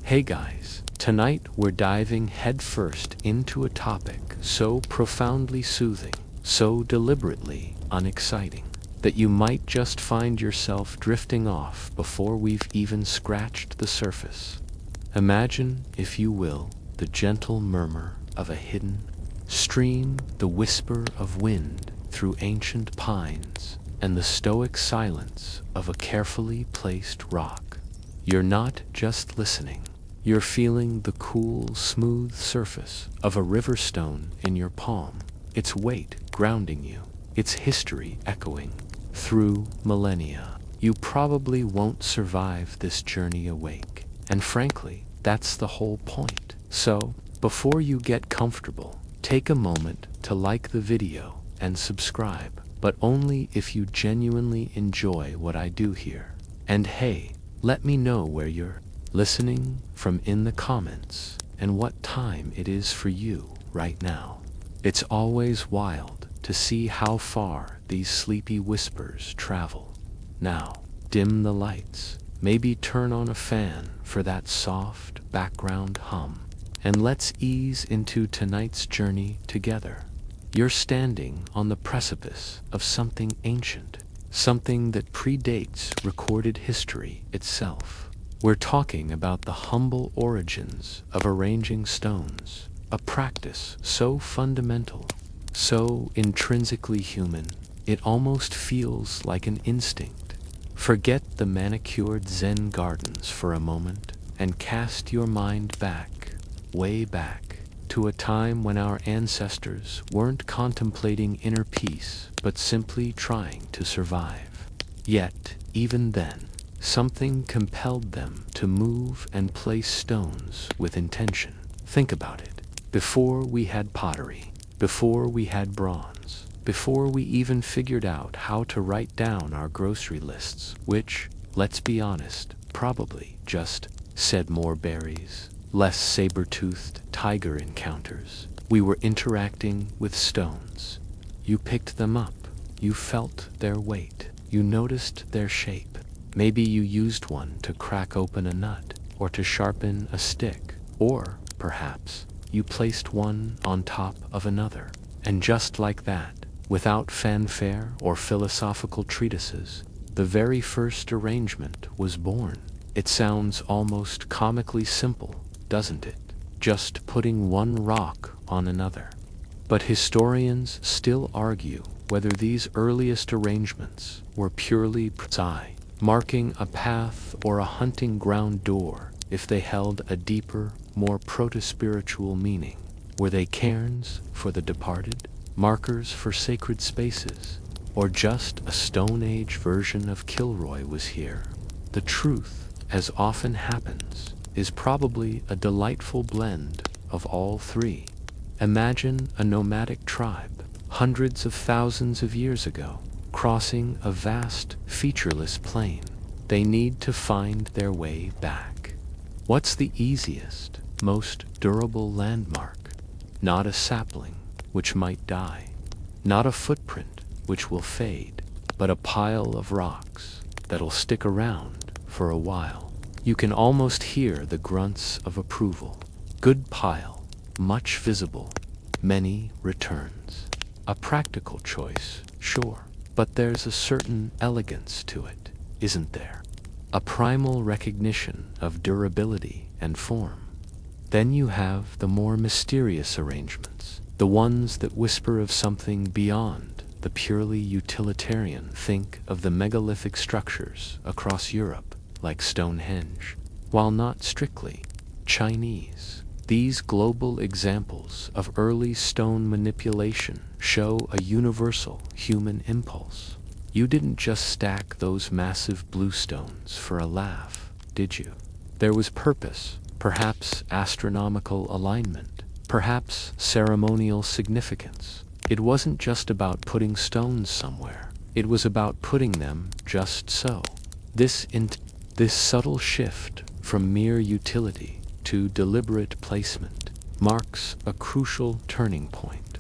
Hey guys, tonight we're diving headfirst into a topic so profoundly soothing, so deliberately unexciting, that you might just find yourself drifting off before we've even scratched the surface. Imagine, if you will, the gentle murmur of a hidden stream, the whisper of wind through ancient pines, and the stoic silence of a carefully placed rock. You're not just listening. You're feeling the cool, smooth surface of a river stone in your palm, its weight grounding you, its history echoing through millennia. You probably won't survive this journey awake, and frankly, that's the whole point. So, before you get comfortable, take a moment to like the video and subscribe, but only if you genuinely enjoy what I do here. And hey, let me know where you're listening from in the comments and what time it is for you right now. It's always wild to see how far these sleepy whispers travel. Now, dim the lights, maybe turn on a fan for that soft background hum, and let's ease into tonight's journey together. You're standing on the precipice of something ancient, something that predates recorded history itself. We're talking about the humble origins of arranging stones, a practice so fundamental, so intrinsically human, it almost feels like an instinct. Forget the manicured Zen gardens for a moment and cast your mind back, way back, to a time when our ancestors weren't contemplating inner peace, but simply trying to survive. Yet, even then, something compelled them to move and place stones with intention. Think about it. Before we had pottery, before we had bronze, before we even figured out how to write down our grocery lists, which, let's be honest, probably just said more berries, less saber-toothed tiger encounters, we were interacting with stones. You picked them up, you felt their weight, you noticed their shape. Maybe you used one to crack open a nut, or to sharpen a stick, or, perhaps, you placed one on top of another. And just like that, without fanfare or philosophical treatises, the very first arrangement was born. It sounds almost comically simple, doesn't it? Just putting one rock on another. But historians still argue whether these earliest arrangements were purely precise, marking a path or a hunting ground door, if they held a deeper, more proto-spiritual meaning. Were they cairns for the departed, markers for sacred spaces, or just a Stone Age version of Kilroy was here? The truth, as often happens, is probably a delightful blend of all three. Imagine a nomadic tribe, hundreds of thousands of years ago, crossing a vast, featureless plain. They need to find their way back. What's the easiest, most durable landmark? Not a sapling, which might die. Not a footprint, which will fade, but a pile of rocks that'll stick around for a while. You can almost hear the grunts of approval. Good pile, much visible, many returns. A practical choice, sure. But there's a certain elegance to it, isn't there? A primal recognition of durability and form. Then you have the more mysterious arrangements, the ones that whisper of something beyond the purely utilitarian. Think of the megalithic structures across Europe, like Stonehenge. While not strictly Chinese, these global examples of early stone manipulation show a universal human impulse. You didn't just stack those massive blue stones for a laugh, did you? There was purpose, perhaps astronomical alignment, perhaps ceremonial significance. It wasn't just about putting stones somewhere. It was about putting them just so. This subtle shift from mere utility to deliberate placement marks a crucial turning point.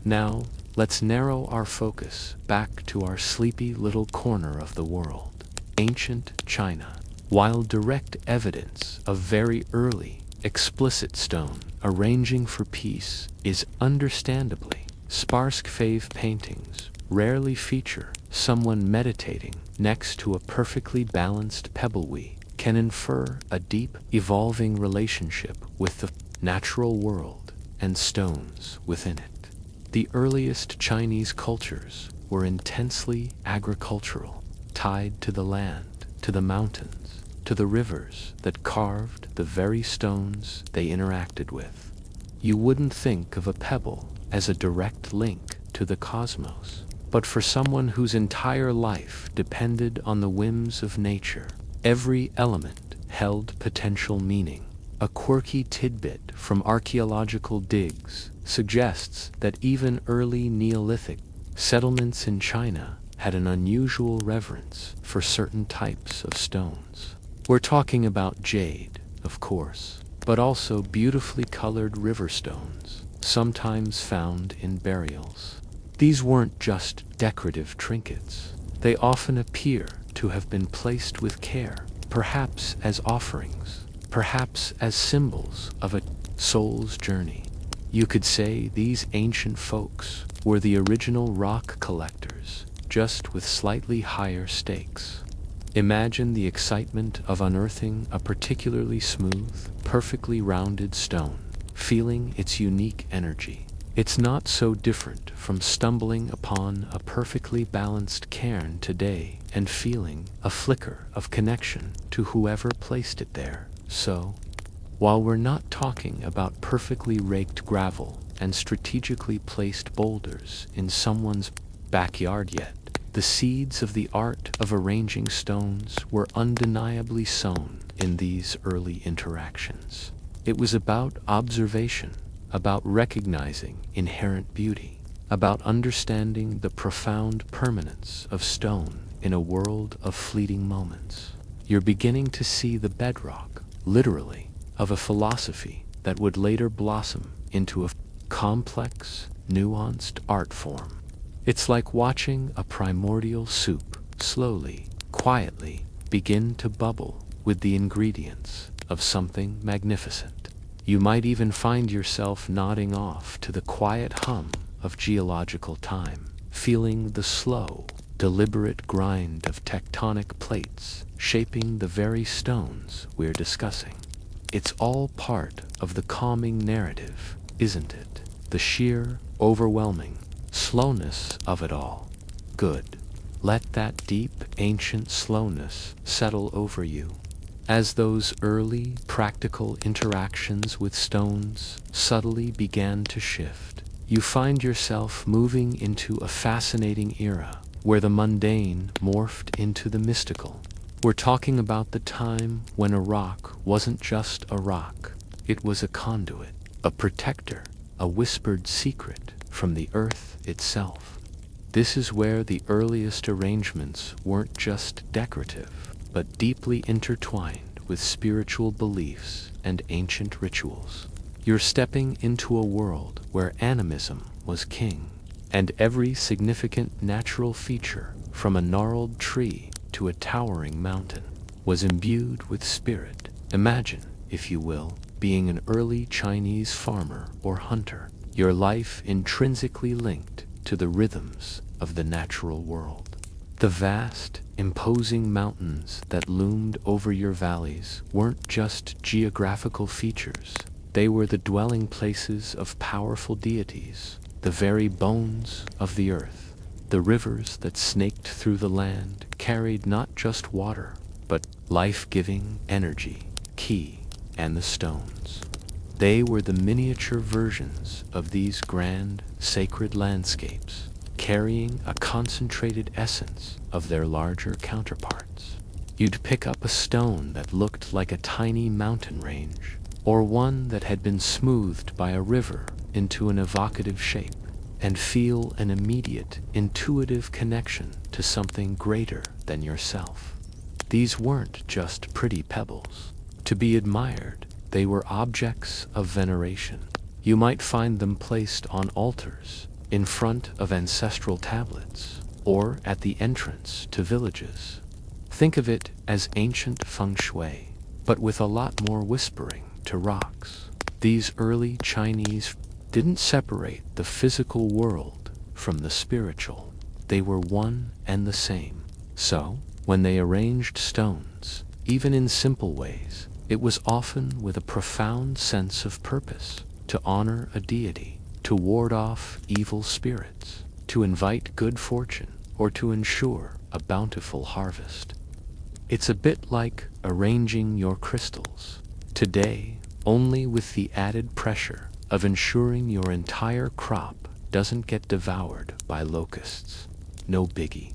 Now, let's narrow our focus back to our sleepy little corner of the world, ancient China. while direct evidence of very early, explicit stone arranging for peace is understandably sparse. Cave paintings rarely feature someone meditating next to a perfectly balanced pebble. We can infer a deep, evolving relationship with the natural world and stones within it. The earliest Chinese cultures were intensely agricultural, tied to the land, to the mountains, to the rivers that carved the very stones they interacted with. You wouldn't think of a pebble as a direct link to the cosmos, but for someone whose entire life depended on the whims of nature, every element held potential meaning. A quirky tidbit from archaeological digs suggests that even early Neolithic settlements in China had an unusual reverence for certain types of stones. We're talking about jade, of course, but also beautifully colored river stones, sometimes found in burials. These weren't just decorative trinkets. They often appear to have been placed with care, perhaps as offerings, perhaps as symbols of a soul's journey. You could say these ancient folks were the original rock collectors, just with slightly higher stakes. Imagine the excitement of unearthing a particularly smooth, perfectly rounded stone, feeling its unique energy. It's not so different from stumbling upon a perfectly balanced cairn today and feeling a flicker of connection to whoever placed it there. So, while we're not talking about perfectly raked gravel and strategically placed boulders in someone's backyard yet, the seeds of the art of arranging stones were undeniably sown in these early interactions. It was about observation, about recognizing inherent beauty, about understanding the profound permanence of stone in a world of fleeting moments. You're beginning to see the bedrock, literally, of a philosophy that would later blossom into a complex, nuanced art form. It's like watching a primordial soup slowly, quietly begin to bubble with the ingredients of something magnificent. You might even find yourself nodding off to the quiet hum of geological time, feeling the slow, deliberate grind of tectonic plates shaping the very stones we're discussing. It's all part of the calming narrative, isn't it? The sheer, overwhelming slowness of it all. Good. Let that deep, ancient slowness settle over you. As those early, practical interactions with stones subtly began to shift, you find yourself moving into a fascinating era where the mundane morphed into the mystical. We're talking about the time when a rock wasn't just a rock. It was a conduit, a protector, a whispered secret from the earth itself. This is where the earliest arrangements weren't just decorative, but deeply intertwined with spiritual beliefs and ancient rituals. You're stepping into a world where animism was king, and every significant natural feature, from a gnarled tree to a towering mountain, was imbued with spirit. Imagine, if you will, being an early Chinese farmer or hunter, your life intrinsically linked to the rhythms of the natural world. The vast, imposing mountains that loomed over your valleys weren't just geographical features. They were the dwelling places of powerful deities, the very bones of the earth. The rivers that snaked through the land carried not just water, but life-giving energy, qi, and the stones. They were the miniature versions of these grand, sacred landscapes, carrying a concentrated essence of their larger counterparts. You'd pick up a stone that looked like a tiny mountain range, or one that had been smoothed by a river into an evocative shape, and feel an immediate, intuitive connection to something greater than yourself. These weren't just pretty pebbles to be admired. They were objects of veneration. You might find them placed on altars, in front of ancestral tablets, or at the entrance to villages. Think of it as ancient feng shui, but with a lot more whispering to rocks. These early Chinese didn't separate the physical world from the spiritual. They were one and the same. So, when they arranged stones, even in simple ways, it was often with a profound sense of purpose, to honor a deity, to ward off evil spirits, to invite good fortune, or to ensure a bountiful harvest. It's a bit like arranging your crystals. Today, only with the added pressure of ensuring your entire crop doesn't get devoured by locusts. No biggie.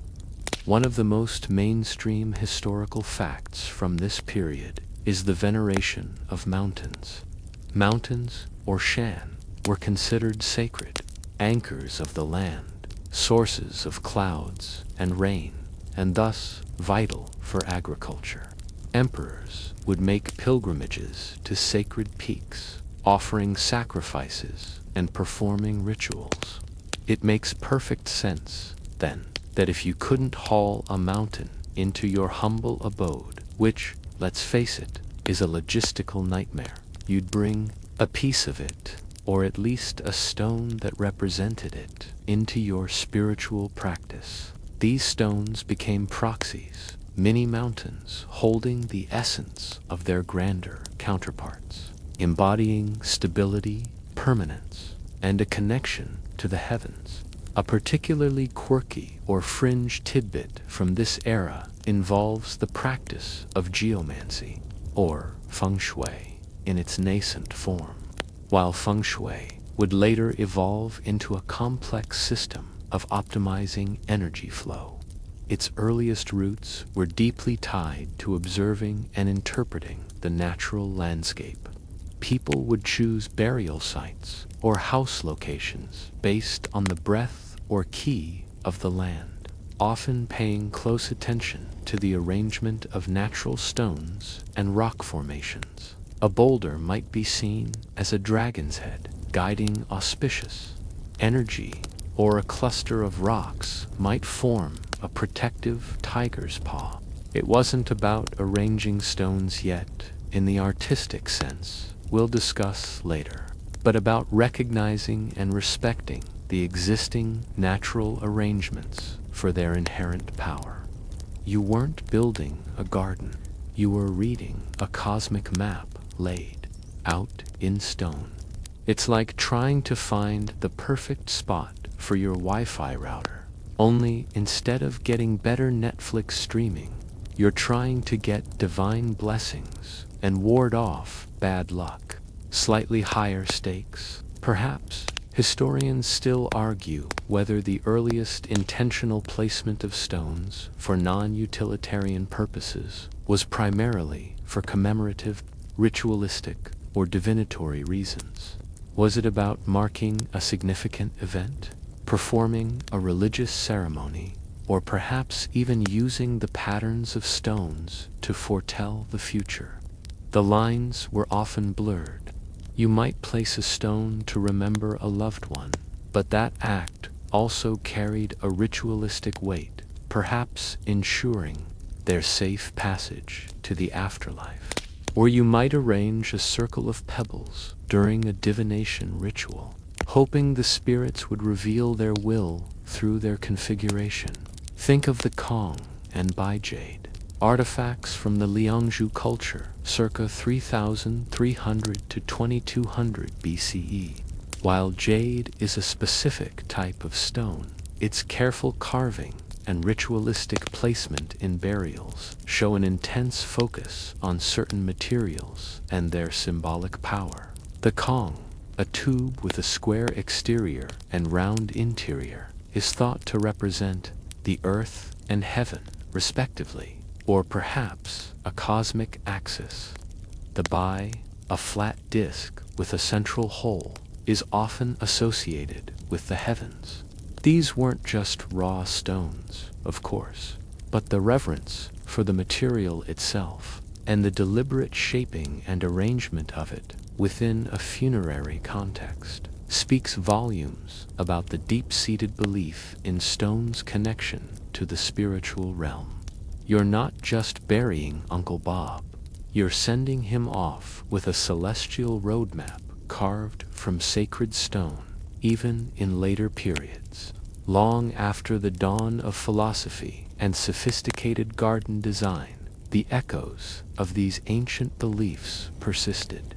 One of the most mainstream historical facts from this period is the veneration of mountains. Mountains, or shan, were considered sacred, anchors of the land, sources of clouds and rain, and thus vital for agriculture. Emperors would make pilgrimages to sacred peaks, offering sacrifices and performing rituals. It makes perfect sense, then, that if you couldn't haul a mountain into your humble abode, which, let's face it, is a logistical nightmare, you'd bring a piece of it, or at least a stone that represented it, into your spiritual practice. These stones became proxies, mini mountains holding the essence of their grander counterparts, embodying stability, permanence, and a connection to the heavens. A particularly quirky or fringe tidbit from this era involves the practice of geomancy, or feng shui, in its nascent form. While feng shui would later evolve into a complex system of optimizing energy flow, its earliest roots were deeply tied to observing and interpreting the natural landscape. People would choose burial sites or house locations based on the breadth or key of the land, often paying close attention to the arrangement of natural stones and rock formations. A boulder might be seen as a dragon's head, guiding auspicious energy, or a cluster of rocks might form a protective tiger's paw. It wasn't about arranging stones yet, in the artistic sense we'll discuss later, but about recognizing and respecting the existing natural arrangements for their inherent power. You weren't building a garden, you were reading a cosmic map laid out in stone. It's like trying to find the perfect spot for your Wi-Fi router, only instead of getting better Netflix streaming, you're trying to get divine blessings and ward off bad luck. Slightly higher stakes, perhaps. Historians still argue whether the earliest intentional placement of stones for non-utilitarian purposes was primarily for commemorative, ritualistic, or divinatory reasons. Was it about marking a significant event, performing a religious ceremony, or perhaps even using the patterns of stones to foretell the future? The lines were often blurred. You might place a stone to remember a loved one, but that act also carried a ritualistic weight, perhaps ensuring their safe passage to the afterlife. Or you might arrange a circle of pebbles during a divination ritual, hoping the spirits would reveal their will through their configuration. Think of the Kong and Bai jade, artifacts from the Liangzhu culture circa 3300 to 2200 BCE. While jade is a specific type of stone, its careful carving and ritualistic placement in burials show an intense focus on certain materials and their symbolic power. The Kong, a tube with a square exterior and round interior, is thought to represent the earth and heaven, respectively, or perhaps a cosmic axis. The Bai, a flat disk with a central hole, is often associated with the heavens. These weren't just raw stones, of course, but the reverence for the material itself and the deliberate shaping and arrangement of it within a funerary context speaks volumes about the deep-seated belief in stone's connection to the spiritual realm. you're not just burying Uncle Bob. You're sending him off with a celestial roadmap carved from sacred stone, even in later periods. Long after the dawn of philosophy and sophisticated garden design, the echoes of these ancient beliefs persisted.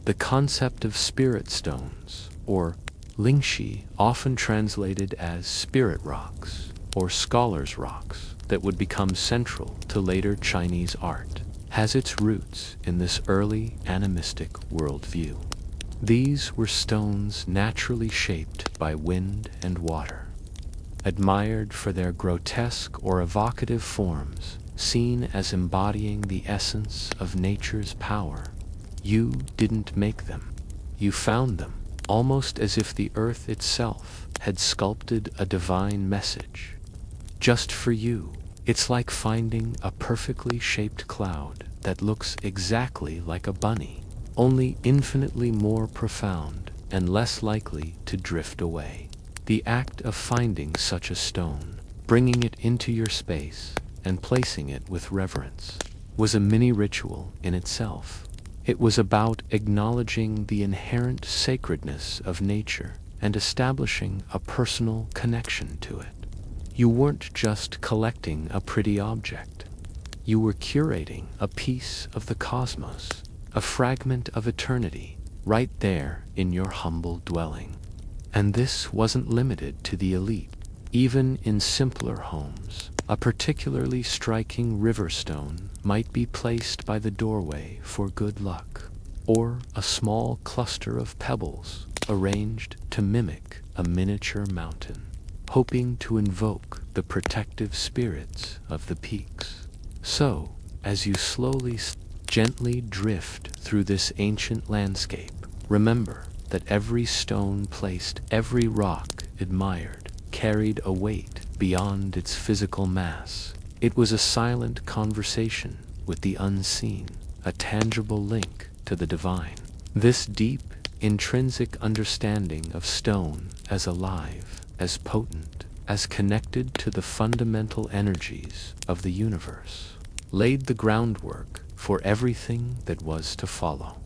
The concept of spirit stones, or lingxi, often translated as spirit rocks or scholars' rocks, that would become central to later Chinese art, has its roots in this early animistic worldview. These were stones naturally shaped by wind and water, admired for their grotesque or evocative forms, seen as embodying the essence of nature's power. You didn't make them. You found them, almost as if the earth itself had sculpted a divine message. Just for you. It's like finding a perfectly shaped cloud that looks exactly like a bunny, only infinitely more profound and less likely to drift away. The act of finding such a stone, bringing it into your space, and placing it with reverence, was a mini ritual in itself. It was about acknowledging the inherent sacredness of nature and establishing a personal connection to it. You weren't just collecting a pretty object. You were curating a piece of the cosmos, a fragment of eternity, right there in your humble dwelling. And this wasn't limited to the elite. Even in simpler homes, a particularly striking river stone might be placed by the doorway for good luck, or a small cluster of pebbles arranged to mimic a miniature mountain, hoping to invoke the protective spirits of the peaks. So, as you slowly, gently drift through this ancient landscape, remember that every stone placed, every rock admired, carried a weight beyond its physical mass. It was a silent conversation with the unseen, a tangible link to the divine. This deep, intrinsic understanding of stone as alive, as potent, as connected to the fundamental energies of the universe, laid the groundwork for everything that was to follow.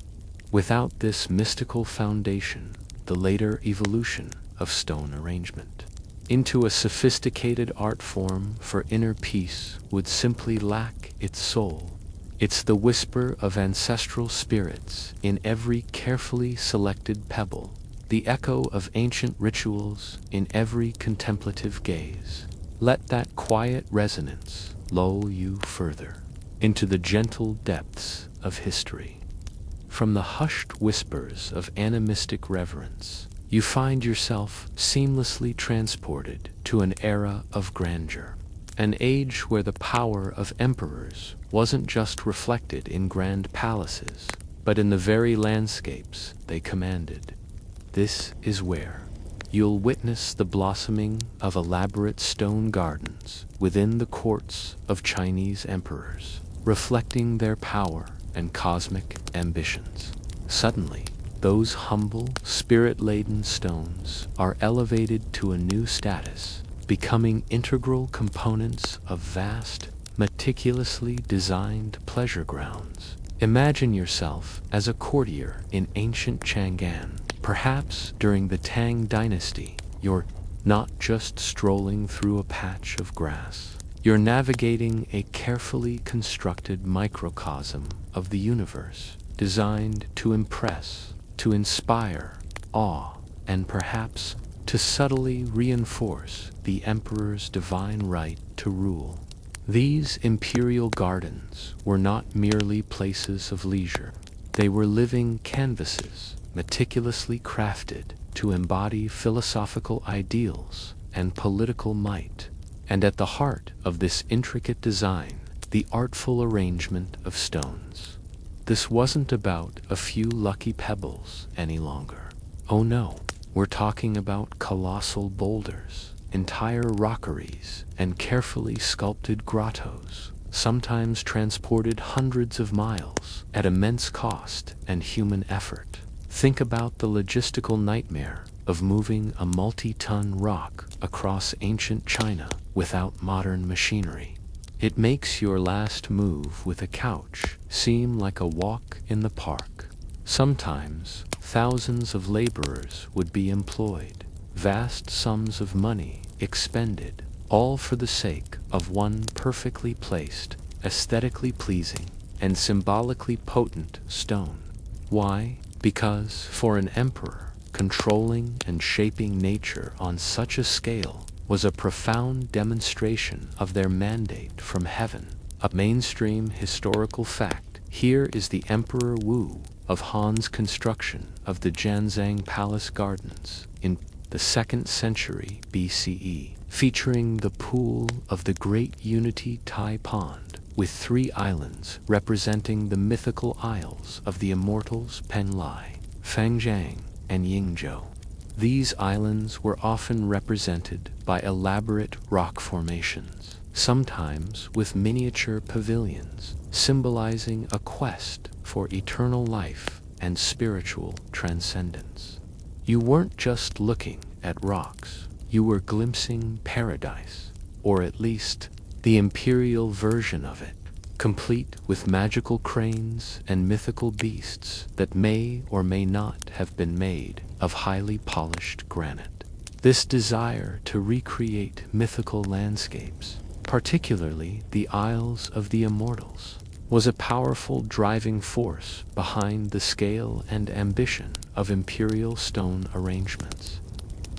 Without this mystical foundation, the later evolution of stone arrangement into a sophisticated art form for inner peace would simply lack its soul. It's the whisper of ancestral spirits in every carefully selected pebble, the echo of ancient rituals in every contemplative gaze. Let that quiet resonance lull you further into the gentle depths of history. From the hushed whispers of animistic reverence, you find yourself seamlessly transported to an era of grandeur, an age where the power of emperors wasn't just reflected in grand palaces, but in the very landscapes they commanded. This is where you'll witness the blossoming of elaborate stone gardens within the courts of Chinese emperors, reflecting their power and cosmic ambitions. Suddenly, those humble, spirit-laden stones are elevated to a new status, becoming integral components of vast, meticulously designed pleasure grounds. Imagine yourself as a courtier in ancient Chang'an. Perhaps during the Tang dynasty, you're not just strolling through a patch of grass. You're navigating a carefully constructed microcosm of the universe, designed to impress, to inspire awe, and perhaps to subtly reinforce the emperor's divine right to rule. These imperial gardens were not merely places of leisure. They were living canvases, meticulously crafted to embody philosophical ideals and political might. And at the heart of this intricate design, the artful arrangement of stones. This wasn't about a few lucky pebbles any longer. Oh no, we're talking about colossal boulders, entire rockeries, and carefully sculpted grottos, sometimes transported hundreds of miles at immense cost and human effort. Think about the logistical nightmare of moving a multi-ton rock across ancient China without modern machinery. It makes your last move with a couch seem like a walk in the park. Sometimes thousands of laborers would be employed, vast sums of money expended, all for the sake of one perfectly placed, aesthetically pleasing, and symbolically potent stone. Why? Because for an emperor, controlling and shaping nature on such a scale was a profound demonstration of their mandate from heaven. A mainstream historical fact. Here is the Emperor Wu of Han's construction of the Jianzhang Palace Gardens in the 2nd century BCE, featuring the pool of the Great Unity Tai Pond, with 3 islands representing the mythical isles of the immortals Penlai, Fangjiang, and Yingzhou. These islands were often represented by elaborate rock formations, sometimes with miniature pavilions, symbolizing a quest for eternal life and spiritual transcendence. You weren't just looking at rocks, you were glimpsing paradise, or at least the imperial version of it, complete with magical cranes and mythical beasts that may or may not have been made of highly polished granite. This desire to recreate mythical landscapes, particularly the Isles of the Immortals, was a powerful driving force behind the scale and ambition of imperial stone arrangements.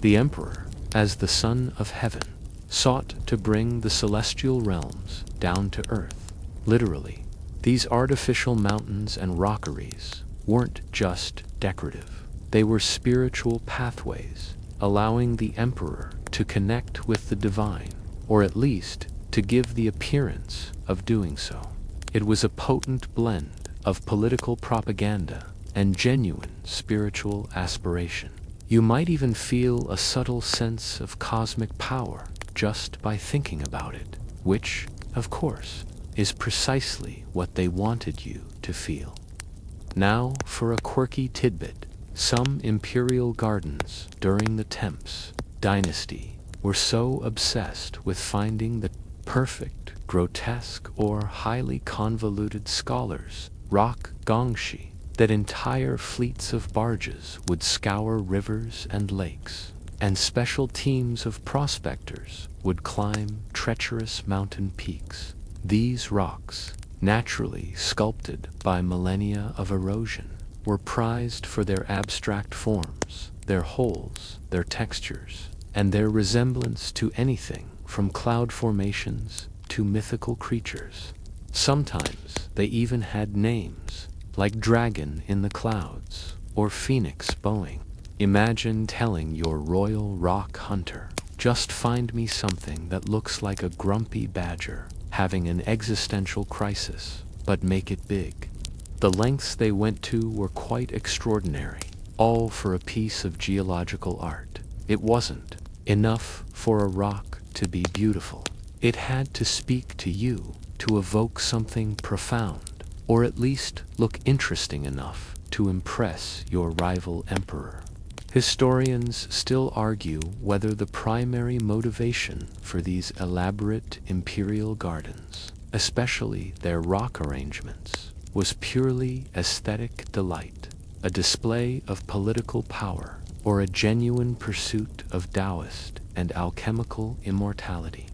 The emperor, as the Son of Heaven, sought to bring the celestial realms down to earth. Literally, these artificial mountains and rockeries weren't just decorative. They were spiritual pathways, allowing the emperor to connect with the divine, or at least to give the appearance of doing so. It was a potent blend of political propaganda and genuine spiritual aspiration. You might even feel a subtle sense of cosmic power just by thinking about it, which, of course, is precisely what they wanted you to feel. Now for a quirky tidbit. Some imperial gardens during the Temps dynasty were so obsessed with finding the perfect, grotesque, or highly convoluted scholars, rock gongshi, that entire fleets of barges would scour rivers and lakes, and special teams of prospectors would climb treacherous mountain peaks. These rocks, naturally sculpted by millennia of erosion, were prized for their abstract forms, their holes, their textures, and their resemblance to anything from cloud formations to mythical creatures. Sometimes they even had names, like Dragon in the Clouds or Phoenix Bowing. Imagine telling your royal rock hunter, "Just find me something that looks like a grumpy badger having an existential crisis, but make it big." The lengths they went to were quite extraordinary, all for a piece of geological art. It wasn't enough for a rock to be beautiful. It had to speak to you, to evoke something profound, or at least look interesting enough to impress your rival emperor. Historians still argue whether the primary motivation for these elaborate imperial gardens, especially their rock arrangements, was purely aesthetic delight, a display of political power, or a genuine pursuit of Taoist and alchemical immortality.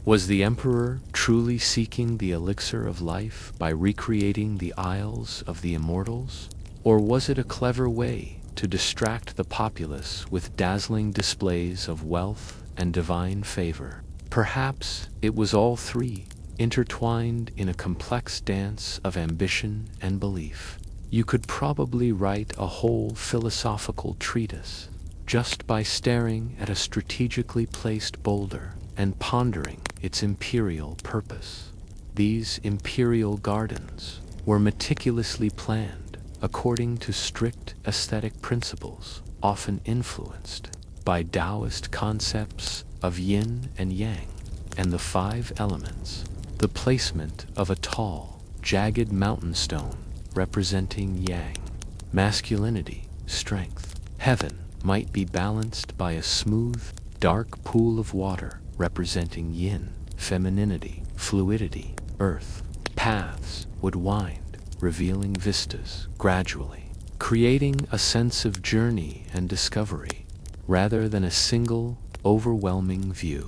Was the emperor truly seeking the elixir of life by recreating the Isles of the Immortals? Or was it a clever way to distract the populace with dazzling displays of wealth and divine favor? Perhaps it was all three, intertwined in a complex dance of ambition and belief. You could probably write a whole philosophical treatise just by staring at a strategically placed boulder and pondering its imperial purpose. These imperial gardens were meticulously planned according to strict aesthetic principles, often influenced by Taoist concepts of yin and yang and the 5 elements. The placement of a tall, jagged mountain stone representing yang, masculinity, strength. Heaven might be balanced by a smooth, dark pool of water representing yin, femininity, fluidity. Earth paths would wind, revealing vistas gradually, creating a sense of journey and discovery, rather than a single, overwhelming view.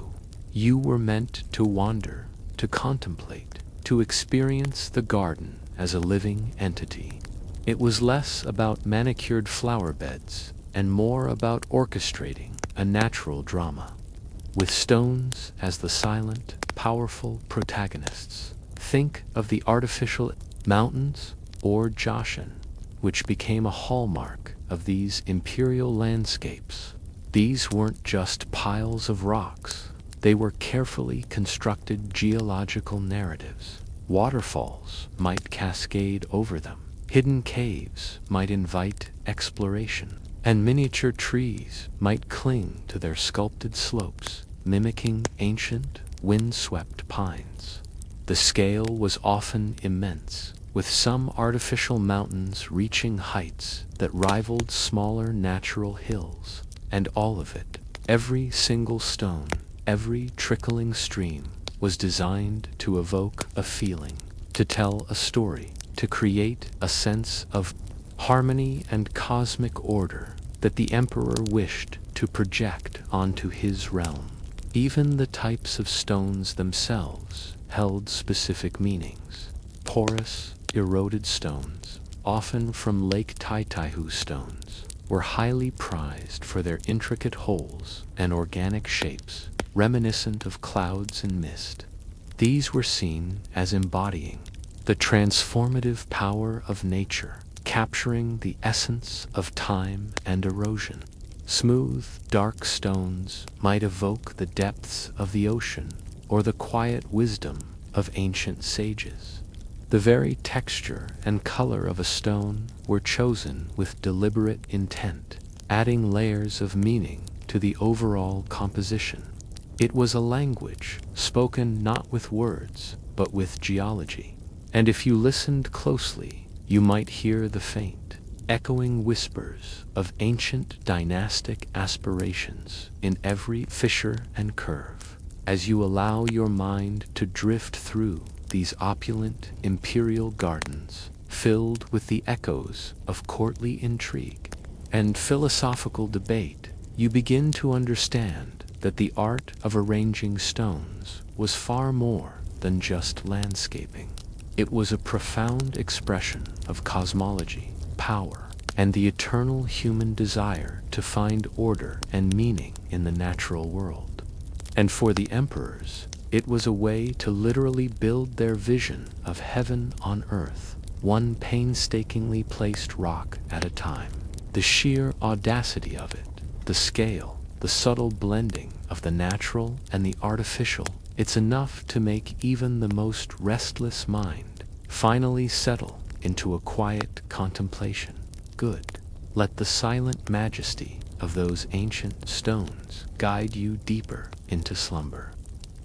You were meant to wander, to contemplate, to experience the garden as a living entity. It was less about manicured flower beds and more about orchestrating a natural drama, with stones as the silent, powerful protagonists. Think of the artificial mountains or Joshin, which became a hallmark of these imperial landscapes. These weren't just piles of rocks. They were carefully constructed geological narratives. Waterfalls might cascade over them. Hidden caves might invite exploration. And miniature trees might cling to their sculpted slopes, mimicking ancient, wind-swept pines. The scale was often immense, with some artificial mountains reaching heights that rivaled smaller natural hills. And all of it, every single stone, every trickling stream, was designed to evoke a feeling, to tell a story, to create a sense of harmony and cosmic order that the emperor wished to project onto his realm. Even the types of stones themselves held specific meanings. Porous, eroded stones, often from Lake Taitaihu stones, were highly prized for their intricate holes and organic shapes, reminiscent of clouds and mist. These were seen as embodying the transformative power of nature, capturing the essence of time and erosion. Smooth, dark stones might evoke the depths of the ocean or the quiet wisdom of ancient sages. The very texture and color of a stone were chosen with deliberate intent, adding layers of meaning to the overall composition. It was a language spoken not with words, but with geology. And if you listened closely, you might hear the faint, echoing whispers of ancient dynastic aspirations in every fissure and curve. As you allow your mind to drift through these opulent imperial gardens, filled with the echoes of courtly intrigue and philosophical debate, you begin to understand that the art of arranging stones was far more than just landscaping. It was a profound expression of cosmology, power, and the eternal human desire to find order and meaning in the natural world. And for the emperors, it was a way to literally build their vision of heaven on earth, one painstakingly placed rock at a time. The sheer audacity of it, the scale, the subtle blending of the natural and the artificial, it's enough to make even the most restless mind finally settle into a quiet contemplation. Good. Let the silent majesty of those ancient stones guide you deeper into slumber.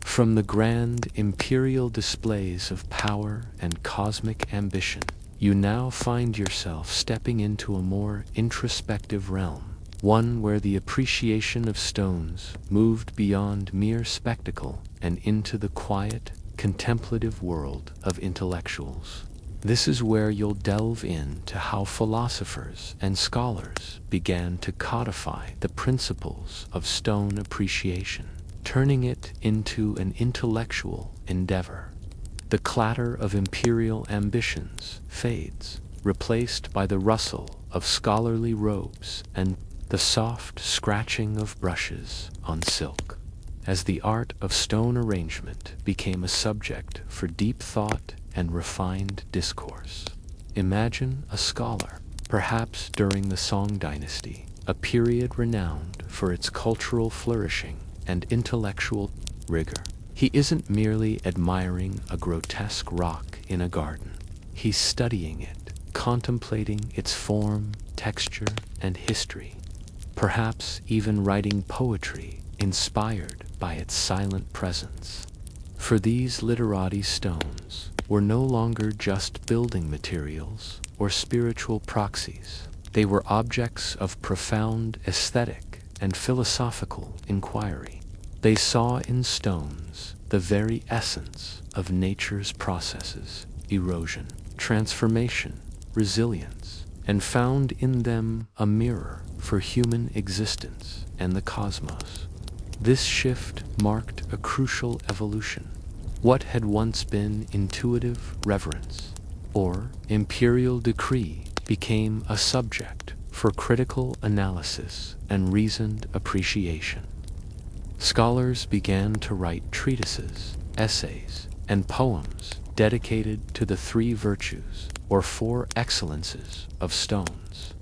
From the grand imperial displays of power and cosmic ambition, you now find yourself stepping into a more introspective realm, one where the appreciation of stones moved beyond mere spectacle and into the quiet, contemplative world of intellectuals. This is where you'll delve into how philosophers and scholars began to codify the principles of stone appreciation, turning it into an intellectual endeavor. The clatter of imperial ambitions fades, replaced by the rustle of scholarly robes and the soft scratching of brushes on silk, as the art of stone arrangement became a subject for deep thought and refined discourse. Imagine a scholar, perhaps during the Song dynasty, a period renowned for its cultural flourishing and intellectual rigor. He isn't merely admiring a grotesque rock in a garden. He's studying it, contemplating its form, texture, and history, perhaps even writing poetry inspired by its silent presence. For these literati stones were no longer just building materials or spiritual proxies. They were objects of profound aesthetic and philosophical inquiry. They saw in stones the very essence of nature's processes: erosion, transformation, resilience, and found in them a mirror for human existence and the cosmos. This shift marked a crucial evolution. What had once been intuitive reverence or imperial decree became a subject for critical analysis and reasoned appreciation. Scholars began to write treatises, essays, and poems dedicated to the three virtues or four excellences of stones.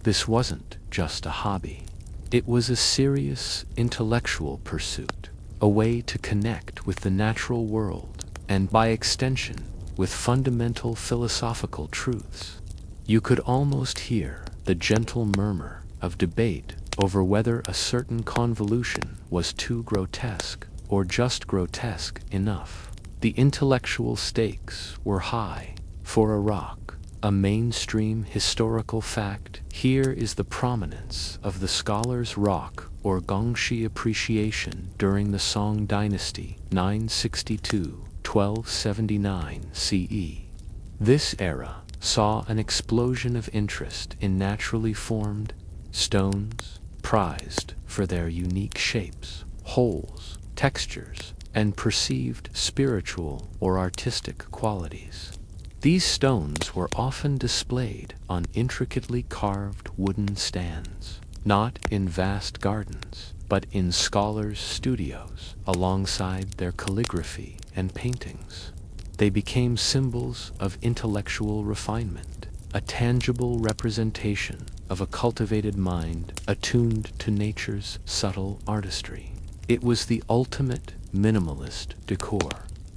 This wasn't just a hobby. It was a serious intellectual pursuit, a way to connect with the natural world and, by extension, with fundamental philosophical truths. You could almost hear the gentle murmur of debate over whether a certain convolution was too grotesque or just grotesque enough. The intellectual stakes were high. For a rock, a mainstream historical fact, here is the prominence of the scholar's rock or gongshi appreciation during the Song dynasty, 962–1279 CE. This era saw an explosion of interest in naturally formed stones, prized for their unique shapes, holes, textures, and perceived spiritual or artistic qualities. These stones were often displayed on intricately carved wooden stands, not in vast gardens, but in scholars' studios, alongside their calligraphy and paintings. They became symbols of intellectual refinement, a tangible representation of a cultivated mind attuned to nature's subtle artistry. It was the ultimate minimalist decor.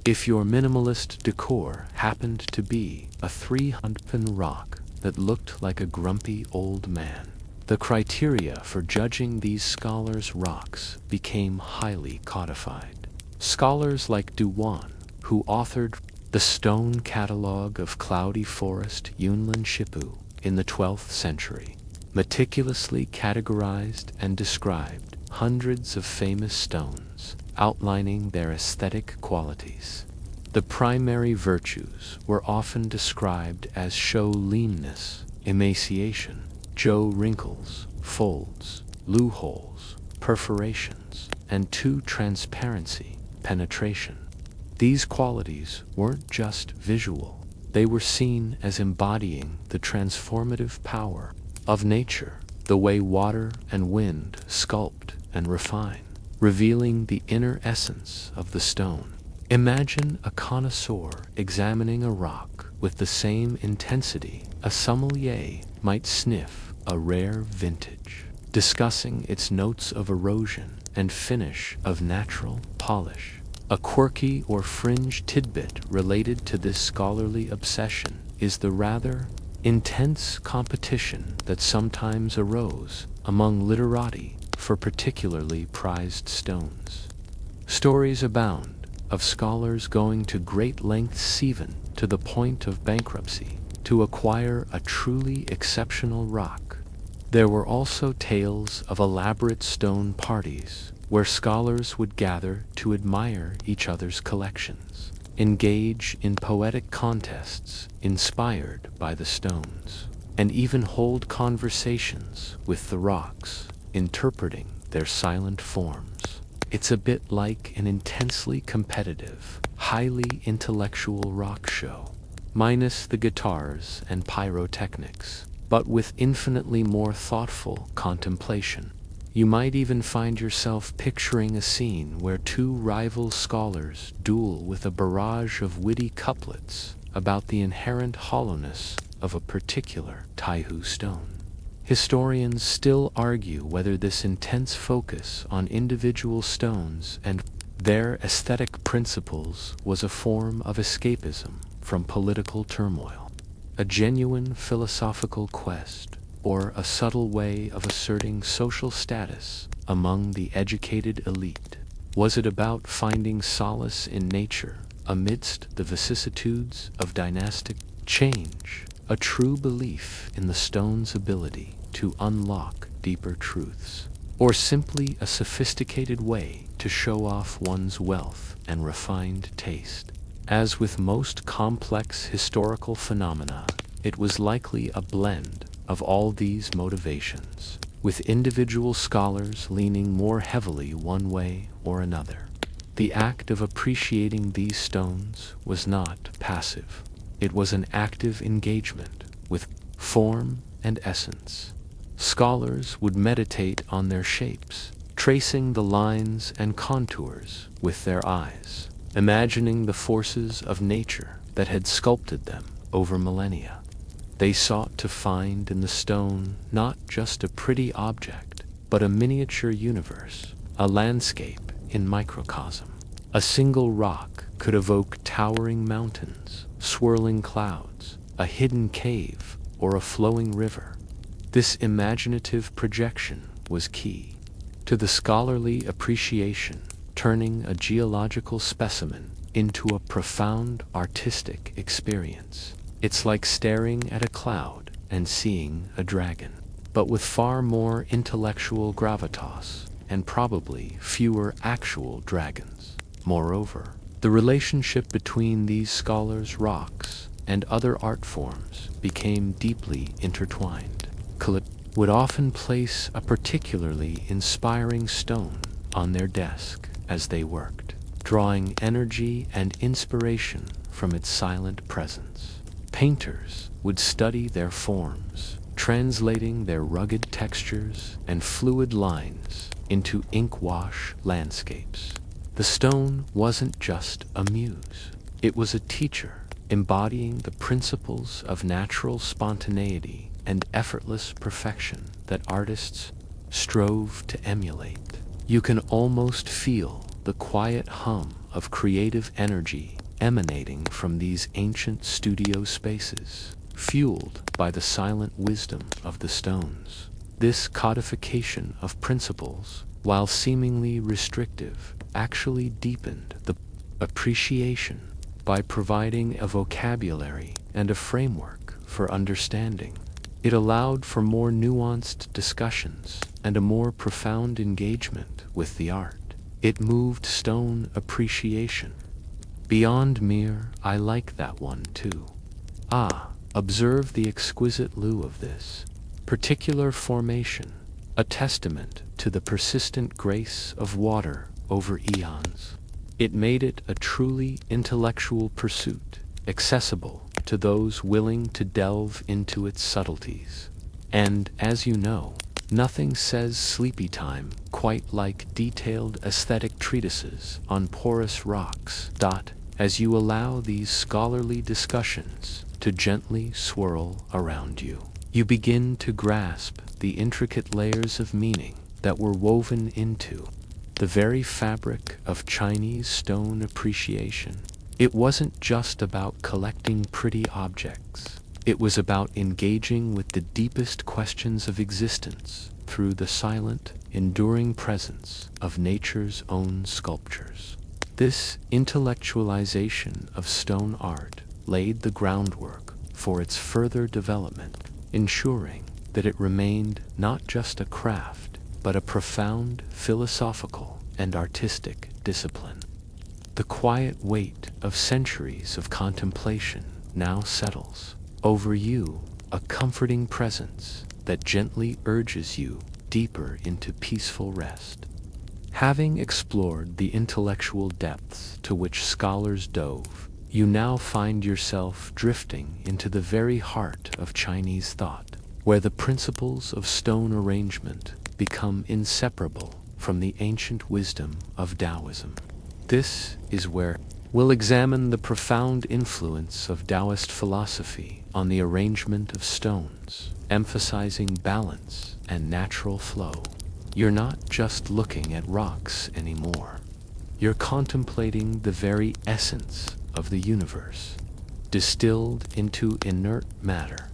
If your minimalist decor happened to be a 300-pin rock that looked like a grumpy old man, the criteria for judging these scholars' rocks became highly codified. Scholars like Duan, who authored the Stone Catalogue of Cloudy Forest Yunlin Shipu in the 12th century, meticulously categorized and described hundreds of famous stones, outlining their aesthetic qualities. The primary virtues were often described as shou leanness, emaciation, zhou wrinkles, folds, lu holes, perforations, and tu transparency, penetration. These qualities weren't just visual. They were seen as embodying the transformative power of nature, the way water and wind sculpt and refine, revealing the inner essence of the stone. Imagine a connoisseur examining a rock with the same intensity a sommelier might sniff a rare vintage, discussing its notes of erosion and finish of natural polish. A quirky or fringe tidbit related to this scholarly obsession is the rather intense competition that sometimes arose among literati for particularly prized stones. Stories abound of scholars going to great lengths, even to the point of bankruptcy, to acquire a truly exceptional rock. There were also tales of elaborate stone parties where scholars would gather to admire each other's collections, engage in poetic contests inspired by the stones, and even hold conversations with the rocks, interpreting their silent forms. It's a bit like an intensely competitive, highly intellectual rock show, minus the guitars and pyrotechnics, but with infinitely more thoughtful contemplation. You might even find yourself picturing a scene where two rival scholars duel with a barrage of witty couplets about the inherent hollowness of a particular Taihu stone. Historians still argue whether this intense focus on individual stones and their aesthetic principles was a form of escapism from political turmoil, a genuine philosophical quest, or a subtle way of asserting social status among the educated elite. Was it about finding solace in nature amidst the vicissitudes of dynastic change, a true belief in the stone's ability to unlock deeper truths? or simply a sophisticated way to show off one's wealth and refined taste. As with most complex historical phenomena, it was likely a blend of all these motivations, with individual scholars leaning more heavily one way or another. The act of appreciating these stones was not passive. It was an active engagement with form and essence. Scholars would meditate on their shapes, tracing the lines and contours with their eyes, imagining the forces of nature that had sculpted them over millennia. They sought to find in the stone not just a pretty object, but a miniature universe, a landscape in microcosm. A single rock could evoke towering mountains, swirling clouds, a hidden cave, or a flowing river. This imaginative projection was key to the scholarly appreciation, turning a geological specimen into a profound artistic experience. It's like staring at a cloud and seeing a dragon, but with far more intellectual gravitas and probably fewer actual dragons. Moreover, the relationship between these scholars' rocks and other art forms became deeply intertwined. Would often place a particularly inspiring stone on their desk as they worked, drawing energy and inspiration from its silent presence. Painters would study their forms, translating their rugged textures and fluid lines into ink-wash landscapes. The stone wasn't just a muse. It was a teacher, embodying the principles of natural spontaneity and effortless perfection that artists strove to emulate. You can almost feel the quiet hum of creative energy emanating from these ancient studio spaces, fueled by the silent wisdom of the stones. This codification of principles, while seemingly restrictive, actually deepened the appreciation by providing a vocabulary and a framework for understanding. It allowed for more nuanced discussions and a more profound engagement with the art. It moved stone appreciation beyond mere, "I like that one too." Observe the exquisite lieu of this particular formation, a testament to the persistent grace of water over eons. It made it a truly intellectual pursuit, accessible to those willing to delve into its subtleties. And, as you know, nothing says sleepy time quite like detailed aesthetic treatises on porous rocks. As you allow these scholarly discussions to gently swirl around you, you begin to grasp the intricate layers of meaning that were woven into the very fabric of Chinese stone appreciation. It wasn't just about collecting pretty objects. It was about engaging with the deepest questions of existence through the silent, enduring presence of nature's own sculptures. This intellectualization of stone art laid the groundwork for its further development, ensuring that it remained not just a craft, but a profound philosophical and artistic discipline. The quiet weight of centuries of contemplation now settles over you, a comforting presence that gently urges you deeper into peaceful rest. Having explored the intellectual depths to which scholars dove, you now find yourself drifting into the very heart of Chinese thought, where the principles of stone arrangement become inseparable from the ancient wisdom of Taoism. This is where we'll examine the profound influence of Taoist philosophy on the arrangement of stones, emphasizing balance and natural flow. You're not just looking at rocks anymore. You're contemplating the very essence of the universe, distilled into inert matter.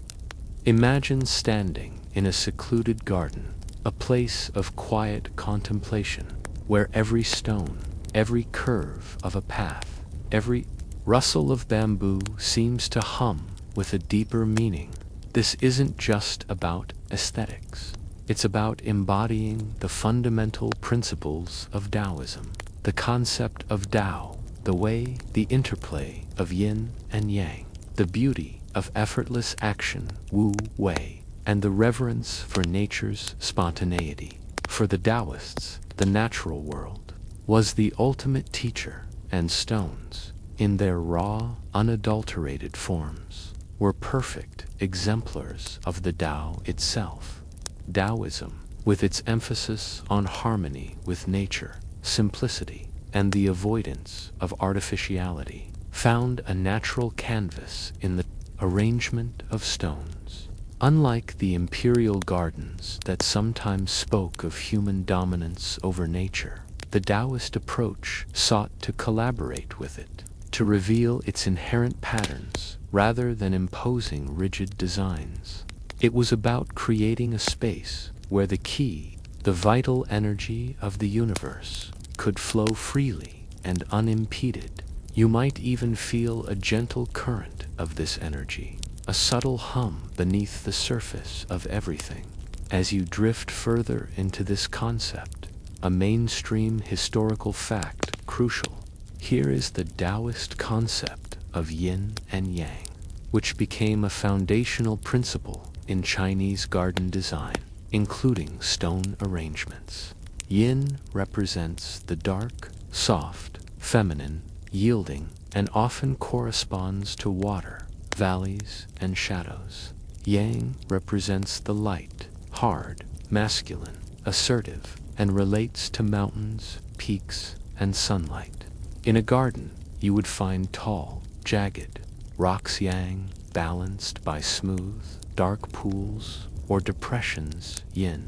Imagine standing in a secluded garden, a place of quiet contemplation, where every stone, every curve of a path, every rustle of bamboo seems to hum with a deeper meaning. This isn't just about aesthetics. It's about embodying the fundamental principles of Taoism, the concept of Tao, the way, the interplay of yin and yang, the beauty of effortless action, wu wei, and the reverence for nature's spontaneity. For the Taoists, the natural world was the ultimate teacher, and stones, in their raw, unadulterated forms, were perfect exemplars of the Tao itself. Taoism, with its emphasis on harmony with nature, simplicity, and the avoidance of artificiality, found a natural canvas in the arrangement of stones. Unlike the imperial gardens that sometimes spoke of human dominance over nature, the Taoist approach sought to collaborate with it, to reveal its inherent patterns rather than imposing rigid designs. It was about creating a space where the qi, the vital energy of the universe, could flow freely and unimpeded. You might even feel a gentle current of this energy, a subtle hum beneath the surface of everything. As you drift further into this concept, a mainstream historical fact crucial. Here is the Taoist concept of yin and yang, which became a foundational principle in Chinese garden design, including stone arrangements. Yin represents the dark, soft, feminine, yielding, and often corresponds to water, valleys, and shadows. Yang represents the light, hard, masculine, assertive, and relates to mountains, peaks, and sunlight. In a garden, you would find tall, jagged rocks, yang, balanced by smooth, dark pools or depressions, yin.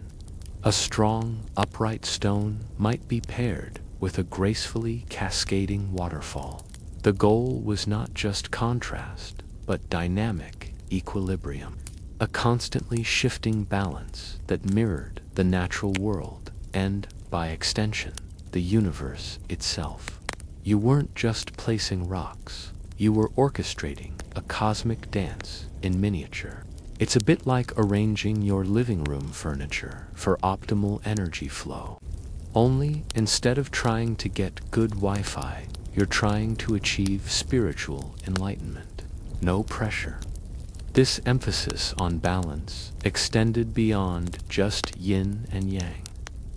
A strong, upright stone might be paired with a gracefully cascading waterfall. The goal was not just contrast, but dynamic equilibrium, a constantly shifting balance that mirrored the natural world and, by extension, the universe itself. You weren't just placing rocks, you were orchestrating a cosmic dance in miniature. It's a bit like arranging your living room furniture for optimal energy flow. Only, instead of trying to get good Wi-Fi, you're trying to achieve spiritual enlightenment. No pressure. This emphasis on balance extended beyond just yin and yang.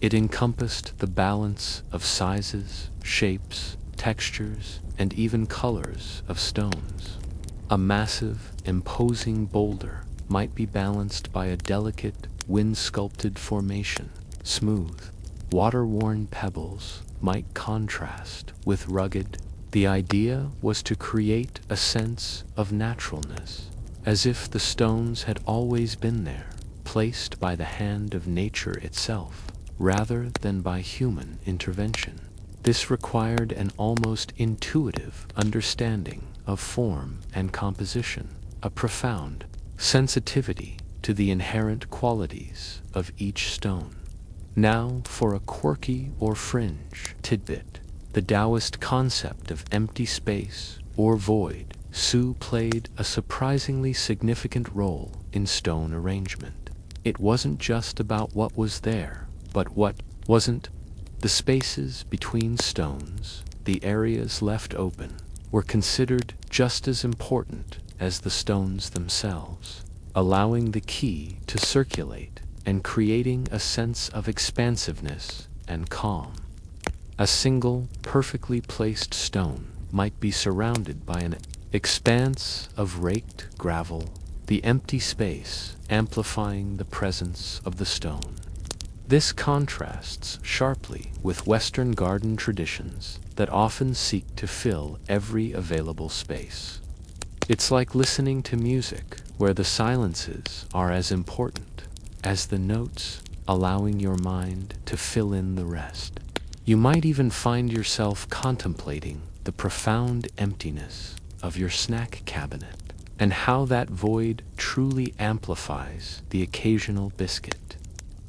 It encompassed the balance of sizes, shapes, textures, and even colors of stones. A massive, imposing boulder might be balanced by a delicate, wind-sculpted formation. Smooth, water-worn pebbles might contrast with rugged. The idea was to create a sense of naturalness, as if the stones had always been there, placed by the hand of nature itself, rather than by human intervention. This required an almost intuitive understanding of form and composition, a profound sensitivity to the inherent qualities of each stone. Now for a quirky or fringe tidbit. The Taoist concept of empty space or void, Su played a surprisingly significant role in stone arrangement. It wasn't just about what was there, but what wasn't. The spaces between stones, the areas left open, were considered just as important as the stones themselves, allowing the qi to circulate and creating a sense of expansiveness and calm. A single, perfectly placed stone might be surrounded by an expanse of raked gravel, the empty space amplifying the presence of the stone. This contrasts sharply with Western garden traditions that often seek to fill every available space. It's like listening to music where the silences are as important as the notes, allowing your mind to fill in the rest. You might even find yourself contemplating the profound emptiness of your snack cabinet and how that void truly amplifies the occasional biscuit.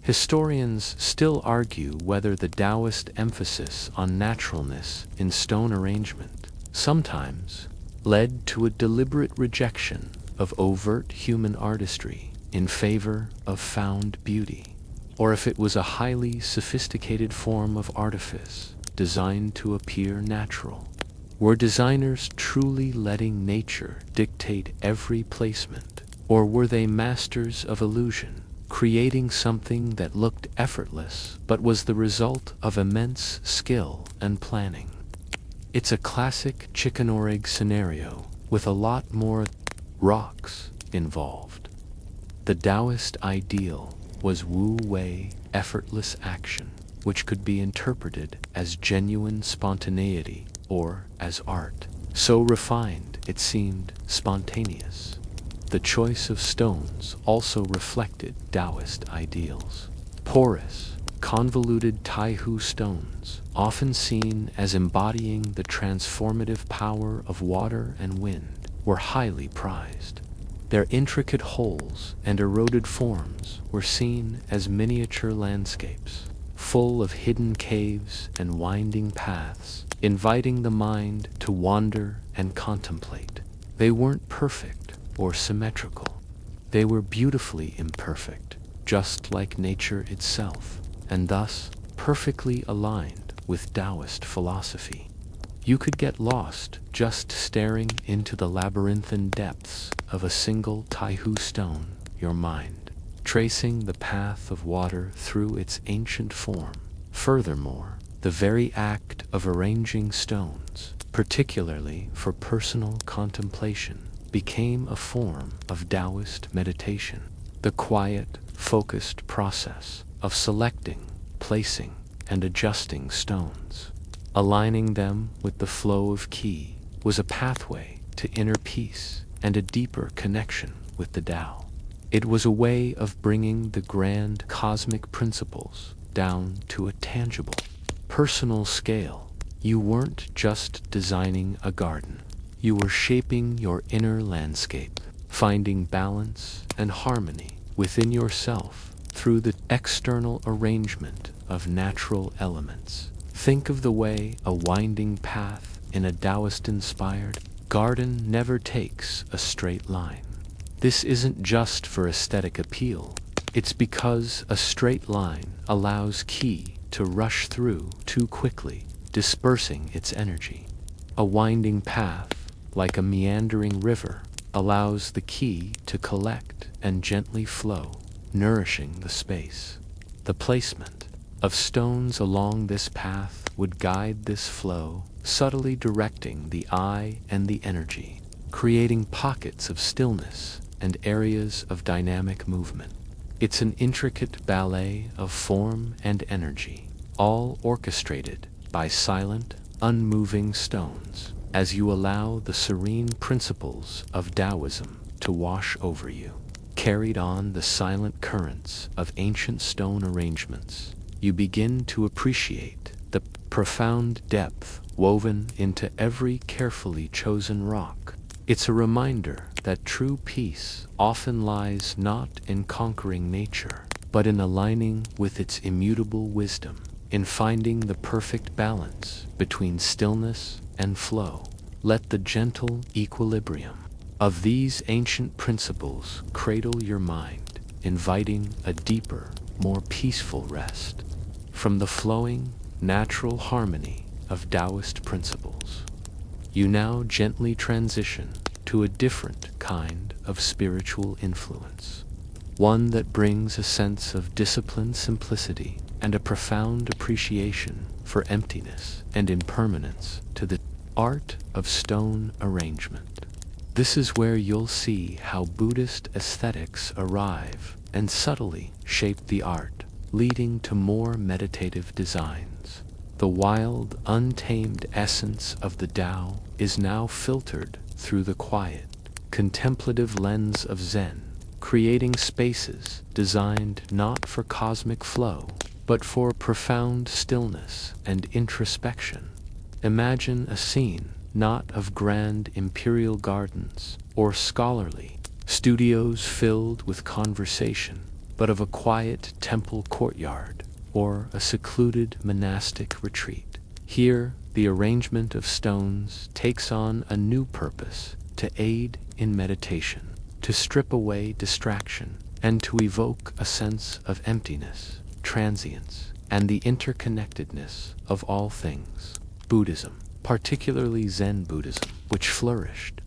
Historians still argue whether the Taoist emphasis on naturalness in stone arrangement sometimes led to a deliberate rejection of overt human artistry in favor of found beauty. or if it was a highly sophisticated form of artifice designed to appear natural. Were designers truly letting nature dictate every placement, or were they masters of illusion, creating something that looked effortless but was the result of immense skill and planning? It's a classic chicken or egg scenario with a lot more rocks involved. The Taoist ideal was wu-wei, effortless action, which could be interpreted as genuine spontaneity or as art. So refined, it seemed spontaneous. The choice of stones also reflected Taoist ideals. Porous, convoluted Taihu stones, often seen as embodying the transformative power of water and wind, were highly prized. Their intricate holes and eroded forms were seen as miniature landscapes, full of hidden caves and winding paths, inviting the mind to wander and contemplate. They weren't perfect or symmetrical. They were beautifully imperfect, just like nature itself, and thus perfectly aligned with Taoist philosophy. You could get lost just staring into the labyrinthine depths of a single Taihu stone, your mind tracing the path of water through its ancient form. Furthermore, the very act of arranging stones, particularly for personal contemplation, became a form of Taoist meditation. The quiet, focused process of selecting, placing, and adjusting stones, aligning them with the flow of qi, was a pathway to inner peace and a deeper connection with the Tao. It was a way of bringing the grand cosmic principles down to a tangible, personal scale. You weren't just designing a garden. You were shaping your inner landscape, finding balance and harmony within yourself through the external arrangement of natural elements. Think of the way a winding path in a Taoist-inspired garden never takes a straight line. This isn't just for aesthetic appeal. It's because a straight line allows qi to rush through too quickly, dispersing its energy. A winding path, like a meandering river, allows the qi to collect and gently flow, nourishing the space. The placement of stones along this path would guide this flow, subtly directing the eye and the energy, creating pockets of stillness and areas of dynamic movement. It's an intricate ballet of form and energy, all orchestrated by silent, unmoving stones, as you allow the serene principles of Taoism to wash over you. Carried on the silent currents of ancient stone arrangements, you begin to appreciate the profound depth woven into every carefully chosen rock. It's a reminder that true peace often lies not in conquering nature, but in aligning with its immutable wisdom, in finding the perfect balance between stillness and flow. Let the gentle equilibrium of these ancient principles cradle your mind, inviting a deeper, more peaceful rest from the flowing, natural harmony of Taoist principles. You now gently transition to a different kind of spiritual influence, one that brings a sense of disciplined simplicity and a profound appreciation for emptiness and impermanence to the art of stone arrangement. This is where you'll see how Buddhist aesthetics arrive and subtly shape the art, leading to more meditative designs. The wild, untamed essence of the Tao is now filtered through the quiet, contemplative lens of Zen, creating spaces designed not for cosmic flow, but for profound stillness and introspection. Imagine a scene not of grand imperial gardens or scholarly studios filled with conversation, but of a quiet temple courtyard or a secluded monastic retreat. Here, the arrangement of stones takes on a new purpose: to aid in meditation, to strip away distraction, and to evoke a sense of emptiness. transience and the interconnectedness of all things. Buddhism, particularly Zen Buddhism, which flourished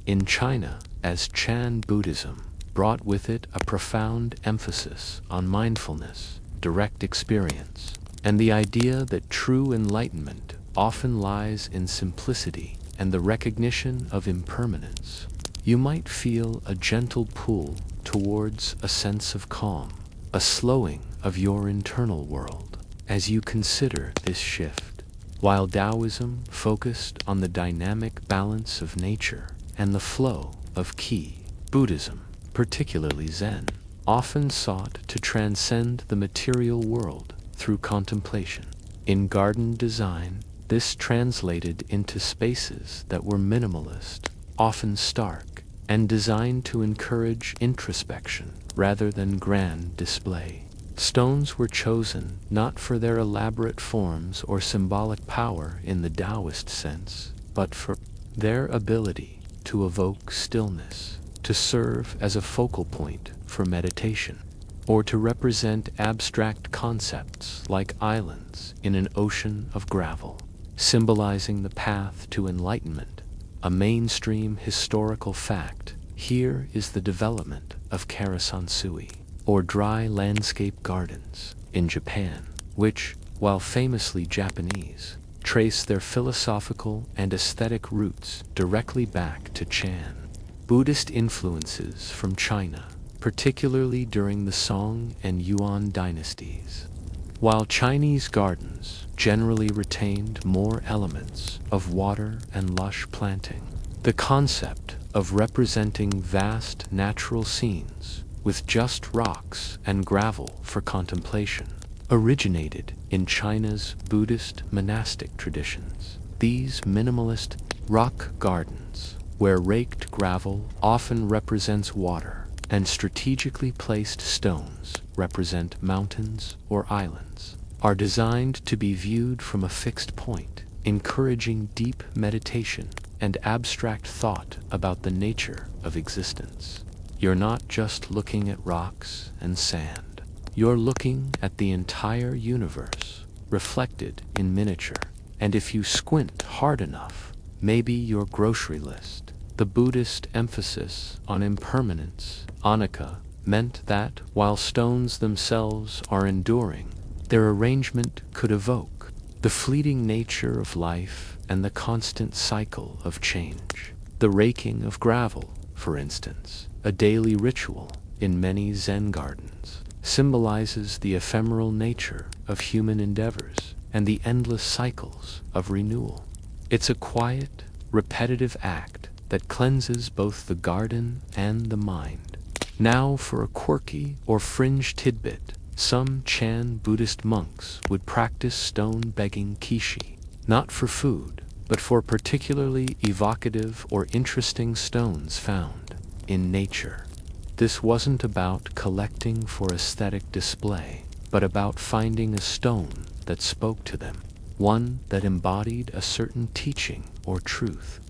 in China as Chan Buddhism, brought with it a profound emphasis on mindfulness, direct experience, and the idea that true enlightenment often lies in simplicity and the recognition of impermanence. You might feel a gentle pull towards a sense of calm, a slowing of your internal world, as you consider this shift. While Taoism focused on the dynamic balance of nature and the flow of qi, Buddhism, particularly Zen, often sought to transcend the material world through contemplation. In garden design, this translated into spaces that were minimalist, often stark, and designed to encourage introspection rather than grand display. Stones were chosen not for their elaborate forms or symbolic power in the Taoist sense, but for their ability to evoke stillness, to serve as a focal point for meditation, or to represent abstract concepts like islands in an ocean of gravel, symbolizing the path to enlightenment. A mainstream historical fact here is the development of karasansui, or dry landscape gardens, in Japan, which, while famously Japanese, trace their philosophical and aesthetic roots directly back to Chan. Buddhist influences from China, particularly during the Song and Yuan dynasties. While Chinese gardens generally retained more elements of water and lush planting, the concept of representing vast natural scenes with just rocks and gravel for contemplation originated in China's Buddhist monastic traditions. These minimalist rock gardens, where raked gravel often represents water and strategically placed stones represent mountains or islands, are designed to be viewed from a fixed point, encouraging deep meditation and abstract thought about the nature of existence. You're not just looking at rocks and sand. You're looking at the entire universe, reflected in miniature. And if you squint hard enough, maybe your grocery list. The Buddhist emphasis on impermanence, anicca, meant that, while stones themselves are enduring, their arrangement could evoke the fleeting nature of life and the constant cycle of change. The raking of gravel, for instance, a daily ritual in many Zen gardens, symbolizes the ephemeral nature of human endeavors and the endless cycles of renewal. It's a quiet, repetitive act that cleanses both the garden and the mind. Now for a quirky or fringe tidbit, some Chan Buddhist monks would practice stone-begging kishi, not for food, but for particularly evocative or interesting stones found in nature. This wasn't about collecting for aesthetic display, but about finding a stone that spoke to them, one that embodied a certain teaching or truth.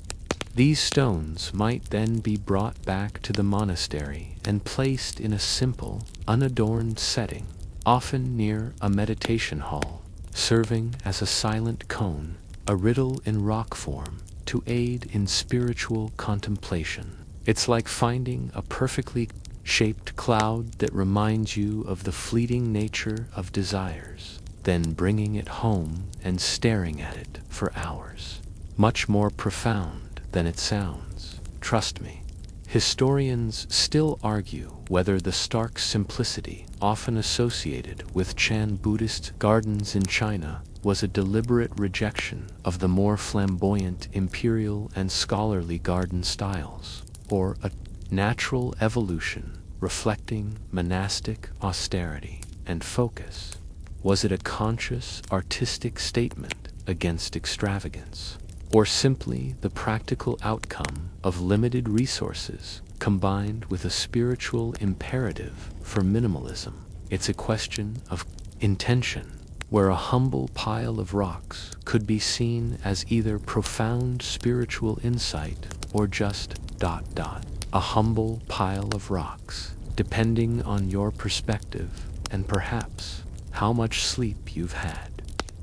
These stones might then be brought back to the monastery and placed in a simple, unadorned setting, often near a meditation hall, serving as a silent cone, a riddle in rock form, to aid in spiritual contemplation. It's like finding a perfectly shaped cloud that reminds you of the fleeting nature of desires, then bringing it home and staring at it for hours. Much more profound than it sounds, trust me. Historians still argue whether the stark simplicity often associated with Chan Buddhist gardens in China was a deliberate rejection of the more flamboyant imperial and scholarly garden styles, or a natural evolution reflecting monastic austerity and focus. Was it a conscious artistic statement against extravagance, or simply the practical outcome of limited resources combined with a spiritual imperative for minimalism? It's a question of intention, where a humble pile of rocks could be seen as either profound spiritual insight or just ... A humble pile of rocks, depending on your perspective, and perhaps how much sleep you've had.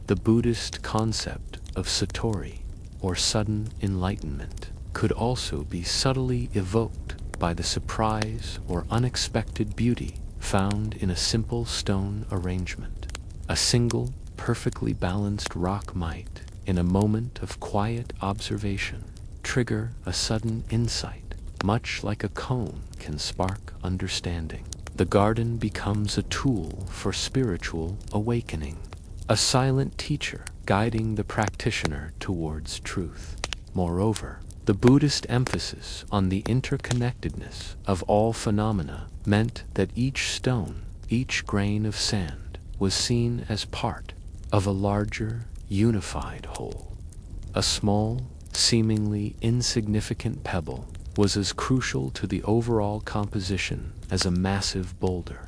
The Buddhist concept of satori, or sudden enlightenment, could also be subtly evoked by the surprise or unexpected beauty found in a simple stone arrangement. A single, perfectly balanced rock might, in a moment of quiet observation, trigger a sudden insight, much like a cone can spark understanding. The garden becomes a tool for spiritual awakening, a silent teacher guiding the practitioner towards truth. Moreover, the Buddhist emphasis on the interconnectedness of all phenomena meant that each stone, each grain of sand, was seen as part of a larger, unified whole. A small, seemingly insignificant pebble was as crucial to the overall composition as a massive boulder.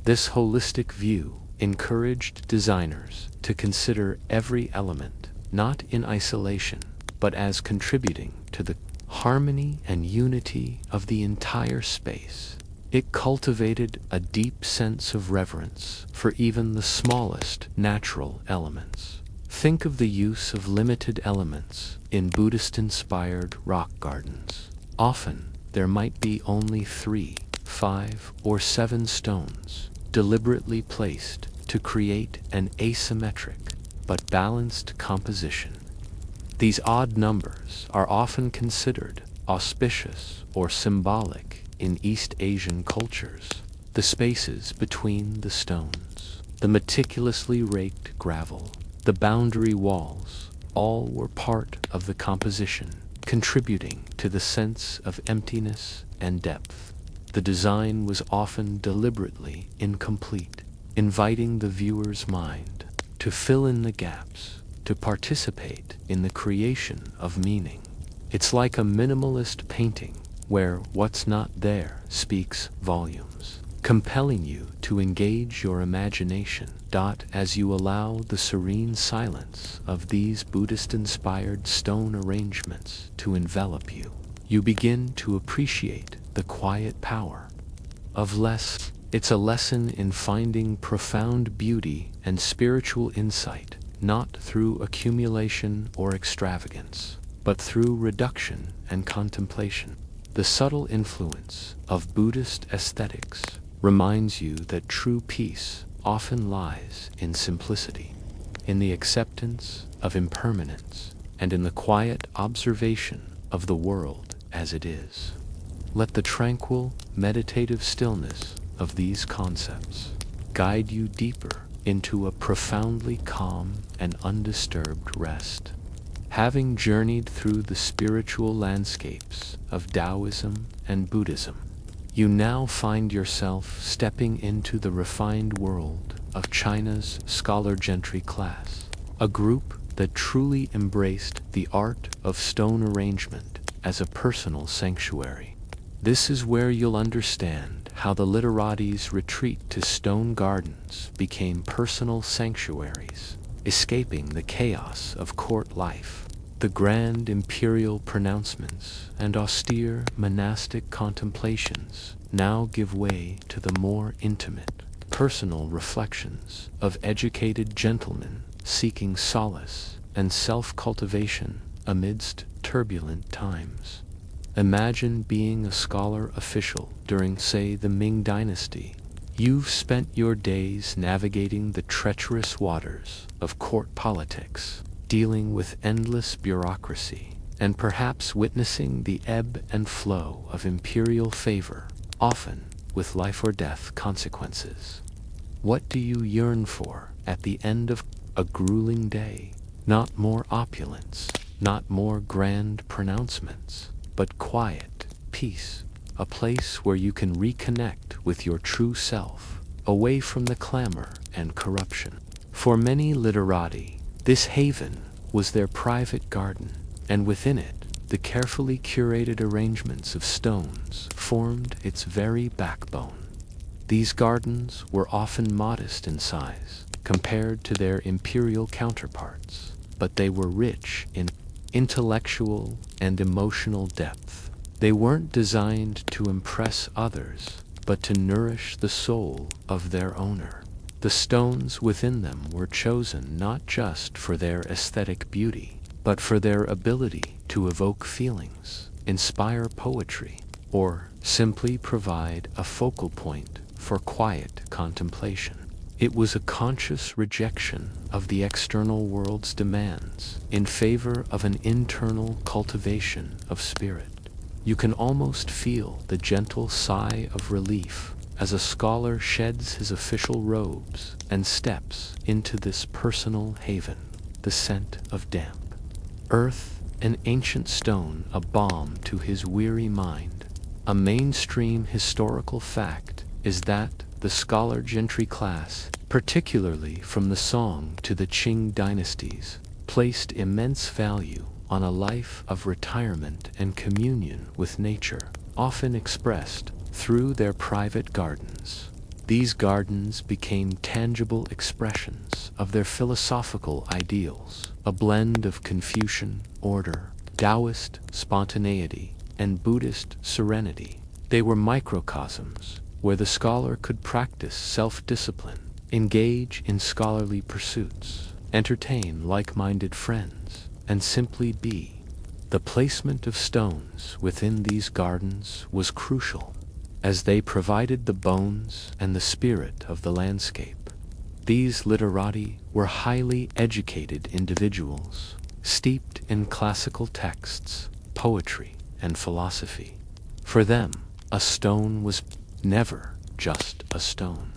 This holistic view encouraged designers to consider every element not in isolation, but as contributing to the harmony and unity of the entire space. It cultivated a deep sense of reverence for even the smallest natural elements. Think of the use of limited elements in Buddhist-inspired rock gardens. Often, there might be only 3, 5, or 7 stones deliberately placed to create an asymmetric but balanced composition. These odd numbers are often considered auspicious or symbolic in East Asian cultures. The spaces between the stones, the meticulously raked gravel, the boundary walls, all were part of the composition, contributing to the sense of emptiness and depth. The design was often deliberately incomplete, inviting the viewer's mind to fill in the gaps, to participate in the creation of meaning. It's like a minimalist painting where what's not there speaks volumes, compelling you to engage your imagination. As you allow the serene silence of these Buddhist-inspired stone arrangements to envelop you, you begin to appreciate the quiet power of less. It's a lesson in finding profound beauty and spiritual insight, not through accumulation or extravagance, but through reduction and contemplation. The subtle influence of Buddhist aesthetics reminds you that true peace often lies in simplicity, in the acceptance of impermanence, and in the quiet observation of the world as it is. Let the tranquil, meditative stillness of these concepts guide you deeper into a profoundly calm and undisturbed rest. Having journeyed through the spiritual landscapes of Taoism and Buddhism, you now find yourself stepping into the refined world of China's scholar gentry class, a group that truly embraced the art of stone arrangement as a personal sanctuary. This is where you'll understand how the literatis' retreat to stone gardens became personal sanctuaries, escaping the chaos of court life. The grand imperial pronouncements and austere monastic contemplations now give way to the more intimate, personal reflections of educated gentlemen seeking solace and self-cultivation amidst turbulent times. Imagine being a scholar official during, say, the Ming Dynasty. You've spent your days navigating the treacherous waters of court politics, dealing with endless bureaucracy, and perhaps witnessing the ebb and flow of imperial favor, often with life or death consequences. What do you yearn for at the end of a grueling day? Not more opulence, not more grand pronouncements, but quiet, peace, a place where you can reconnect with your true self, away from the clamor and corruption. For many literati, this haven was their private garden, and within it, the carefully curated arrangements of stones formed its very backbone. These gardens were often modest in size compared to their imperial counterparts, but they were rich in intellectual and emotional depth. They weren't designed to impress others, but to nourish the soul of their owner. The stones within them were chosen not just for their aesthetic beauty, but for their ability to evoke feelings, inspire poetry, or simply provide a focal point for quiet contemplation. It was a conscious rejection of the external world's demands in favor of an internal cultivation of spirit. You can almost feel the gentle sigh of relief as a scholar sheds his official robes and steps into this personal haven, the scent of damp earth, an ancient stone, a balm to his weary mind. A mainstream historical fact is that the scholar gentry class, particularly from the Song to the Qing dynasties, placed immense value on a life of retirement and communion with nature, often expressed through their private gardens. These gardens became tangible expressions of their philosophical ideals, a blend of Confucian order, Taoist spontaneity, and Buddhist serenity. They were microcosms where the scholar could practice self-discipline, engage in scholarly pursuits, entertain like-minded friends, and simply be. The placement of stones within these gardens was crucial, as they provided the bones and the spirit of the landscape. These literati were highly educated individuals, steeped in classical texts, poetry, and philosophy. For them, a stone was never just a stone.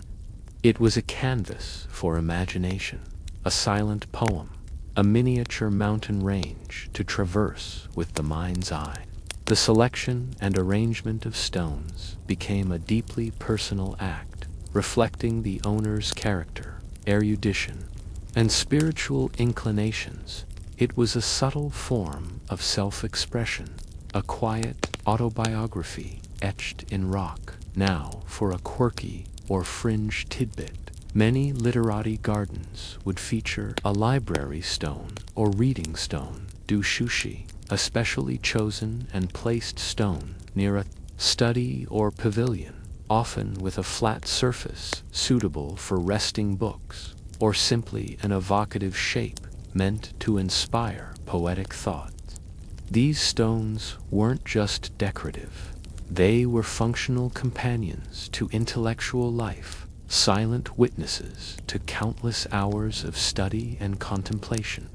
It was a canvas for imagination, a silent poem, a miniature mountain range to traverse with the mind's eye. The selection and arrangement of stones became a deeply personal act, reflecting the owner's character, erudition, and spiritual inclinations. It was a subtle form of self-expression, a quiet autobiography etched in rock. Now, for a quirky or fringe tidbit, many literati gardens would feature a library stone or reading stone, dushushi, a specially chosen and placed stone near a study or pavilion, often with a flat surface suitable for resting books, or simply an evocative shape meant to inspire poetic thought. These stones weren't just decorative. They were functional companions to intellectual life, silent witnesses to countless hours of study and contemplation.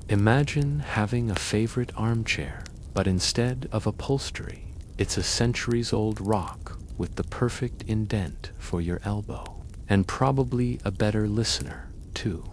Imagine having a favorite armchair, but instead of upholstery, it's a centuries-old rock with the perfect indent for your elbow, and probably a better listener, too.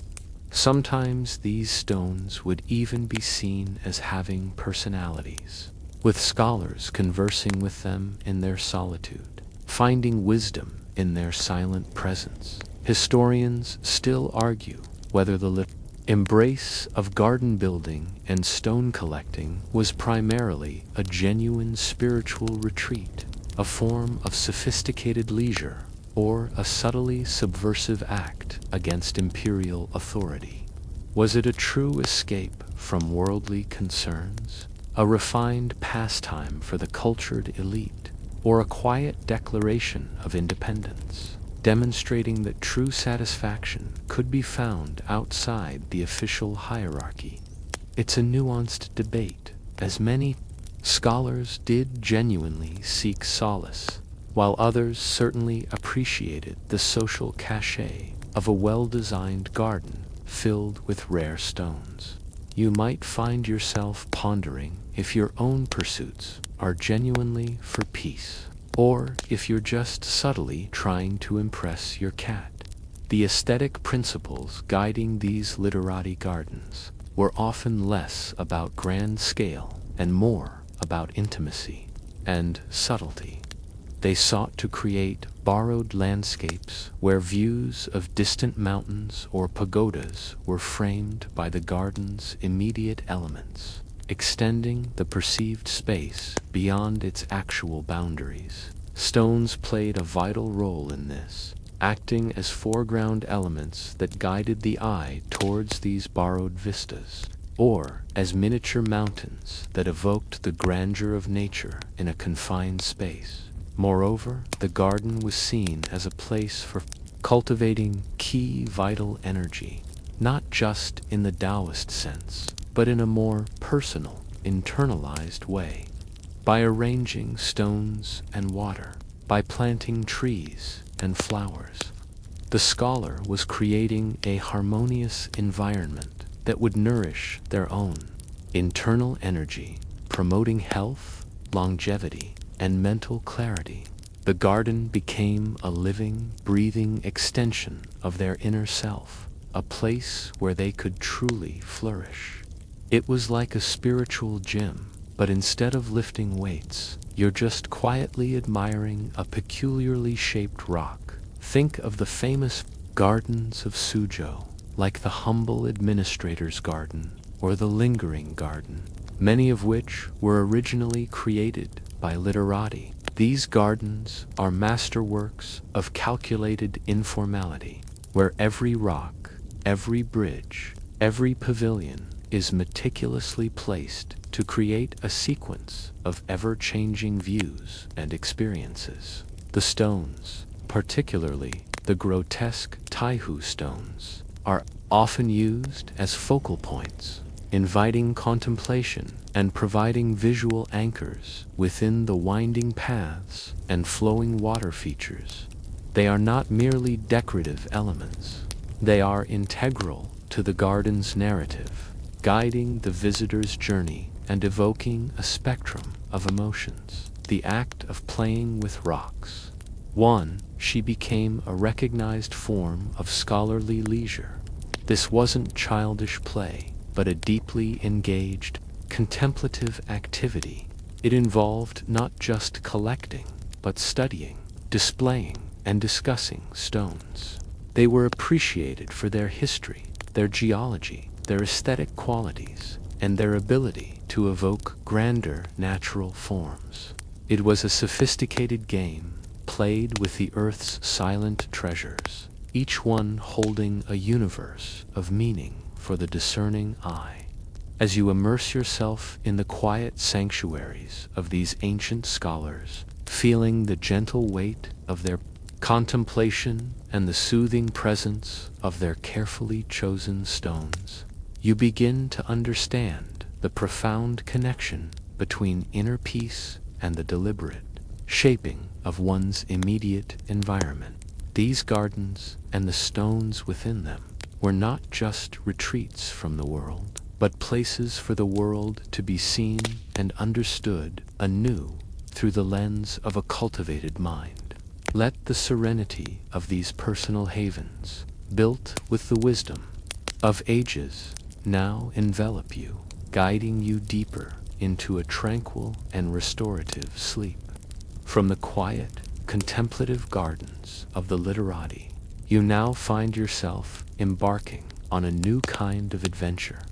Sometimes these stones would even be seen as having personalities, with scholars conversing with them in their solitude, finding wisdom in their silent presence. Historians still argue whether the embrace of garden building and stone collecting was primarily a genuine spiritual retreat, a form of sophisticated leisure, or a subtly subversive act against imperial authority. Was it a true escape from worldly concerns, a refined pastime for the cultured elite, or a quiet declaration of independence, demonstrating that true satisfaction could be found outside the official hierarchy? It's a nuanced debate, as many scholars did genuinely seek solace, while others certainly appreciated the social cachet of a well-designed garden filled with rare stones. You might find yourself pondering if your own pursuits are genuinely for peace, or if you're just subtly trying to impress your cat. The aesthetic principles guiding these literati gardens were often less about grand scale and more about intimacy and subtlety. They sought to create borrowed landscapes where views of distant mountains or pagodas were framed by the garden's immediate elements, extending the perceived space beyond its actual boundaries. Stones played a vital role in this, acting as foreground elements that guided the eye towards these borrowed vistas, or as miniature mountains that evoked the grandeur of nature in a confined space. Moreover, the garden was seen as a place for cultivating key vital energy, not just in the Taoist sense, but in a more personal, internalized way. By arranging stones and water, by planting trees and flowers, the scholar was creating a harmonious environment that would nourish their own internal energy, promoting health, longevity, and mental clarity. The garden became a living, breathing extension of their inner self, a place where they could truly flourish. It was like a spiritual gym, but instead of lifting weights, you're just quietly admiring a peculiarly shaped rock. Think of the famous gardens of Suzhou, like the humble administrator's garden or the lingering garden, many of which were originally created by literati. These gardens are masterworks of calculated informality, where every rock, every bridge, every pavilion is meticulously placed to create a sequence of ever-changing views and experiences. The stones, particularly the grotesque Taihu stones, are often used as focal points, inviting contemplation and providing visual anchors within the winding paths and flowing water features. They are not merely decorative elements. They are integral to the garden's narrative, guiding the visitor's journey and evoking a spectrum of emotions. The act of playing with rocks. 1. She became a recognized form of scholarly leisure. This wasn't childish play, but a deeply engaged, contemplative activity. It involved not just collecting, but studying, displaying, and discussing stones. They were appreciated for their history, their geology, their aesthetic qualities, and their ability to evoke grander natural forms. It was a sophisticated game, played with the Earth's silent treasures, each one holding a universe of meaning for the discerning eye. As you immerse yourself in the quiet sanctuaries of these ancient scholars, feeling the gentle weight of their contemplation and the soothing presence of their carefully chosen stones, you begin to understand the profound connection between inner peace and the deliberate shaping of one's immediate environment. These gardens and the stones within them were not just retreats from the world, but places for the world to be seen and understood anew through the lens of a cultivated mind. Let the serenity of these personal havens, built with the wisdom of ages, now envelop you, guiding you deeper into a tranquil and restorative sleep. From the quiet, contemplative gardens of the literati, you now find yourself embarking on a new kind of adventure,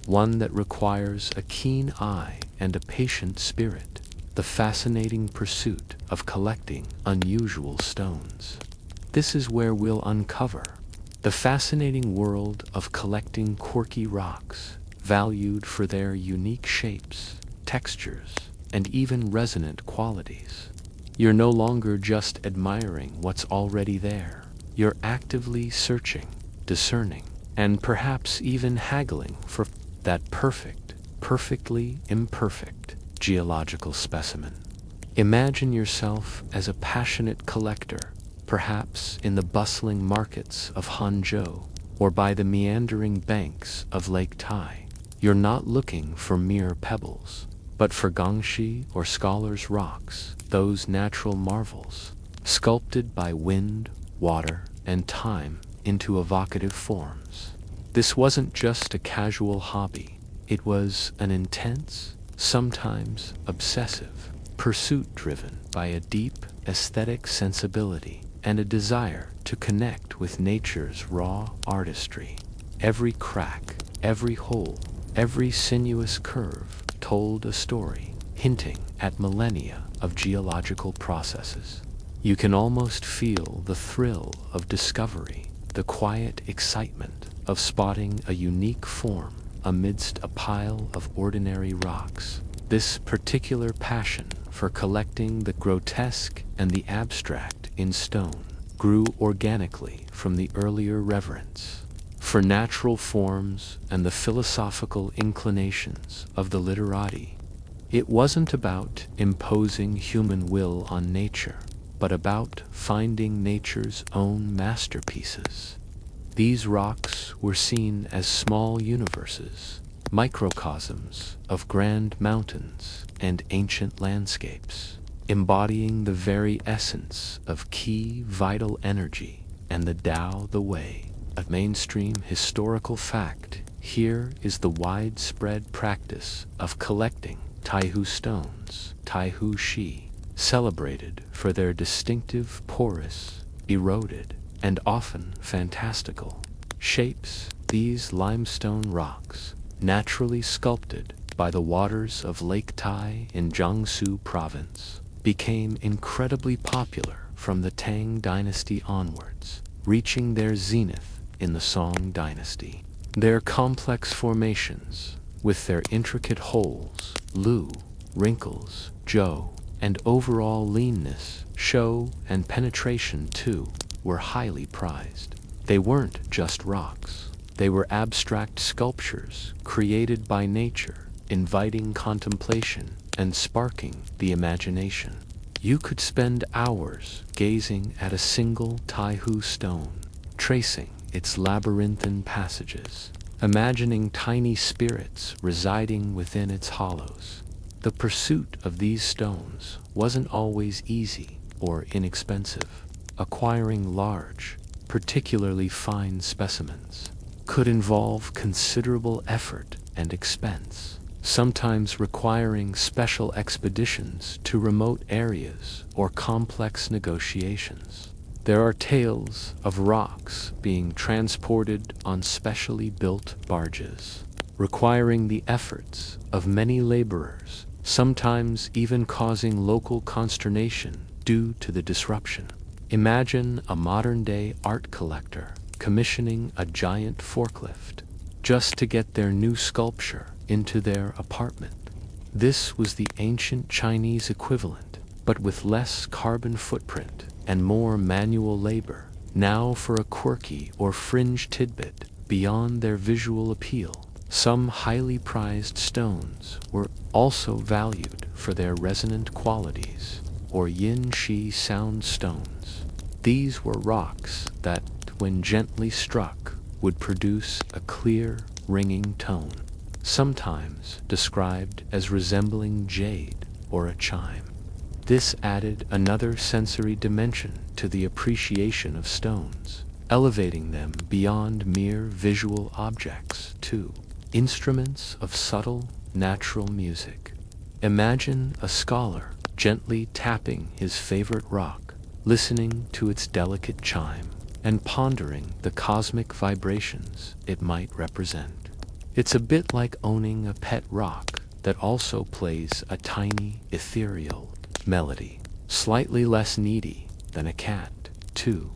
one that requires a keen eye and a patient spirit, the fascinating pursuit of collecting unusual stones. This is where we'll uncover the fascinating world of collecting quirky rocks, valued for their unique shapes, textures, and even resonant qualities. You're no longer just admiring what's already there. You're actively searching, discerning, and perhaps even haggling for that perfectly imperfect geological specimen. Imagine yourself as a passionate collector, perhaps in the bustling markets of Hangzhou or by the meandering banks of Lake Tai. You're not looking for mere pebbles, but for gongshi or scholars' rocks, those natural marvels, sculpted by wind, water, and time into evocative forms. This wasn't just a casual hobby. It was an intense, sometimes obsessive, pursuit driven by a deep aesthetic sensibility and a desire to connect with nature's raw artistry. Every crack, every hole, every sinuous curve told a story, hinting at millennia of geological processes. You can almost feel the thrill of discovery, the quiet excitement of spotting a unique form amidst a pile of ordinary rocks. This particular passion for collecting the grotesque and the abstract in stone grew organically from the earlier reverence for natural forms and the philosophical inclinations of the literati. It wasn't about imposing human will on nature, but about finding nature's own masterpieces. These rocks were seen as small universes, microcosms of grand mountains and ancient landscapes, embodying the very essence of key vital energy and the Tao the Way. A mainstream historical fact here is the widespread practice of collecting Taihu stones, Taihu Shi, celebrated for their distinctive porous, eroded, and often fantastical shapes. These limestone rocks, naturally sculpted by the waters of Lake Tai in Jiangsu province, became incredibly popular from the Tang dynasty onwards, reaching their zenith in the Song dynasty. Their complex formations, with their intricate holes, lu, wrinkles, zhou, and overall leanness, show, and penetration too, were highly prized. They weren't just rocks. They were abstract sculptures created by nature, inviting contemplation and sparking the imagination. You could spend hours gazing at a single Taihu stone, tracing its labyrinthine passages, imagining tiny spirits residing within its hollows. The pursuit of these stones wasn't always easy or inexpensive. Acquiring large, particularly fine specimens could involve considerable effort and expense, sometimes requiring special expeditions to remote areas or complex negotiations. There are tales of rocks being transported on specially built barges, requiring the efforts of many laborers, sometimes even causing local consternation due to the disruption. Imagine a modern-day art collector commissioning a giant forklift just to get their new sculpture into their apartment. This was the ancient Chinese equivalent, but with less carbon footprint and more manual labor. Now for a quirky or fringe tidbit beyond their visual appeal, some highly prized stones were also valued for their resonant qualities, or yin-shi sound stones. These were rocks that, when gently struck, would produce a clear, ringing tone, sometimes described as resembling jade or a chime. This added another sensory dimension to the appreciation of stones, elevating them beyond mere visual objects to instruments of subtle, natural music. Imagine a scholar gently tapping his favorite rock, listening to its delicate chime, and pondering the cosmic vibrations it might represent. It's a bit like owning a pet rock that also plays a tiny, ethereal melody, slightly less needy than a cat, too.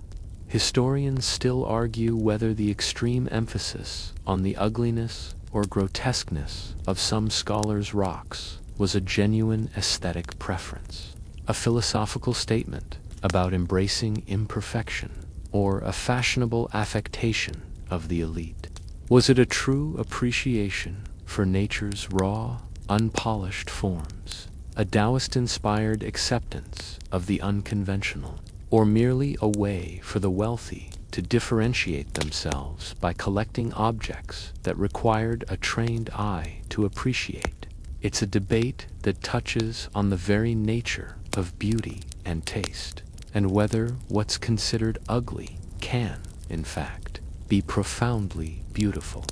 Historians still argue whether the extreme emphasis on the ugliness or grotesqueness of some scholars' rocks was a genuine aesthetic preference, a philosophical statement about embracing imperfection, or a fashionable affectation of the elite. Was it a true appreciation for nature's raw, unpolished forms, a Taoist-inspired acceptance of the unconventional, or merely a way for the wealthy to differentiate themselves by collecting objects that required a trained eye to appreciate? It's a debate that touches on the very nature of beauty and taste, and whether what's considered ugly can, in fact, be profoundly beautiful.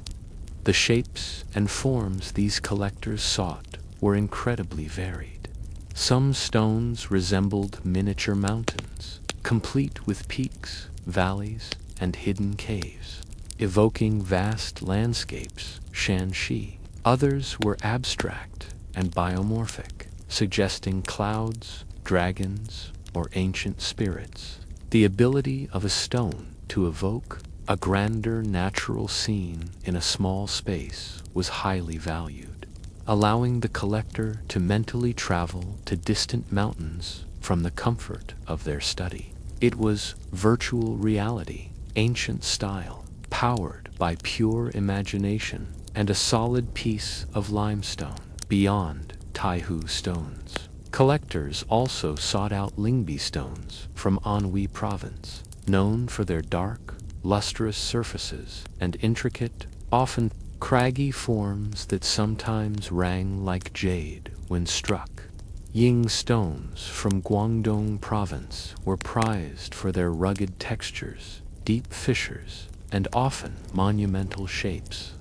The shapes and forms these collectors sought were incredibly varied. Some stones resembled miniature mountains, complete with peaks, valleys, and hidden caves, evoking vast landscapes, Shanxi. Others were abstract and biomorphic, suggesting clouds, dragons, or ancient spirits. The ability of a stone to evoke a grander natural scene in a small space was highly valued, allowing the collector to mentally travel to distant mountains from the comfort of their study. It was virtual reality, ancient style, powered by pure imagination and a solid piece of limestone, beyond Taihu stones. Collectors also sought out Lingbi stones from Anhui province, known for their dark, lustrous surfaces and intricate, often craggy forms that sometimes rang like jade when struck. Ying stones from Guangdong province were prized for their rugged textures, deep fissures, and often monumental shapes.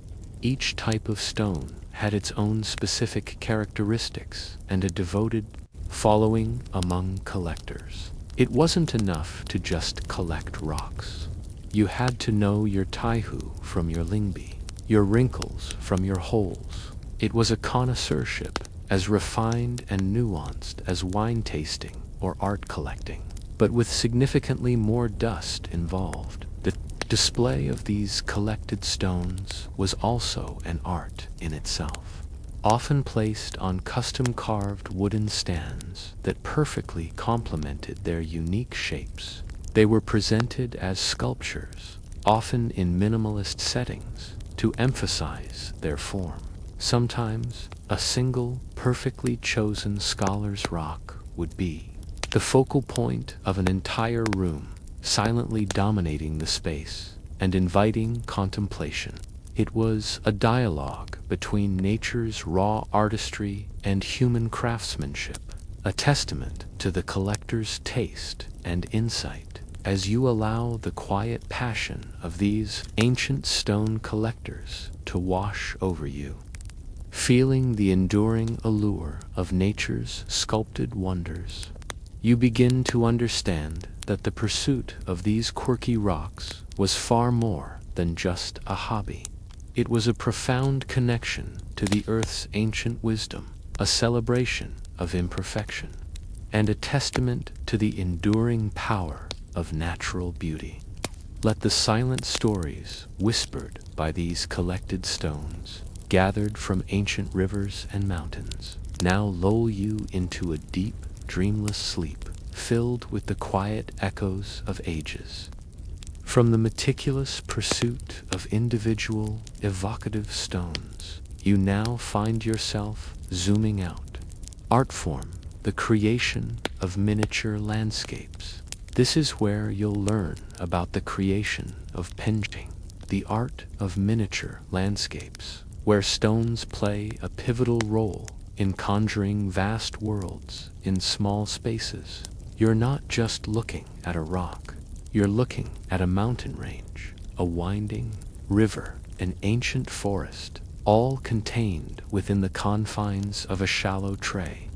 Each type of stone had its own specific characteristics and a devoted following among collectors. It wasn't enough to just collect rocks. You had to know your Taihu from your Lingbi, your wrinkles from your holes. It was a connoisseurship as refined and nuanced as wine tasting or art collecting, but with significantly more dust involved. The display of these collected stones was also an art in itself, often placed on custom-carved wooden stands that perfectly complemented their unique shapes. They were presented as sculptures, often in minimalist settings, to emphasize their form. Sometimes, a single, perfectly chosen scholar's rock would be the focal point of an entire room, silently dominating the space and inviting contemplation. It was a dialogue between nature's raw artistry and human craftsmanship, a testament to the collector's taste and insight. As you allow the quiet passion of these ancient stone collectors to wash over you, feeling the enduring allure of nature's sculpted wonders, you begin to understand that the pursuit of these quirky rocks was far more than just a hobby. It was a profound connection to the earth's ancient wisdom, a celebration of imperfection, and a testament to the enduring power of natural beauty. Let the silent stories whispered by these collected stones, gathered from ancient rivers and mountains, now lull you into a deep, dreamless sleep, filled with the quiet echoes of ages. From the meticulous pursuit of individual, evocative stones, you now find yourself zooming out. Art form, the creation of miniature landscapes. This is where you'll learn about the creation of penjing, the art of miniature landscapes, where stones play a pivotal role in conjuring vast worlds in small spaces. You're not just looking at a rock, you're looking at a mountain range, a winding river, an ancient forest, all contained within the confines of a shallow tray.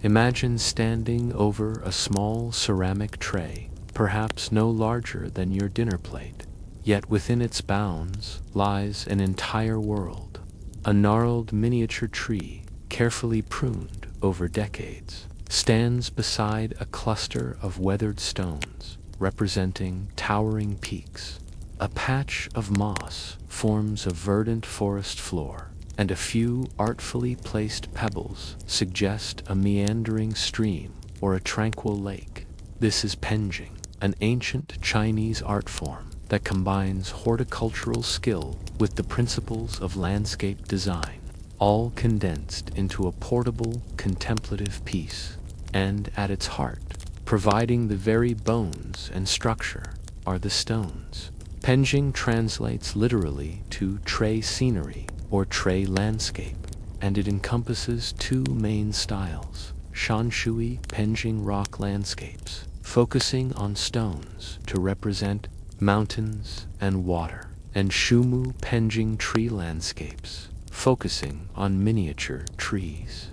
Imagine standing over a small ceramic tray, perhaps no larger than your dinner plate, yet within its bounds lies an entire world. A gnarled miniature tree, carefully pruned over decades, stands beside a cluster of weathered stones, representing towering peaks. A patch of moss forms a verdant forest floor, and a few artfully placed pebbles suggest a meandering stream or a tranquil lake. This is penjing, an ancient Chinese art form that combines horticultural skill with the principles of landscape design, all condensed into a portable, contemplative piece. And at its heart, providing the very bones and structure, are the stones. Penjing translates literally to tray scenery or tray landscape, and it encompasses two main styles: Shanshui penjing rock landscapes, focusing on stones to represent mountains and water, and Shumu penjing tree landscapes, focusing on miniature trees.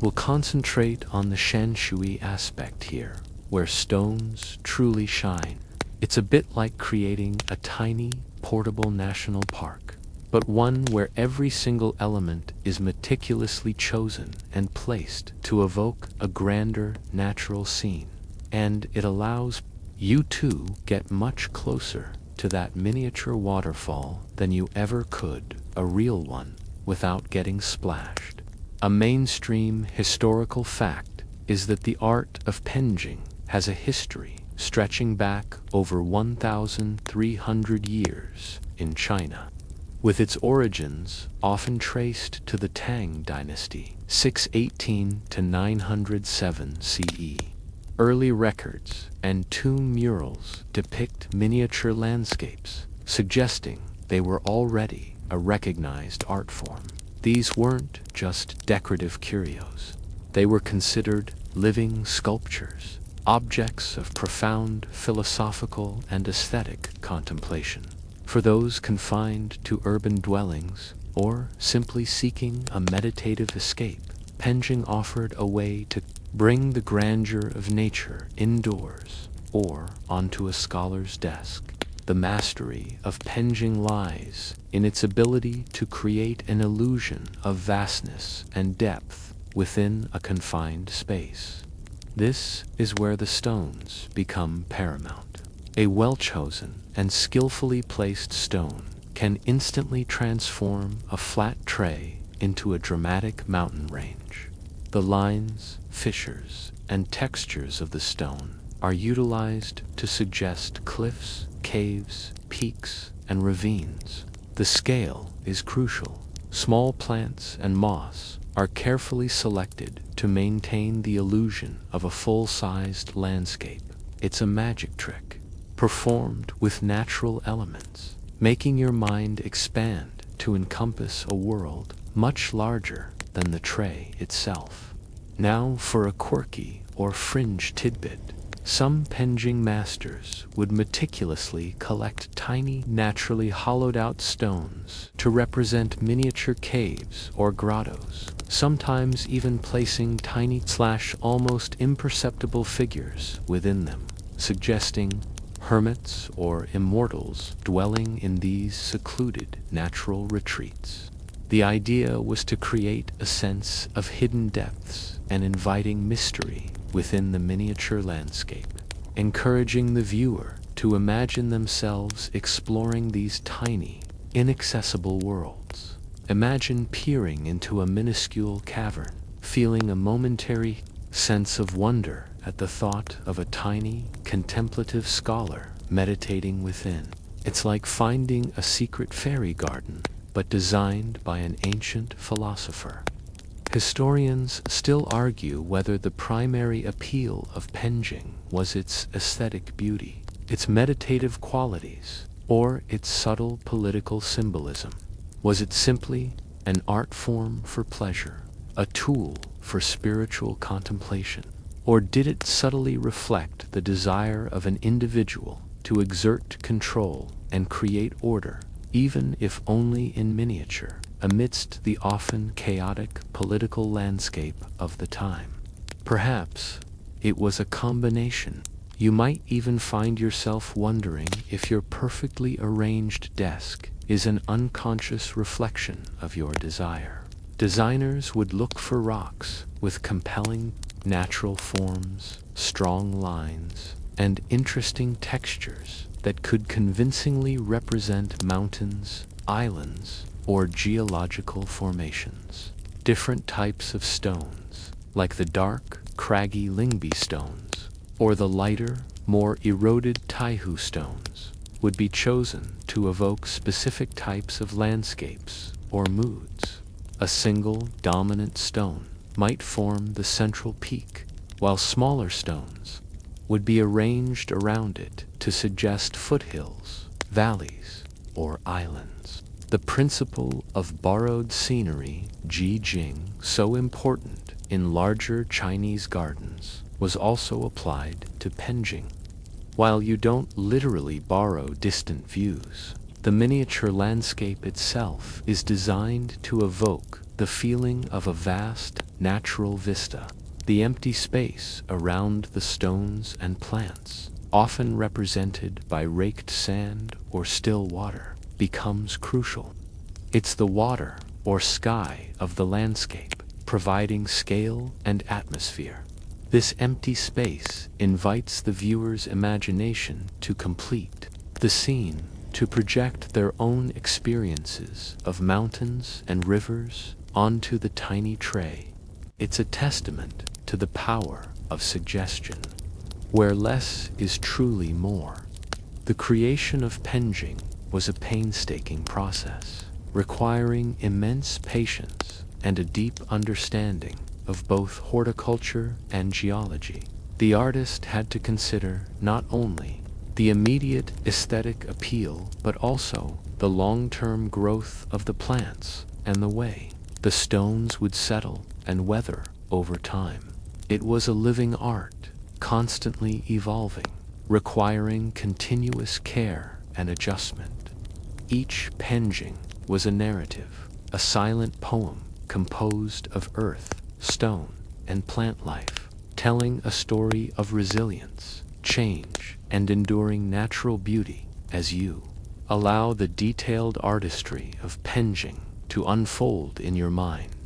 We'll concentrate on the Shanshui aspect here, where stones truly shine. It's a bit like creating a tiny, portable national park, but one where every single element is meticulously chosen and placed to evoke a grander natural scene. And it allows you to get much closer to that miniature waterfall than you ever could, a real one, without getting splashed. A mainstream historical fact is that the art of penjing has a history stretching back over 1,300 years in China, with its origins often traced to the Tang dynasty, 618 to 907 CE. Early records and tomb murals depict miniature landscapes, suggesting they were already a recognized art form. These weren't just decorative curios. They were considered living sculptures, objects of profound philosophical and aesthetic contemplation. For those confined to urban dwellings or simply seeking a meditative escape, penjing offered a way to bring the grandeur of nature indoors or onto a scholar's desk. The mastery of penjing lies in its ability to create an illusion of vastness and depth within a confined space. This is where the stones become paramount. A well-chosen and skillfully placed stone can instantly transform a flat tray into a dramatic mountain range. The lines, fissures, and textures of the stone are utilized to suggest cliffs, caves, peaks, and ravines. The scale is crucial. Small plants and moss are carefully selected to maintain the illusion of a full-sized landscape. It's a magic trick, performed with natural elements, making your mind expand to encompass a world much larger than the tray itself. Now for a quirky or fringe tidbit. Some penjing masters would meticulously collect tiny, naturally hollowed-out stones to represent miniature caves or grottos, sometimes even placing tiny almost imperceptible figures within them, suggesting hermits or immortals dwelling in these secluded natural retreats. The idea was to create a sense of hidden depths and inviting mystery within the miniature landscape, encouraging the viewer to imagine themselves exploring these tiny, inaccessible worlds. Imagine peering into a minuscule cavern, feeling a momentary sense of wonder at the thought of a tiny, contemplative scholar meditating within. It's like finding a secret fairy garden, but designed by an ancient philosopher. Historians still argue whether the primary appeal of penjing was its aesthetic beauty, its meditative qualities, or its subtle political symbolism. Was it simply an art form for pleasure, a tool for spiritual contemplation, or did it subtly reflect the desire of an individual to exert control and create order, even if only in miniature, amidst the often chaotic political landscape of the time? Perhaps it was a combination. You might even find yourself wondering if your perfectly arranged desk is an unconscious reflection of your desire. Designers would look for rocks with compelling natural forms, strong lines, and interesting textures that could convincingly represent mountains, islands, or geological formations. Different types of stones, like the dark, craggy Lingby stones, or the lighter, more eroded Taihu stones, would be chosen to evoke specific types of landscapes or moods. A single dominant stone might form the central peak, while smaller stones would be arranged around it to suggest foothills, valleys, or islands. The principle of borrowed scenery, Jing, so important in larger Chinese gardens, was also applied to penjing. While you don't literally borrow distant views, the miniature landscape itself is designed to evoke the feeling of a vast natural vista. The empty space around the stones and plants, often represented by raked sand or still water, becomes crucial. It's the water or sky of the landscape, providing scale and atmosphere. This empty space invites the viewer's imagination to complete the scene, to project their own experiences of mountains and rivers onto the tiny tray. It's a testament to the power of suggestion. where less is truly more. The creation of penjing was a painstaking process, requiring immense patience and a deep understanding of both horticulture and geology. The artist had to consider not only the immediate aesthetic appeal, but also the long-term growth of the plants and the way the stones would settle and weather over time. It was a living art, constantly evolving, requiring continuous care and adjustment. Each penjing was a narrative, a silent poem composed of earth, stone, and plant life, telling a story of resilience, change, and enduring natural beauty as you allow the detailed artistry of penjing to unfold in your mind,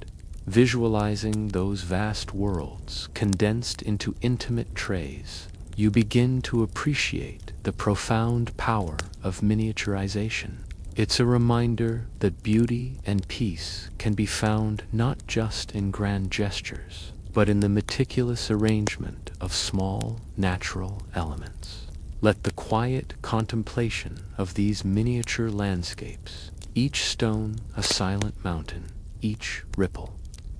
visualizing those vast worlds condensed into intimate trays. You begin to appreciate the profound power of miniaturization. It's a reminder that beauty and peace can be found not just in grand gestures, but in the meticulous arrangement of small, natural elements. Let the quiet contemplation of these miniature landscapes, each stone a silent mountain, each ripple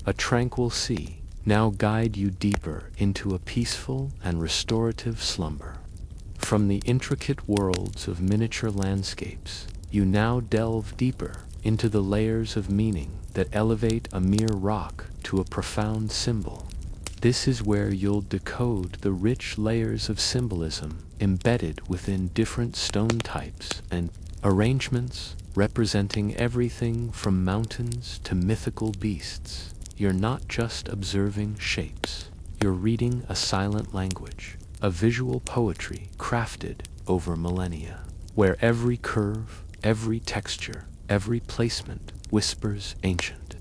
a tranquil sea, now guide you deeper into a peaceful and restorative slumber. From the intricate worlds of miniature landscapes, you now delve deeper into the layers of meaning that elevate a mere rock to a profound symbol. This is where you'll decode the rich layers of symbolism embedded within different stone types and arrangements representing everything from mountains to mythical beasts. You're not just observing shapes, you're reading a silent language, a visual poetry crafted over millennia, where every curve, every texture, every placement whispers ancient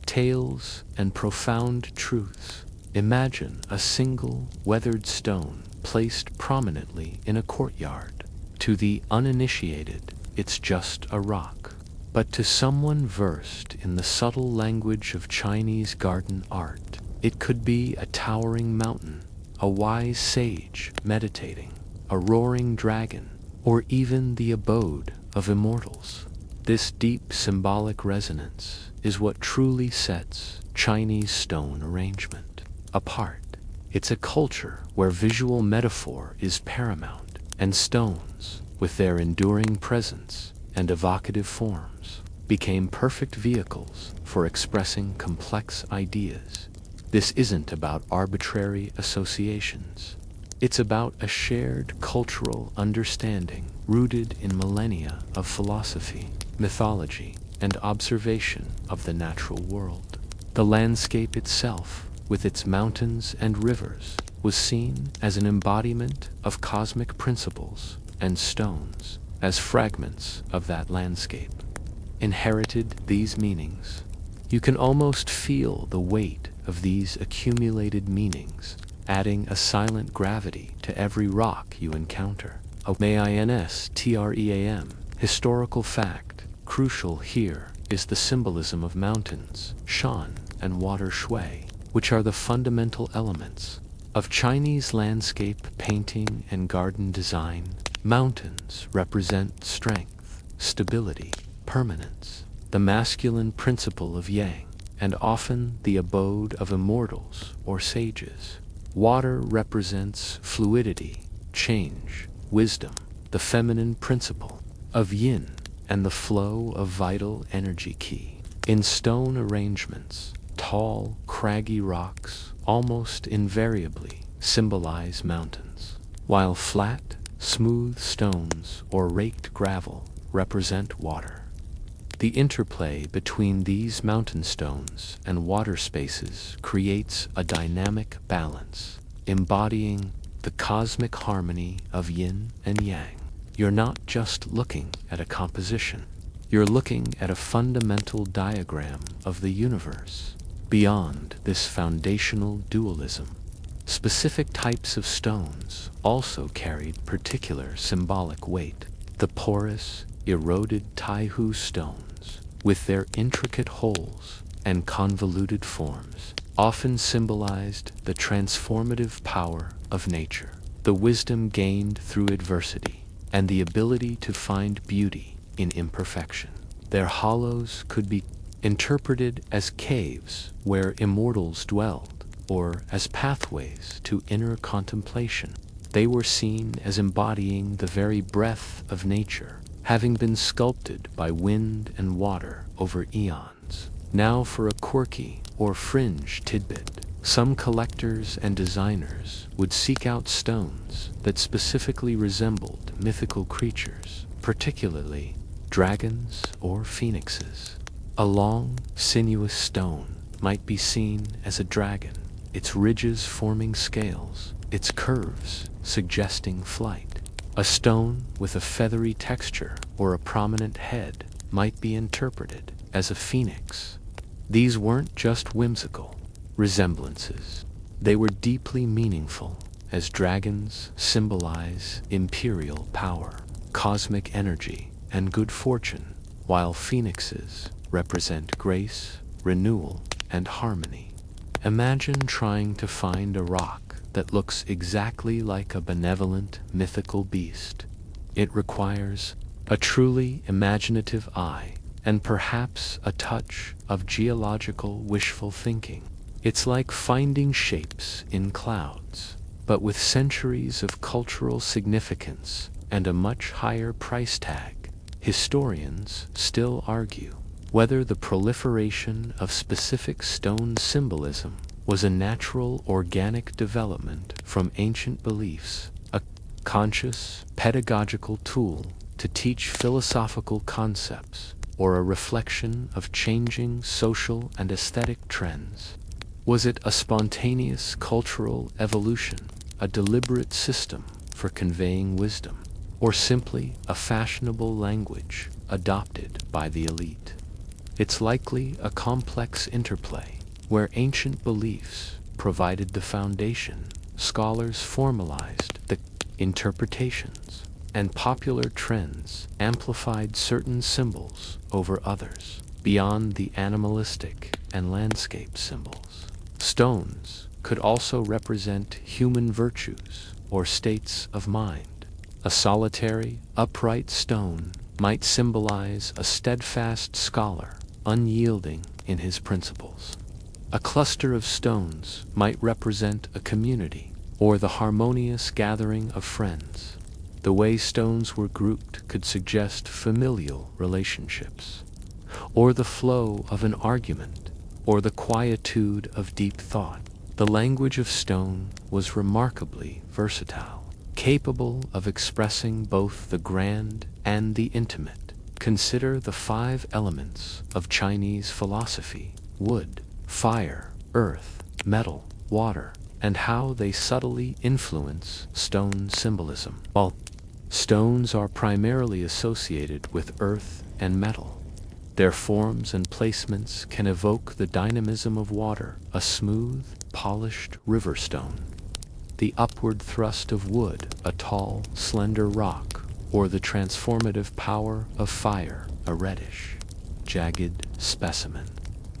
tales and profound truths. Imagine a single weathered stone placed prominently in a courtyard. To the uninitiated, it's just a rock. But to someone versed in the subtle language of Chinese garden art, it could be a towering mountain, a wise sage meditating, a roaring dragon, or even the abode of immortals. This deep symbolic resonance is what truly sets Chinese stone arrangement apart. It's a culture where visual metaphor is paramount, and stones, with their enduring presence and evocative forms, became perfect vehicles for expressing complex ideas. This isn't about arbitrary associations. It's about a shared cultural understanding rooted in millennia of philosophy, mythology, and observation of the natural world. The landscape itself, with its mountains and rivers, was seen as an embodiment of cosmic principles, and stones as fragments of that landscape inherited these meanings. You can almost feel the weight of these accumulated meanings, adding a silent gravity to every rock you encounter. A historical fact. Crucial here is the symbolism of mountains, shan, and water shui, which are the fundamental elements of Chinese landscape painting and garden design. Mountains represent strength, stability, permanence, the masculine principle of yang, and often the abode of immortals or sages. Water represents fluidity, change, wisdom, the feminine principle of yin, and the flow of vital energy qi. In stone arrangements, tall, craggy rocks almost invariably symbolize mountains, while flat, smooth stones or raked gravel represent water. The interplay between these mountain stones and water spaces creates a dynamic balance, embodying the cosmic harmony of yin and yang. You're not just looking at a composition, you're looking at a fundamental diagram of the universe. Beyond this foundational dualism, specific types of stones also carried particular symbolic weight. The porous, eroded Taihu stones, with their intricate holes and convoluted forms, often symbolized the transformative power of nature. the wisdom gained through adversity, and the ability to find beauty in imperfection. Their hollows could be interpreted as caves where immortals dwelled, or as pathways to inner contemplation. They were seen as embodying the very breath of nature, having been sculpted by wind and water over eons. Now for a quirky or fringe tidbit. Some collectors and designers would seek out stones that specifically resembled mythical creatures, particularly dragons or phoenixes. A long, sinuous stone might be seen as a dragon, its ridges forming scales, its curves suggesting flight. A stone with a feathery texture or a prominent head might be interpreted as a phoenix. These weren't just whimsical resemblances. They were deeply meaningful, as dragons symbolize imperial power, cosmic energy, and good fortune, while phoenixes represent grace, renewal, and harmony. Imagine trying to find a rock that looks exactly like a benevolent mythical beast. It requires a truly imaginative eye and perhaps a touch of geological wishful thinking. It's like finding shapes in clouds, but with centuries of cultural significance and a much higher price tag. Historians still argue whether the proliferation of specific stone symbolism was a natural organic development from ancient beliefs, a conscious pedagogical tool to teach philosophical concepts, or a reflection of changing social and aesthetic trends. Was it a spontaneous cultural evolution, a deliberate system for conveying wisdom, or simply a fashionable language adopted by the elite? It's likely a complex interplay, where ancient beliefs provided the foundation, scholars formalized the interpretations, and popular trends amplified certain symbols over others, beyond the animalistic and landscape symbols. Stones could also represent human virtues or states of mind. A solitary, upright stone might symbolize a steadfast scholar, unyielding in his principles. A cluster of stones might represent a community, or the harmonious gathering of friends. The way stones were grouped could suggest familial relationships, or the flow of an argument, or the quietude of deep thought. The language of stone was remarkably versatile, capable of expressing both the grand and the intimate. Consider the 5 elements of Chinese philosophy: wood, fire, earth, metal, water, and how they subtly influence stone symbolism. While stones are primarily associated with earth and metal, their forms and placements can evoke the dynamism of water, a smooth, polished river stone, the upward thrust of wood, a tall, slender rock, or the transformative power of fire, a reddish, jagged specimen.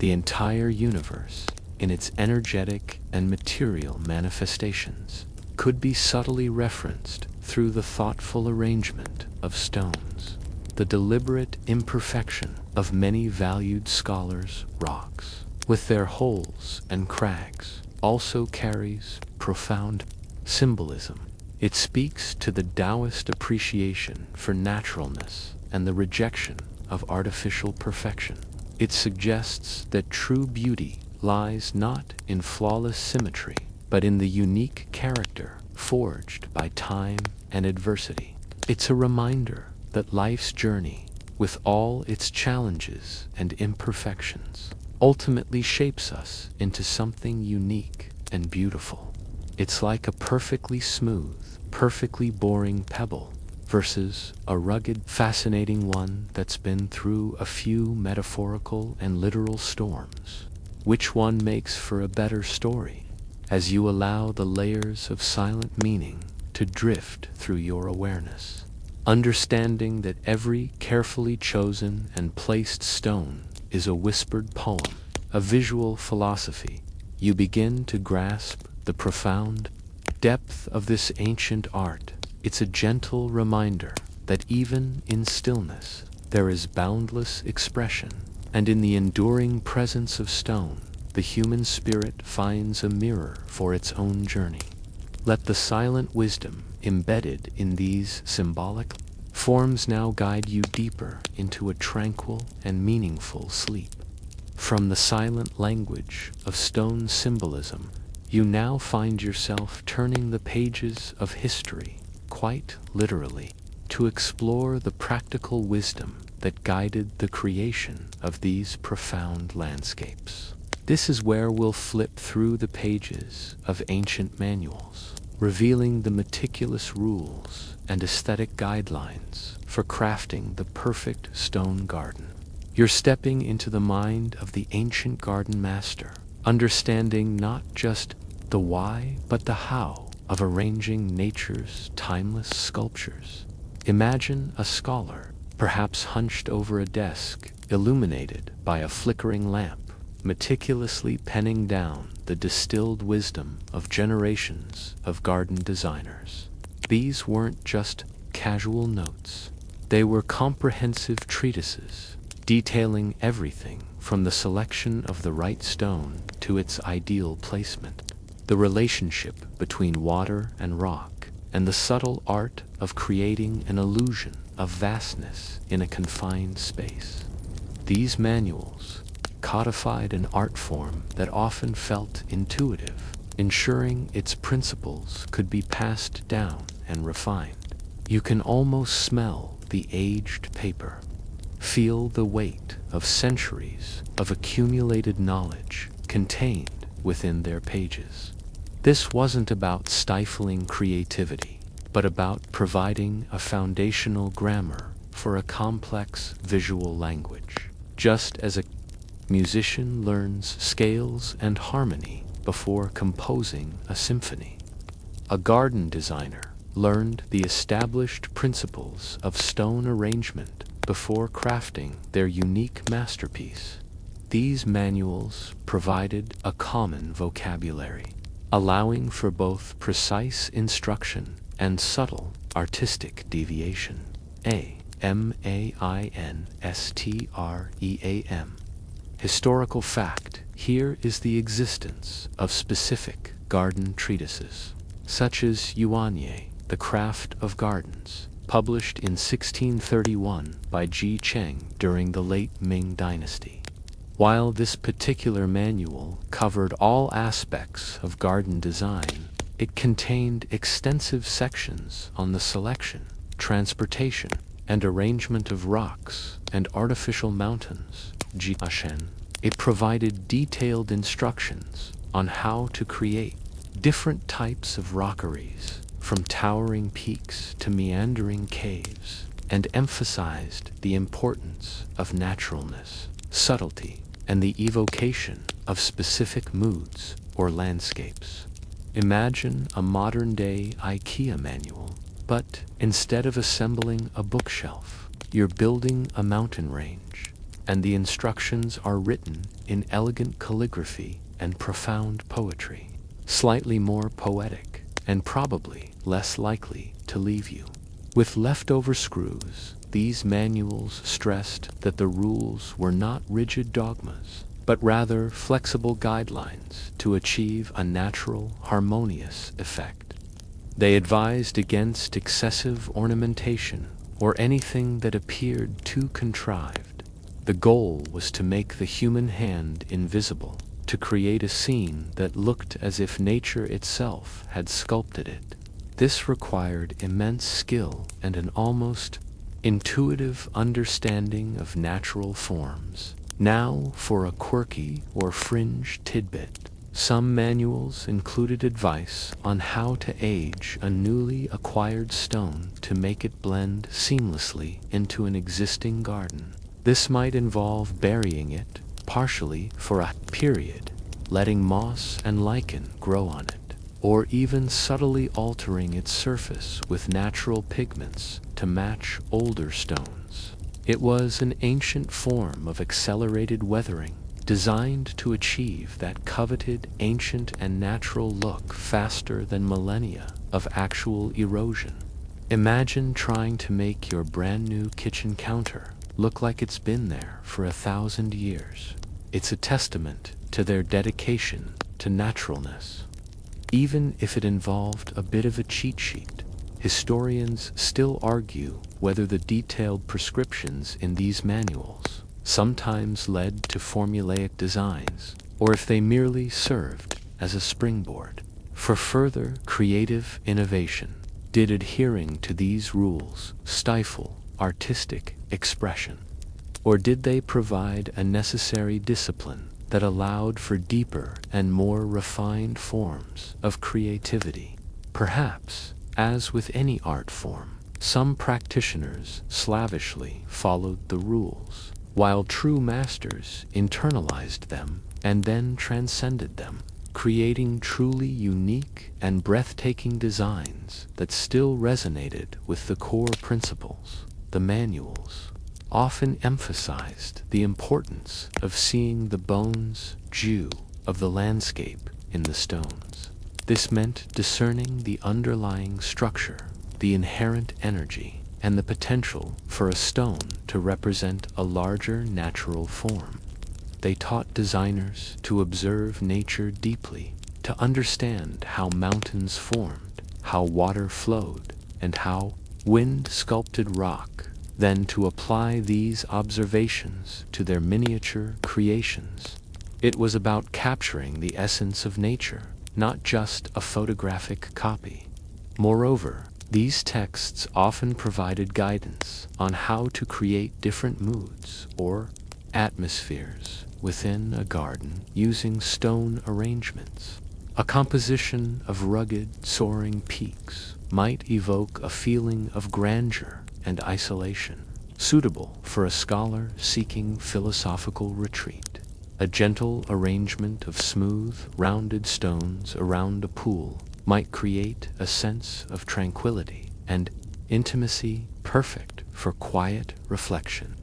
The entire universe, in its energetic and material manifestations, could be subtly referenced through the thoughtful arrangement of stones. The deliberate imperfection of many valued scholars' rocks, with their holes and crags, also carries profound symbolism. It speaks to the Taoist appreciation for naturalness and the rejection of artificial perfection. It suggests that true beauty lies not in flawless symmetry, but in the unique character forged by time and adversity. It's a reminder that life's journey, with all its challenges and imperfections, ultimately shapes us into something unique and beautiful. It's like a perfectly smooth, perfectly boring pebble versus a rugged, fascinating one that's been through a few metaphorical and literal storms. Which one makes for a better story? As you allow the layers of silent meaning to drift through your awareness, understanding that every carefully chosen and placed stone is a whispered poem, a visual philosophy, you begin to grasp the profound depth of this ancient art, it's a gentle reminder that even in stillness there is boundless expression, and in the enduring presence of stone, the human spirit finds a mirror for its own journey. Let the silent wisdom embedded in these symbolic forms now guide you deeper into a tranquil and meaningful sleep. From the silent language of stone symbolism, you now find yourself turning the pages of history, quite literally, to explore the practical wisdom that guided the creation of these profound landscapes. This is where we'll flip through the pages of ancient manuals, revealing the meticulous rules and aesthetic guidelines for crafting the perfect stone garden. You're stepping into the mind of the ancient garden master, understanding not just the why but the how of arranging nature's timeless sculptures. Imagine a scholar, perhaps hunched over a desk, illuminated by a flickering lamp, meticulously penning down the distilled wisdom of generations of garden designers. These weren't just casual notes. They were comprehensive treatises, detailing everything from the selection of the right stone to its ideal placement, the relationship between water and rock, and the subtle art of creating an illusion of vastness in a confined space. These manuals codified an art form that often felt intuitive, ensuring its principles could be passed down and refined. You can almost smell the aged paper, feel the weight of centuries of accumulated knowledge contained within their pages. This wasn't about stifling creativity, but about providing a foundational grammar for a complex visual language. Just as a musician learns scales and harmony before composing a symphony, a garden designer learned the established principles of stone arrangement before crafting their unique masterpiece. These manuals provided a common vocabulary, allowing for both precise instruction and subtle artistic deviation. M-A-I-N-S-T-R-E-A-M. Historical fact: here is the existence of specific garden treatises, such as Yuanye, The Craft of Gardens, published in 1631 by Ji Cheng during the late Ming Dynasty. While this particular manual covered all aspects of garden design, it contained extensive sections on the selection, transportation, and arrangement of rocks and artificial mountains. It provided detailed instructions on how to create different types of rockeries, from towering peaks to meandering caves, and emphasized the importance of naturalness, subtlety, and the evocation of specific moods or landscapes. Imagine a modern-day IKEA manual, but instead of assembling a bookshelf, you're building a mountain range, and the instructions are written in elegant calligraphy and profound poetry, slightly more poetic and probably less likely to leave you. With leftover screws, these manuals stressed that the rules were not rigid dogmas, but rather flexible guidelines to achieve a natural, harmonious effect. They advised against excessive ornamentation or anything that appeared too contrived. The goal was to make the human hand invisible, to create a scene that looked as if nature itself had sculpted it. This required immense skill and an almost intuitive understanding of natural forms. Now for a quirky or fringe tidbit. Some manuals included advice on how to age a newly acquired stone to make it blend seamlessly into an existing garden. This might involve burying it partially for a period, letting moss and lichen grow on it, or even subtly altering its surface with natural pigments to match older stones. It was an ancient form of accelerated weathering, designed to achieve that coveted ancient and natural look faster than millennia of actual erosion. Imagine trying to make your brand new kitchen counter look like it's been there for 1,000 years. It's a testament to their dedication to naturalness. Even if it involved a bit of a cheat sheet, historians still argue whether the detailed prescriptions in these manuals sometimes led to formulaic designs, or if they merely served as a springboard for further creative innovation. Did adhering to these rules stifle artistic expression? Or did they provide a necessary discipline that allowed for deeper and more refined forms of creativity? Perhaps, as with any art form, some practitioners slavishly followed the rules, while true masters internalized them and then transcended them, creating truly unique and breathtaking designs that still resonated with the core principles. The manuals often emphasized the importance of seeing the bones, of the landscape in the stones. This meant discerning the underlying structure, the inherent energy, and the potential for a stone to represent a larger natural form. They taught designers to observe nature deeply, to understand how mountains formed, how water flowed, and how wind sculpted rock, then to apply these observations to their miniature creations. It was about capturing the essence of nature, not just a photographic copy. Moreover, these texts often provided guidance on how to create different moods or atmospheres within a garden using stone arrangements. A composition of rugged, soaring peaks might evoke a feeling of grandeur and isolation, suitable for a scholar seeking philosophical retreat. A gentle arrangement of smooth, rounded stones around a pool might create a sense of tranquility and intimacy perfect for quiet reflection.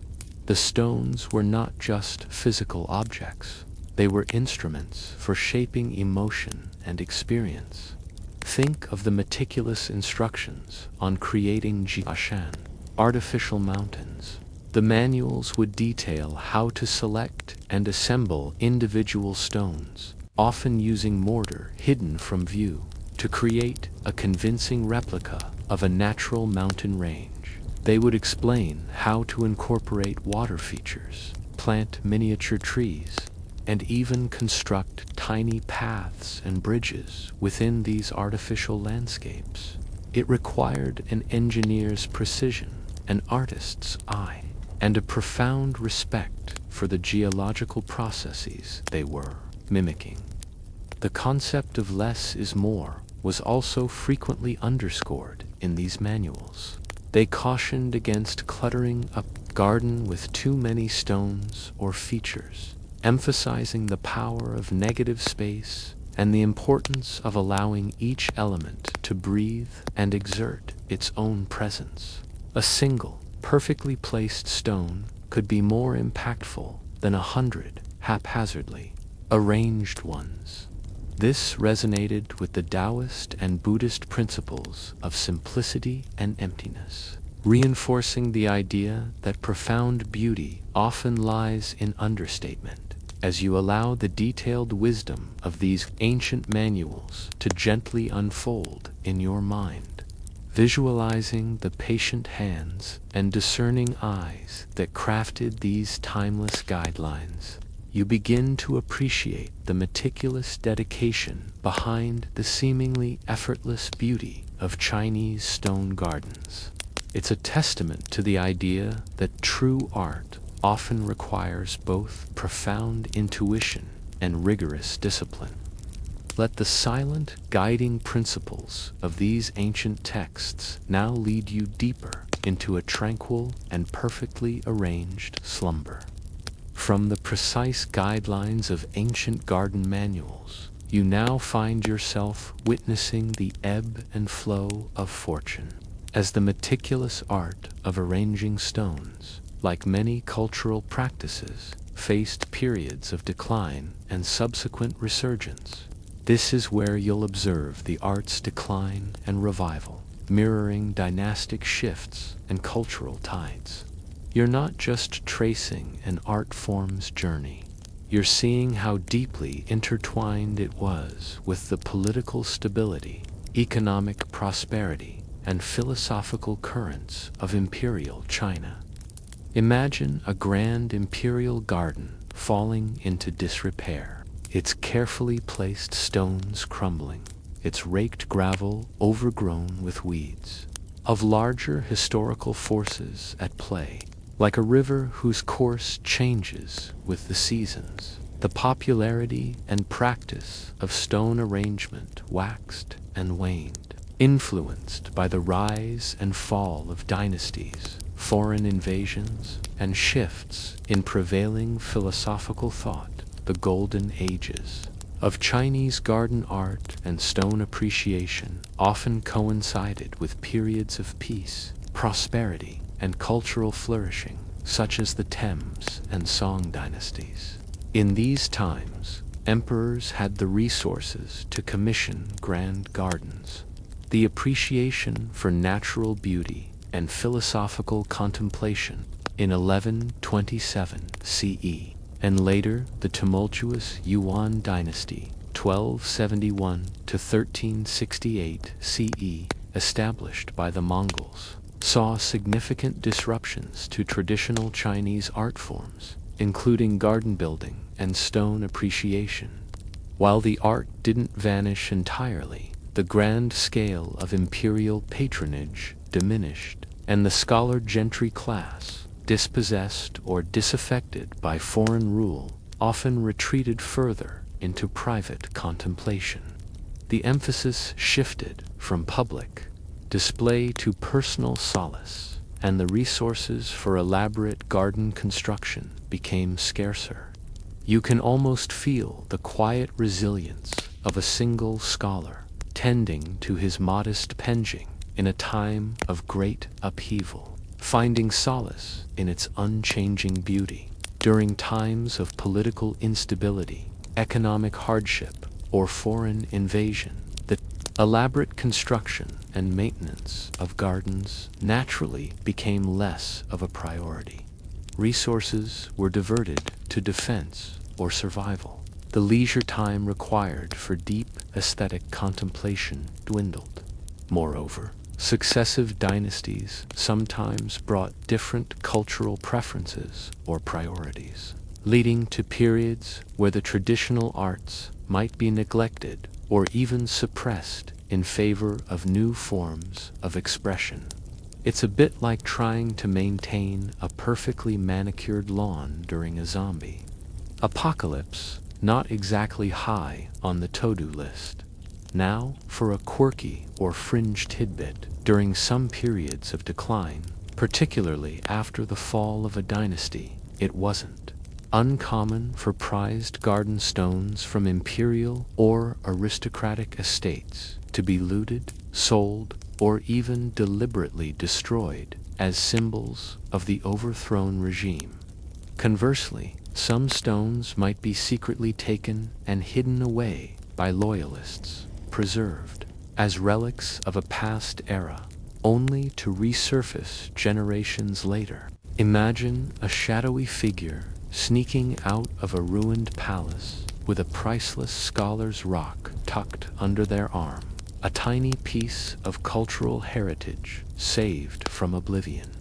The stones were not just physical objects, they were instruments for shaping emotion and experience. Think of the meticulous instructions on creating jiashan, artificial mountains. The manuals would detail how to select and assemble individual stones, often using mortar hidden from view, to create a convincing replica of a natural mountain range. They would explain how to incorporate water features, plant miniature trees, and even construct tiny paths and bridges within these artificial landscapes. It required an engineer's precision, an artist's eye, and a profound respect for the geological processes they were mimicking. The concept of less is more was also frequently underscored in these manuals. They cautioned against cluttering a garden with too many stones or features, emphasizing the power of negative space and the importance of allowing each element to breathe and exert its own presence. A single, perfectly placed stone could be more impactful than 100 haphazardly arranged ones. This resonated with the Taoist and Buddhist principles of simplicity and emptiness, reinforcing the idea that profound beauty often lies in understatement. As you allow the detailed wisdom of these ancient manuals to gently unfold in your mind, visualizing the patient hands and discerning eyes that crafted these timeless guidelines, you begin to appreciate the meticulous dedication behind the seemingly effortless beauty of Chinese stone gardens. It's a testament to the idea that true art often requires both profound intuition and rigorous discipline. Let the silent, guiding principles of these ancient texts now lead you deeper into a tranquil and perfectly arranged slumber. From the precise guidelines of ancient garden manuals, you now find yourself witnessing the ebb and flow of fortune. As the meticulous art of arranging stones, like many cultural practices, faced periods of decline and subsequent resurgence. This is where you'll observe the art's decline and revival, mirroring dynastic shifts and cultural tides. You're not just tracing an art form's journey. You're seeing how deeply intertwined it was with the political stability, economic prosperity, and philosophical currents of imperial China. Imagine a grand imperial garden falling into disrepair, its carefully placed stones crumbling, its raked gravel overgrown with weeds, of larger historical forces at play. Like a river whose course changes with the seasons, the popularity and practice of stone arrangement waxed and waned, influenced by the rise and fall of dynasties, foreign invasions, and shifts in prevailing philosophical thought. The golden ages of Chinese garden art and stone appreciation often coincided with periods of peace, prosperity, and cultural flourishing, such as the Thames and Song dynasties. In these times, emperors had the resources to commission grand gardens. The appreciation for natural beauty and philosophical contemplation in 1127 CE, and later the tumultuous Yuan dynasty, 1271 to 1368 CE, established by the Mongols, saw significant disruptions to traditional Chinese art forms, including garden building and stone appreciation. While the art didn't vanish entirely, the grand scale of imperial patronage diminished, and the scholar gentry class, dispossessed or disaffected by foreign rule, often retreated further into private contemplation. The emphasis shifted from public display to personal solace, and the resources for elaborate garden construction became scarcer. You can almost feel the quiet resilience of a single scholar tending to his modest penjing in a time of great upheaval, finding solace in its unchanging beauty. During times of political instability, economic hardship, or foreign invasion, the elaborate construction and maintenance of gardens naturally became less of a priority. Resources were diverted to defense or survival. The leisure time required for deep aesthetic contemplation dwindled. Moreover, successive dynasties sometimes brought different cultural preferences or priorities, leading to periods where the traditional arts might be neglected or even suppressed in favor of new forms of expression. It's a bit like trying to maintain a perfectly manicured lawn during a zombie apocalypse, not exactly high on the to-do list. Now, for a quirky or fringe tidbit, during some periods of decline, particularly after the fall of a dynasty, it wasn't uncommon for prized garden stones from imperial or aristocratic estates to be looted, sold, or even deliberately destroyed as symbols of the overthrown regime. Conversely, some stones might be secretly taken and hidden away by loyalists, preserved as relics of a past era, only to resurface generations later. Imagine a shadowy figure sneaking out of a ruined palace with a priceless scholar's rock tucked under their arm, a tiny piece of cultural heritage saved from oblivion.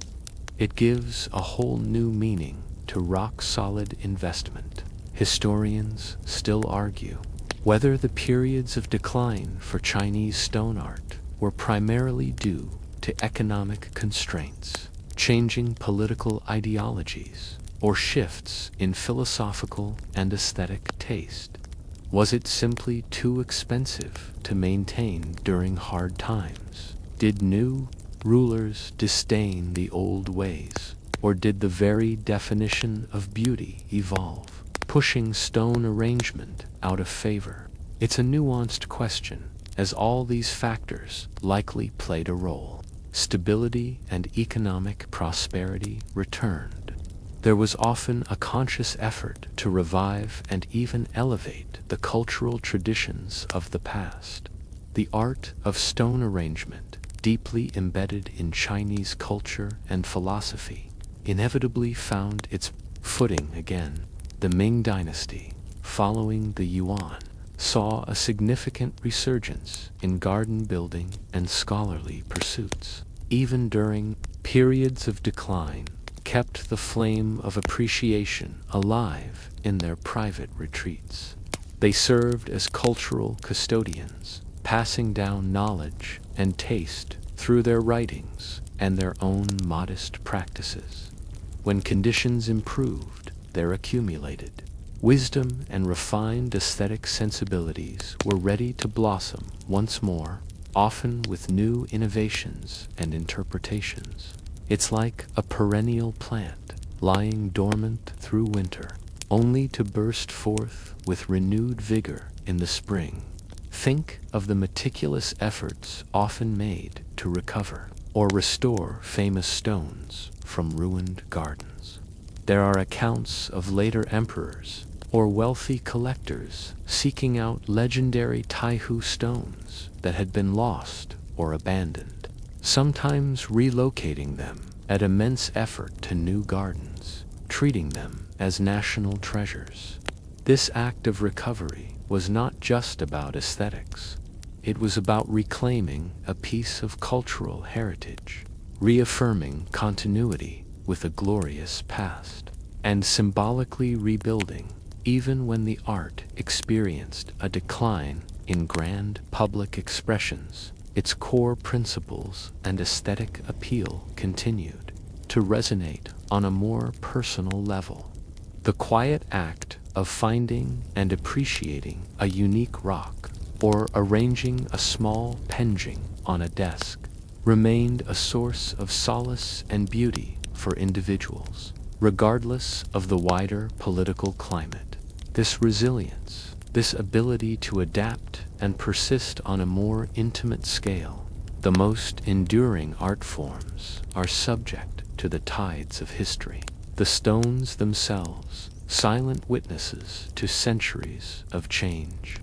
It gives a whole new meaning to rock-solid investment. Historians still argue whether the periods of decline for Chinese stone art were primarily due to economic constraints, changing political ideologies, or shifts in philosophical and aesthetic taste. Was it simply too expensive to maintain during hard times? Did new rulers disdain the old ways? Or did the very definition of beauty evolve, pushing stone arrangement out of favor? It's a nuanced question, as all these factors likely played a role. Stability and economic prosperity returned. There was often a conscious effort to revive and even elevate the cultural traditions of the past. The art of stone arrangement, deeply embedded in Chinese culture and philosophy, inevitably found its footing again. The Ming Dynasty, following the Yuan, saw a significant resurgence in garden building and scholarly pursuits. Even during periods of decline, kept the flame of appreciation alive in their private retreats. They served as cultural custodians, passing down knowledge and taste through their writings and their own modest practices. When conditions improved, there accumulated wisdom, and refined aesthetic sensibilities were ready to blossom once more, often with new innovations and interpretations. It's like a perennial plant lying dormant through winter, only to burst forth with renewed vigor in the spring. Think of the meticulous efforts often made to recover or restore famous stones from ruined gardens. There are accounts of later emperors or wealthy collectors seeking out legendary Taihu stones that had been lost or abandoned, sometimes relocating them at immense effort to new gardens, treating them as national treasures. This act of recovery was not just about aesthetics. It was about reclaiming a piece of cultural heritage, reaffirming continuity with a glorious past, and symbolically rebuilding even when the art experienced a decline in grand public expressions. Its core principles and aesthetic appeal continued to resonate on a more personal level. The quiet act of finding and appreciating a unique rock or arranging a small penjing on a desk remained a source of solace and beauty for individuals, regardless of the wider political climate. This resilience, this ability to adapt and persist on a more intimate scale, the most enduring art forms are subject to the tides of history. The stones themselves, silent witnesses to centuries of change.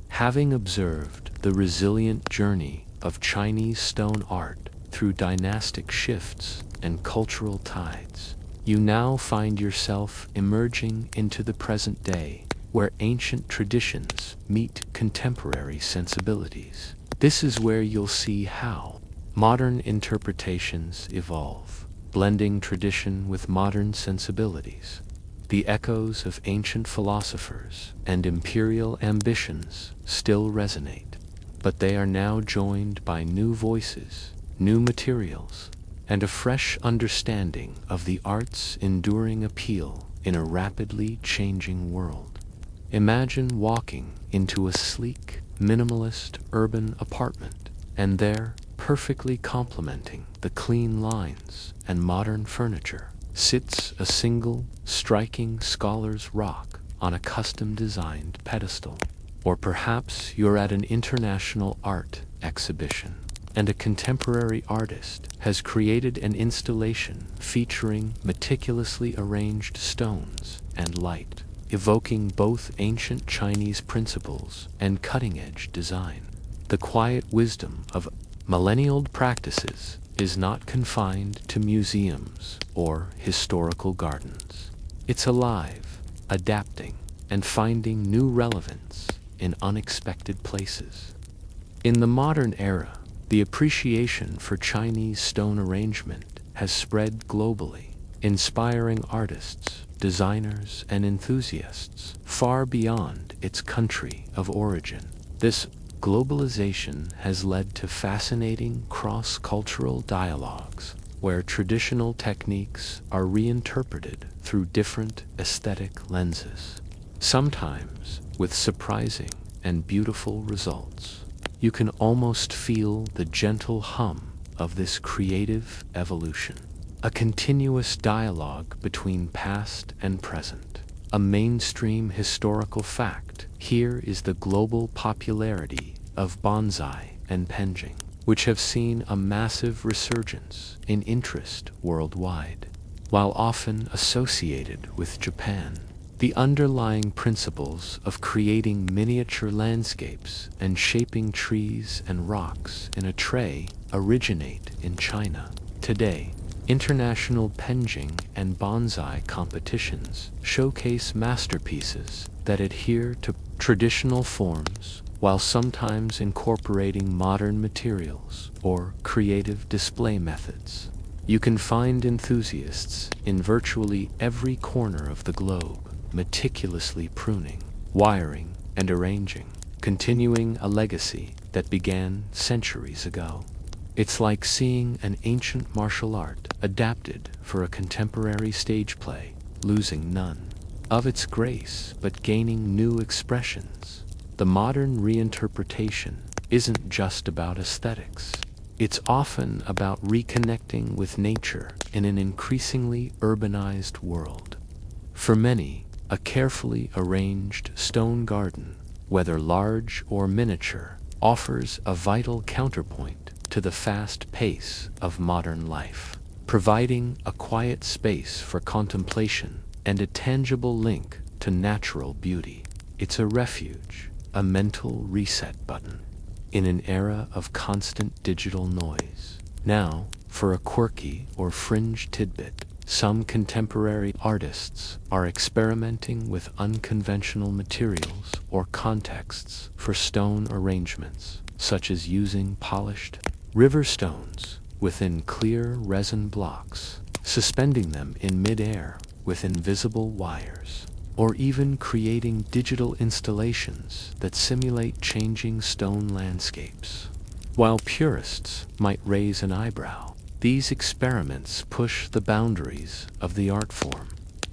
Having observed the resilient journey of Chinese stone art through dynastic shifts and cultural tides, you now find yourself emerging into the present day, where ancient traditions meet contemporary sensibilities. This is where you'll see how modern interpretations evolve, blending tradition with modern sensibilities. The echoes of ancient philosophers and imperial ambitions still resonate, but they are now joined by new voices, new materials, and a fresh understanding of the art's enduring appeal in a rapidly changing world. Imagine walking into a sleek, minimalist urban apartment, and there, perfectly complementing the clean lines and modern furniture, sits a single, striking scholar's rock on a custom-designed pedestal. Or perhaps you're at an international art exhibition, and a contemporary artist has created an installation featuring meticulously arranged stones and light, evoking both ancient Chinese principles and cutting-edge design. The quiet wisdom of millennial practices is not confined to museums or historical gardens. It's alive, adapting, and finding new relevance in unexpected places. In the modern era, the appreciation for Chinese stone arrangement has spread globally, inspiring artists, designers, and enthusiasts far beyond its country of origin. This globalization has led to fascinating cross-cultural dialogues where traditional techniques are reinterpreted through different aesthetic lenses, sometimes with surprising and beautiful results. You can almost feel the gentle hum of this creative evolution, a continuous dialogue between past and present. A mainstream historical fact here is the global popularity of bonsai and penjing, which have seen a massive resurgence in interest worldwide. while often associated with Japan. The underlying principles of creating miniature landscapes and shaping trees and rocks in a tray originate in China. Today, international penjing and bonsai competitions showcase masterpieces that adhere to traditional forms while sometimes incorporating modern materials or creative display methods. You can find enthusiasts in virtually every corner of the globe, meticulously pruning, wiring, and arranging, continuing a legacy that began centuries ago. It's like seeing an ancient martial art adapted for a contemporary stage play, losing none of its grace but gaining new expressions. The modern reinterpretation isn't just about aesthetics. It's often about reconnecting with nature in an increasingly urbanized world. For many, a carefully arranged stone garden, whether large or miniature, offers a vital counterpoint to the fast pace of modern life, providing a quiet space for contemplation and a tangible link to natural beauty. It's a refuge, a mental reset button, in an era of constant digital noise. Now, for a quirky or fringe tidbit, some contemporary artists are experimenting with unconventional materials or contexts for stone arrangements, such as using polished river stones within clear resin blocks, suspending them in mid-air with invisible wires, or even creating digital installations that simulate changing stone landscapes. While purists might raise an eyebrow, these experiments push the boundaries of the art form,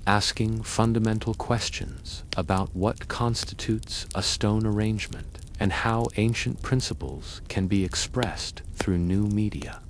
asking fundamental questions about what constitutes a stone arrangement and how ancient principles can be expressed through new media.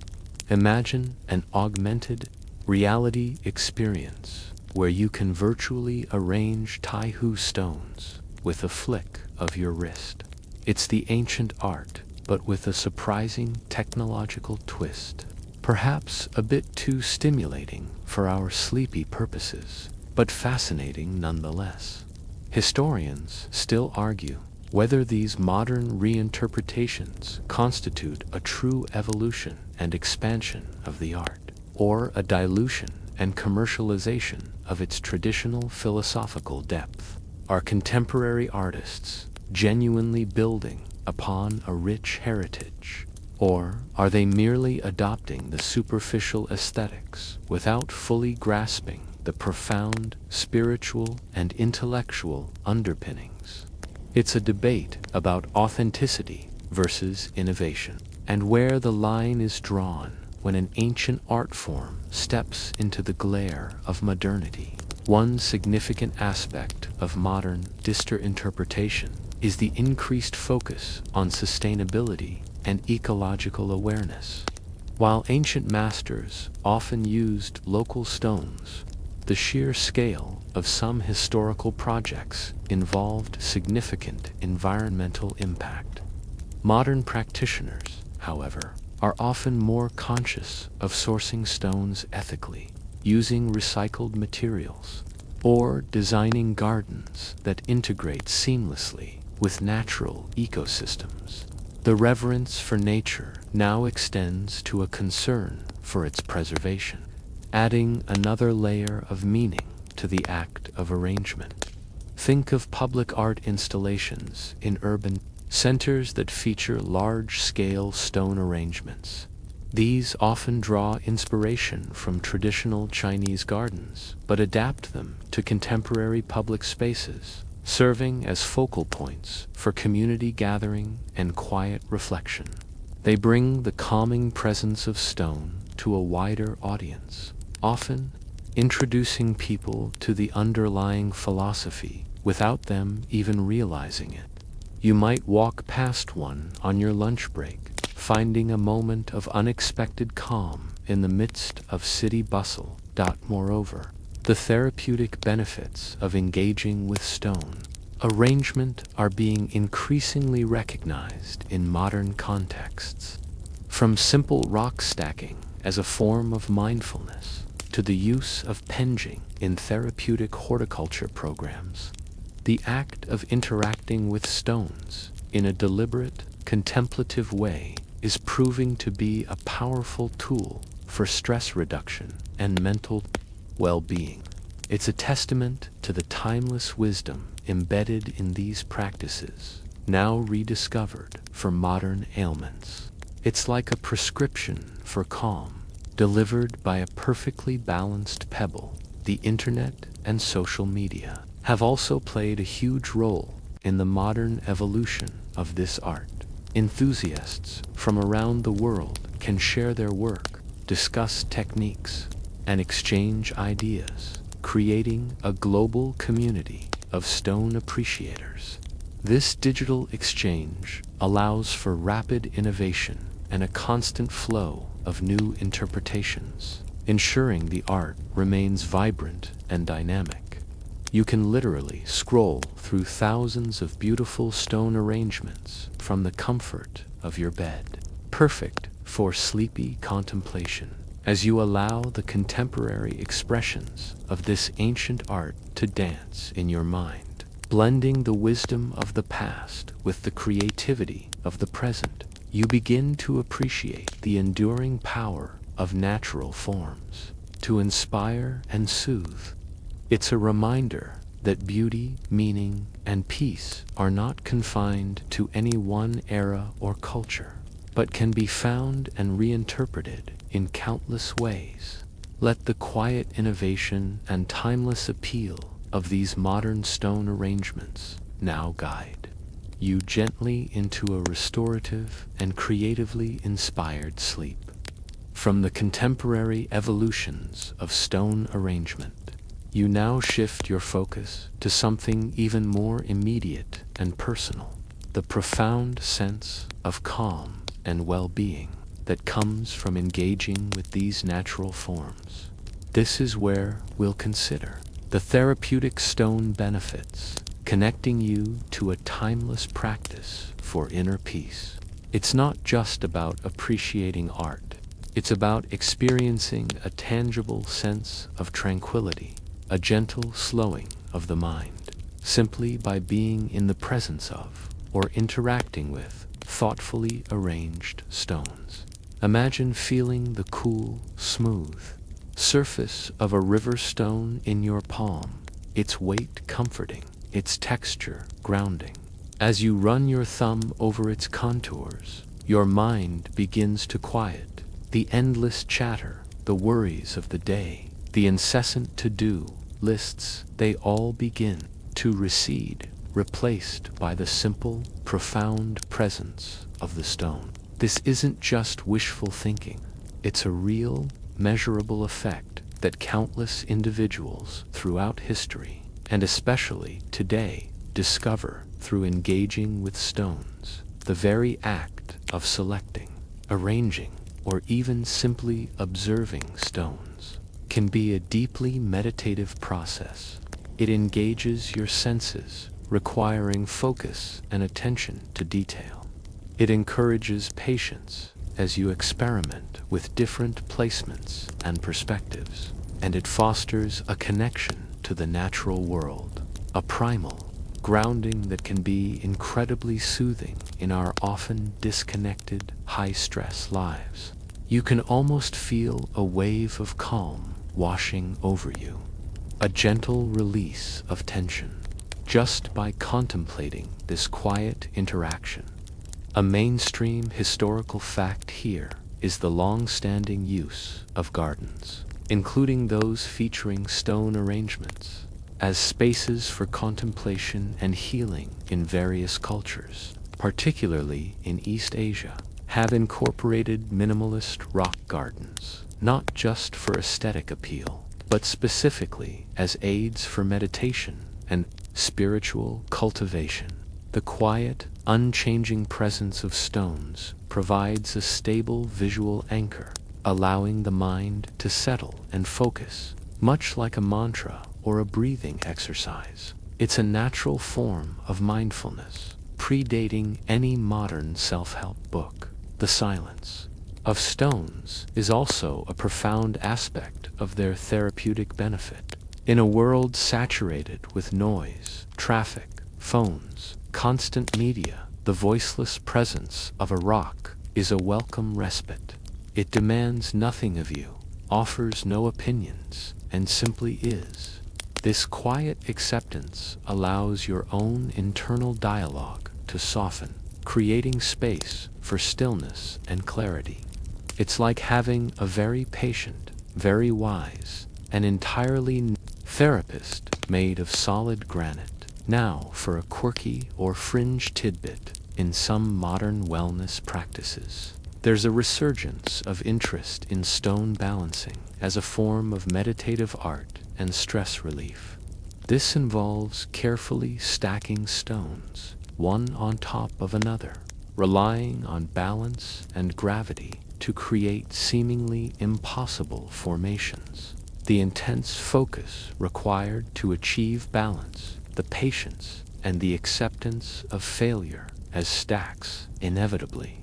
Imagine an augmented reality experience where you can virtually arrange Taihu stones with a flick of your wrist. It's the ancient art, but with a surprising technological twist. Perhaps a bit too stimulating for our sleepy purposes, but fascinating nonetheless. Historians still argue whether these modern reinterpretations constitute a true evolution and expansion of the art, or a dilution and commercialization of its traditional philosophical depth. Are contemporary artists genuinely building upon a rich heritage? Or are they merely adopting the superficial aesthetics without fully grasping the profound spiritual and intellectual underpinnings? It's a debate about authenticity versus innovation, and where the line is drawn when an ancient art form steps into the glare of modernity. One significant aspect of modern distor interpretation is the increased focus on sustainability and ecological awareness. While ancient masters often used local stones, the sheer scale of some historical projects involved significant environmental impact. Modern practitioners, however, are often more conscious of sourcing stones ethically, using recycled materials, or designing gardens that integrate seamlessly with natural ecosystems. The reverence for nature now extends to a concern for its preservation, adding another layer of meaning to the act of arrangement. Think of public art installations in urban centers that feature large-scale stone arrangements. These often draw inspiration from traditional Chinese gardens, but adapt them to contemporary public spaces, serving as focal points for community gathering and quiet reflection. They bring the calming presence of stone to a wider audience, often introducing people to the underlying philosophy without them even realizing it. You might walk past one on your lunch break, finding a moment of unexpected calm in the midst of city bustle. Moreover, the therapeutic benefits of engaging with stone arrangement are being increasingly recognized in modern contexts. From simple rock stacking as a form of mindfulness to the use of penjing in therapeutic horticulture programs. The act of interacting with stones in a deliberate, contemplative way is proving to be a powerful tool for stress reduction and mental well-being. It's a testament to the timeless wisdom embedded in these practices, now rediscovered for modern ailments. It's like a prescription for calm, delivered by a perfectly balanced pebble. The internet and social media have also played a huge role in the modern evolution of this art. Enthusiasts from around the world can share their work, discuss techniques, and exchange ideas, creating a global community of stone appreciators. This digital exchange allows for rapid innovation and a constant flow of new interpretations, ensuring the art remains vibrant and dynamic. You can literally scroll through thousands of beautiful stone arrangements from the comfort of your bed, perfect for sleepy contemplation, as you allow the contemporary expressions of this ancient art to dance in your mind, blending the wisdom of the past with the creativity of the present. You begin to appreciate the enduring power of natural forms to inspire and soothe. It's a reminder that beauty, meaning, and peace are not confined to any one era or culture, but can be found and reinterpreted in countless ways. Let the quiet innovation and timeless appeal of these modern stone arrangements now guide you gently into a restorative and creatively inspired sleep. From the contemporary evolutions of stone arrangement, you now shift your focus to something even more immediate and personal, the profound sense of calm and well-being that comes from engaging with these natural forms. This is where we'll consider the therapeutic stone benefits, connecting you to a timeless practice for inner peace. It's not just about appreciating art, it's about experiencing a tangible sense of tranquility, a gentle slowing of the mind, simply by being in the presence of or interacting with thoughtfully arranged stones. Imagine feeling the cool, smooth surface of a river stone in your palm, its weight comforting, its texture grounding. As you run your thumb over its contours, your mind begins to quiet. The endless chatter, the worries of the day, the incessant to-do lists, they all begin to recede, replaced by the simple, profound presence of the stone. This isn't just wishful thinking. It's a real, measurable effect that countless individuals throughout history, and especially today, discover through engaging with stones. The very act of selecting, arranging, or even simply observing stones can be a deeply meditative process. It engages your senses, requiring focus and attention to detail. It encourages patience as you experiment with different placements and perspectives, and it fosters a connection to the natural world, a primal grounding that can be incredibly soothing in our often disconnected, high-stress lives. You can almost feel a wave of calm washing over you, a gentle release of tension, just by contemplating this quiet interaction. A mainstream historical fact here is the long-standing use of gardens, including those featuring stone arrangements, as spaces for contemplation and healing in various cultures, particularly in East Asia, have incorporated minimalist rock gardens, not just for aesthetic appeal, but specifically as aids for meditation and spiritual cultivation. The quiet, unchanging presence of stones provides a stable visual anchor, allowing the mind to settle and focus, much like a mantra or a breathing exercise. It's a natural form of mindfulness, predating any modern self-help book. The silence, of stones is also a profound aspect of their therapeutic benefit. In a world saturated with noise, traffic, phones, constant media, the voiceless presence of a rock is a welcome respite. It demands nothing of you, offers no opinions, and simply is. This quiet acceptance allows your own internal dialogue to soften, creating space for stillness and clarity. It's like having a very patient, very wise, and entirely new therapist made of solid granite. Now for a quirky or fringe tidbit in some modern wellness practices. There's a resurgence of interest in stone balancing as a form of meditative art and stress relief. This involves carefully stacking stones, one on top of another, relying on balance and gravity to create seemingly impossible formations. The intense focus required to achieve balance, the patience, and the acceptance of failure as stacks inevitably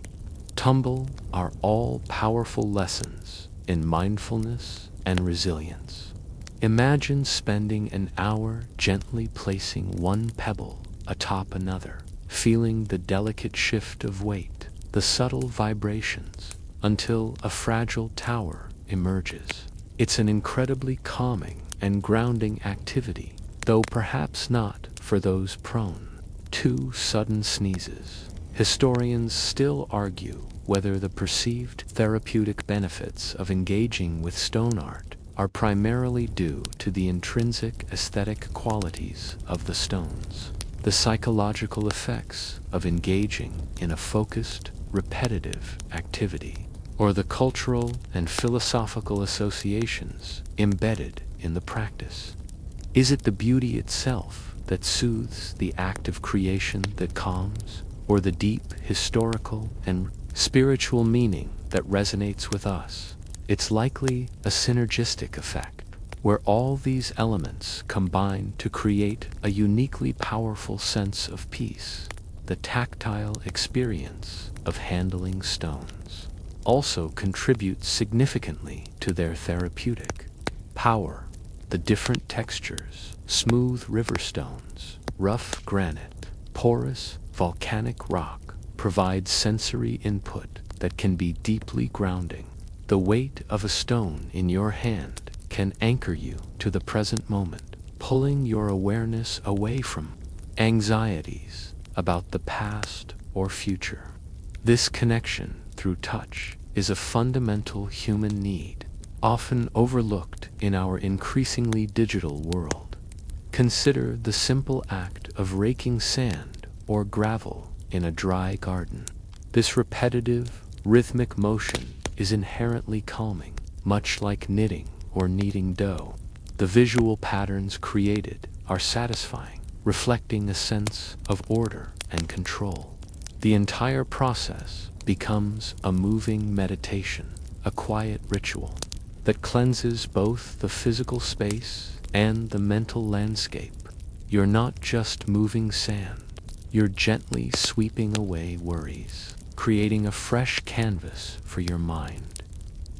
tumble are all powerful lessons in mindfulness and resilience. Imagine spending an hour gently placing one pebble atop another, feeling the delicate shift of weight, the subtle vibrations, until a fragile tower emerges. It's an incredibly calming and grounding activity, though perhaps not for those prone to sudden sneezes. Historians still argue whether the perceived therapeutic benefits of engaging with stone art are primarily due to the intrinsic aesthetic qualities of the stones, the psychological effects of engaging in a focused, repetitive activity, or the cultural and philosophical associations embedded in the practice. Is it the beauty itself that soothes, the act of creation that calms, or the deep historical and spiritual meaning that resonates with us? It's likely a synergistic effect, where all these elements combine to create a uniquely powerful sense of peace. The tactile experience of handling stones also contributes significantly to their therapeutic power. The different textures, smooth river stones, rough granite, porous volcanic rock, provide sensory input that can be deeply grounding. The weight of a stone in your hand can anchor you to the present moment, pulling your awareness away from anxieties about the past or future. This connection through touch is a fundamental human need, often overlooked in our increasingly digital world. Consider the simple act of raking sand or gravel in a dry garden. This repetitive, rhythmic motion is inherently calming, much like knitting or kneading dough. The visual patterns created are satisfying, reflecting a sense of order and control. The entire process becomes a moving meditation, a quiet ritual that cleanses both the physical space and the mental landscape. You're not just moving sand, you're gently sweeping away worries, creating a fresh canvas for your mind.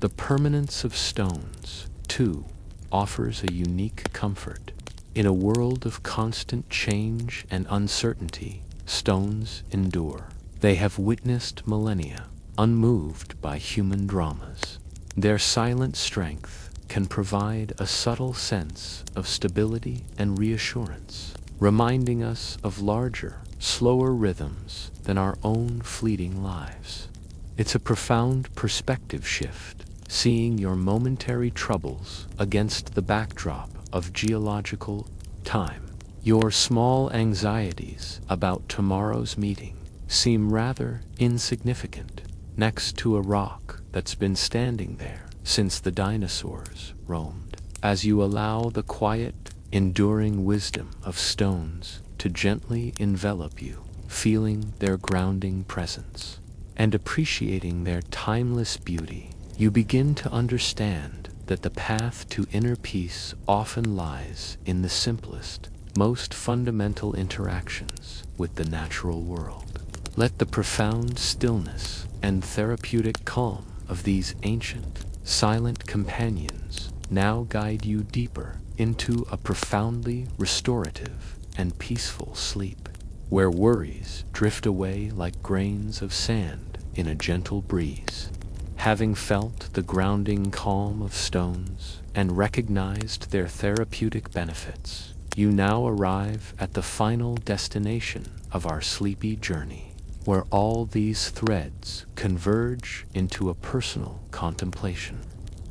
The permanence of stones, too, offers a unique comfort. In a world of constant change and uncertainty, stones endure. They have witnessed millennia, unmoved by human dramas. Their silent strength can provide a subtle sense of stability and reassurance, reminding us of larger, slower rhythms than our own fleeting lives. It's a profound perspective shift, seeing your momentary troubles against the backdrop of geological time. Your small anxieties about tomorrow's meeting seem rather insignificant next to a rock that's been standing there since the dinosaurs roamed. As you allow the quiet, enduring wisdom of stones to gently envelop you, feeling their grounding presence and appreciating their timeless beauty, you begin to understand that the path to inner peace often lies in the simplest, most fundamental interactions with the natural world. Let the profound stillness and therapeutic calm of these ancient, silent companions now guide you deeper into a profoundly restorative and peaceful sleep, where worries drift away like grains of sand in a gentle breeze. Having felt the grounding calm of stones and recognized their therapeutic benefits, you now arrive at the final destination of our sleepy journey, where all these threads converge into a personal contemplation.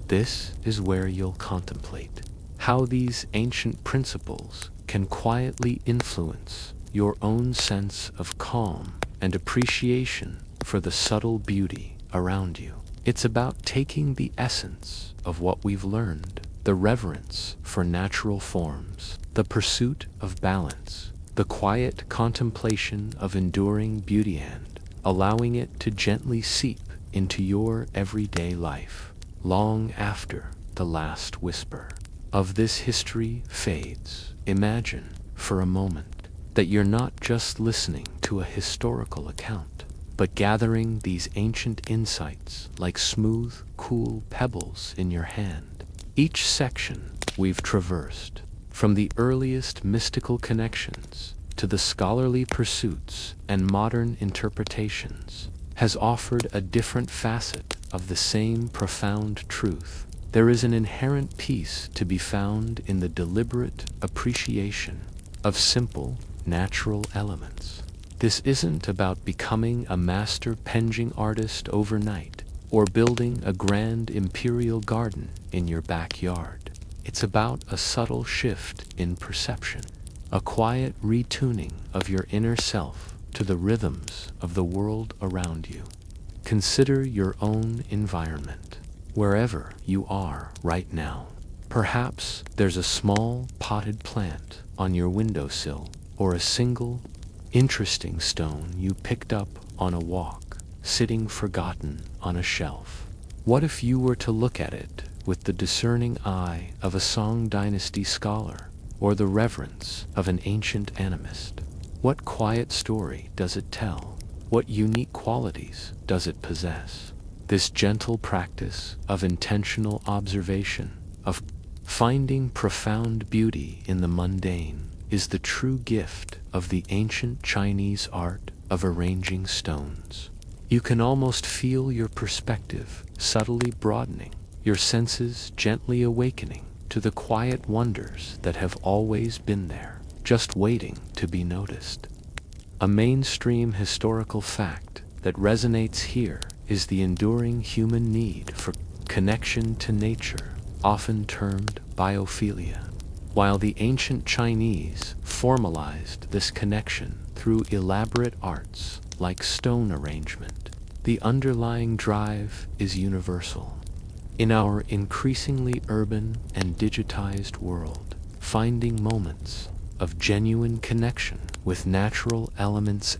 This is where you'll contemplate how these ancient principles can quietly influence your own sense of calm and appreciation for the subtle beauty around you. It's about taking the essence of what we've learned, the reverence for natural forms, the pursuit of balance, the quiet contemplation of enduring beauty, and allowing it to gently seep into your everyday life, long after the last whisper of this history fades. Imagine, for a moment, that you're not just listening to a historical account, but gathering these ancient insights like smooth, cool pebbles in your hand. Each section we've traversed, from the earliest mystical connections to the scholarly pursuits and modern interpretations, has offered a different facet of the same profound truth. There is an inherent peace to be found in the deliberate appreciation of simple, natural elements. This isn't about becoming a master penjing artist overnight or building a grand imperial garden in your backyard. It's about a subtle shift in perception, a quiet retuning of your inner self to the rhythms of the world around you. Consider your own environment, wherever you are right now. Perhaps there's a small potted plant on your windowsill, or a single interesting stone you picked up on a walk, sitting forgotten on a shelf. What if you were to look at it with the discerning eye of a Song Dynasty scholar, or the reverence of an ancient animist? What quiet story does it tell? What unique qualities does it possess? This gentle practice of intentional observation, of finding profound beauty in the mundane, is the true gift of the ancient Chinese art of arranging stones. You can almost feel your perspective subtly broadening, your senses gently awakening to the quiet wonders that have always been there, just waiting to be noticed. A mainstream historical fact that resonates here is the enduring human need for connection to nature, often termed biophilia. While the ancient Chinese formalized this connection through elaborate arts like stone arrangement, the underlying drive is universal. In our increasingly urban and digitized world, finding moments of genuine connection with natural elements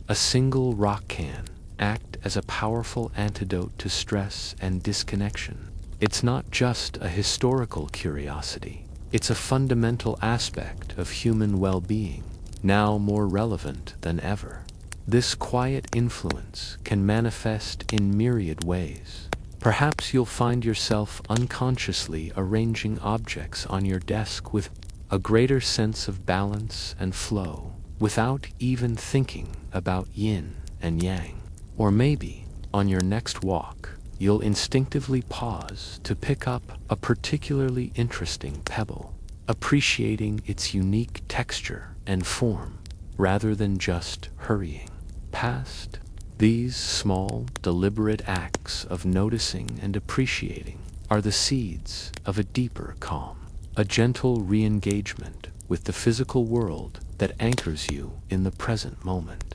a single rock can act as a powerful antidote to stress and disconnection. It's not just a historical curiosity. It's a fundamental aspect of human well-being, now more relevant than ever. This quiet influence can manifest in myriad ways. Perhaps you'll find yourself unconsciously arranging objects on your desk with a greater sense of balance and flow, without even thinking about yin and yang. Or maybe, on your next walk, you'll instinctively pause to pick up a particularly interesting pebble, appreciating its unique texture and form, rather than just hurrying past. These small, deliberate acts of noticing and appreciating are the seeds of a deeper calm, a gentle re-engagement with the physical world that anchors you in the present moment.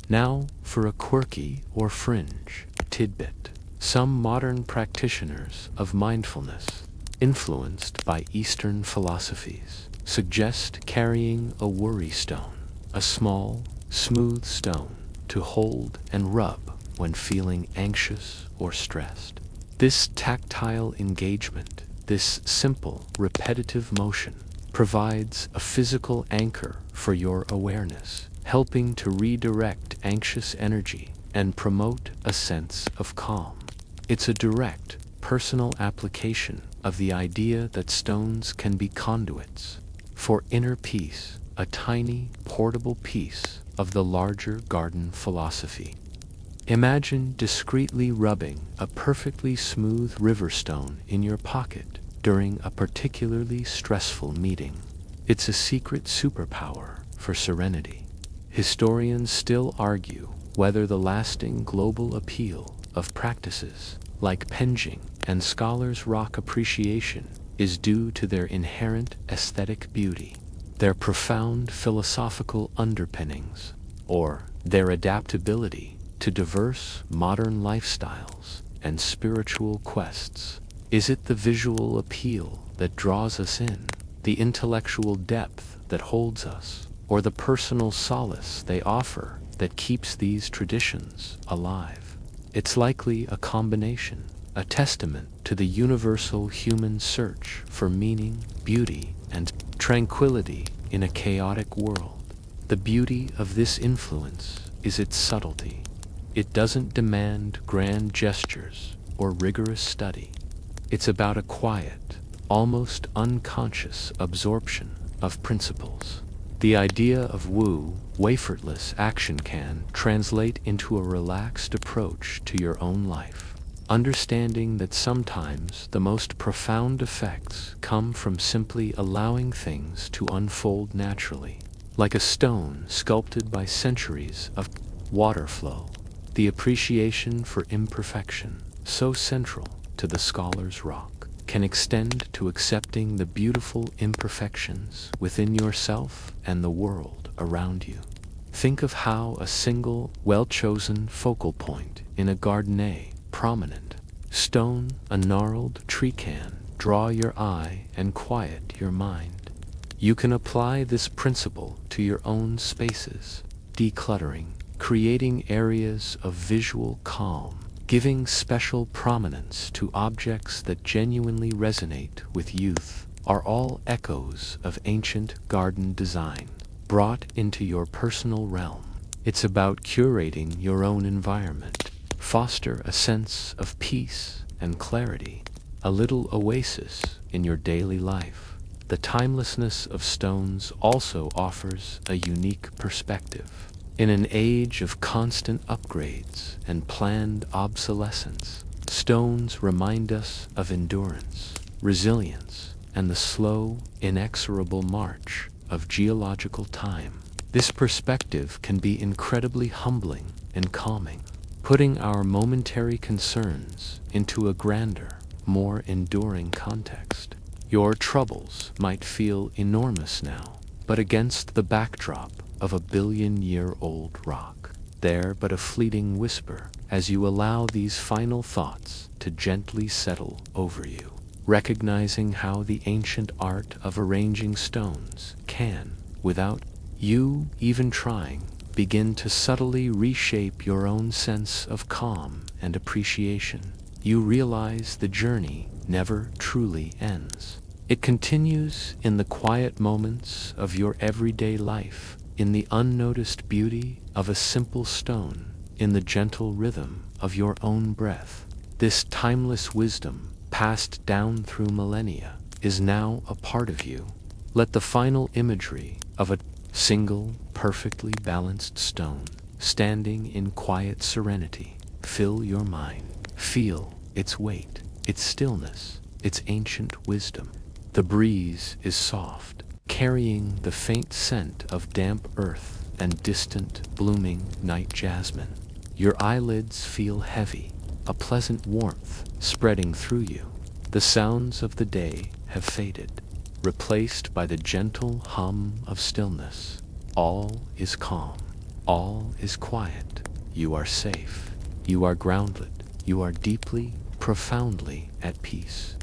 Now for a quirky or fringe tidbit. Some modern practitioners of mindfulness, influenced by Eastern philosophies, suggest carrying a worry stone, a small, smooth stone, to hold and rub when feeling anxious or stressed. This tactile engagement, this simple, repetitive motion, provides a physical anchor for your awareness, helping to redirect anxious energy and promote a sense of calm. It's a direct, personal application of the idea that stones can be conduits for inner peace, a tiny, portable piece of the larger garden philosophy. Imagine discreetly rubbing a perfectly smooth river stone in your pocket during a particularly stressful meeting. It's a secret superpower for serenity. Historians still argue whether the lasting global appeal of practices like penjing and scholars' rock appreciation is due to their inherent aesthetic beauty, their profound philosophical underpinnings, or their adaptability to diverse modern lifestyles and spiritual quests. Is it the visual appeal that draws us in, the intellectual depth that holds us, or the personal solace they offer that keeps these traditions alive? It's likely a combination, a testament to the universal human search for meaning, beauty, and tranquility in a chaotic world. The beauty of this influence is its subtlety. It doesn't demand grand gestures or rigorous study. It's about a quiet, almost unconscious absorption of principles. The idea of waferless action can translate into a relaxed approach to your own life, understanding that sometimes the most profound effects come from simply allowing things to unfold naturally, like a stone sculpted by centuries of water flow. The appreciation for imperfection, so central to the scholar's rock, can extend to accepting the beautiful imperfections within yourself and the world around you. Think of how a single, well-chosen focal point in a garden prominent stone, a gnarled tree can draw your eye and quiet your mind. You can apply this principle to your own spaces, decluttering, creating areas of visual calm, giving special prominence to objects that genuinely resonate with youth, are all echoes of ancient garden design, brought into your personal realm. It's about curating your own environment, foster a sense of peace and clarity, a little oasis in your daily life. The timelessness of stones also offers a unique perspective. In an age of constant upgrades and planned obsolescence, stones remind us of endurance, resilience, and the slow, inexorable march of geological time. This perspective can be incredibly humbling and calming, putting our momentary concerns into a grander, more enduring context. Your troubles might feel enormous now, but against the backdrop of a billion-year-old rock, they're but a fleeting whisper as you allow these final thoughts to gently settle over you, recognizing how the ancient art of arranging stones can, without you even trying, begin to subtly reshape your own sense of calm and appreciation. You realize the journey never truly ends. It continues in the quiet moments of your everyday life, in the unnoticed beauty of a simple stone, in the gentle rhythm of your own breath. This timeless wisdom, passed down through millennia, is now a part of you. Let the final imagery of a single, perfectly balanced stone, standing in quiet serenity, fill your mind. Feel its weight, its stillness, its ancient wisdom. The breeze is soft, carrying the faint scent of damp earth and distant, blooming night jasmine. Your eyelids feel heavy, a pleasant warmth spreading through you. The sounds of the day have faded, replaced by the gentle hum of stillness. All is calm. All is quiet. You are safe. You are grounded. You are deeply, profoundly at peace.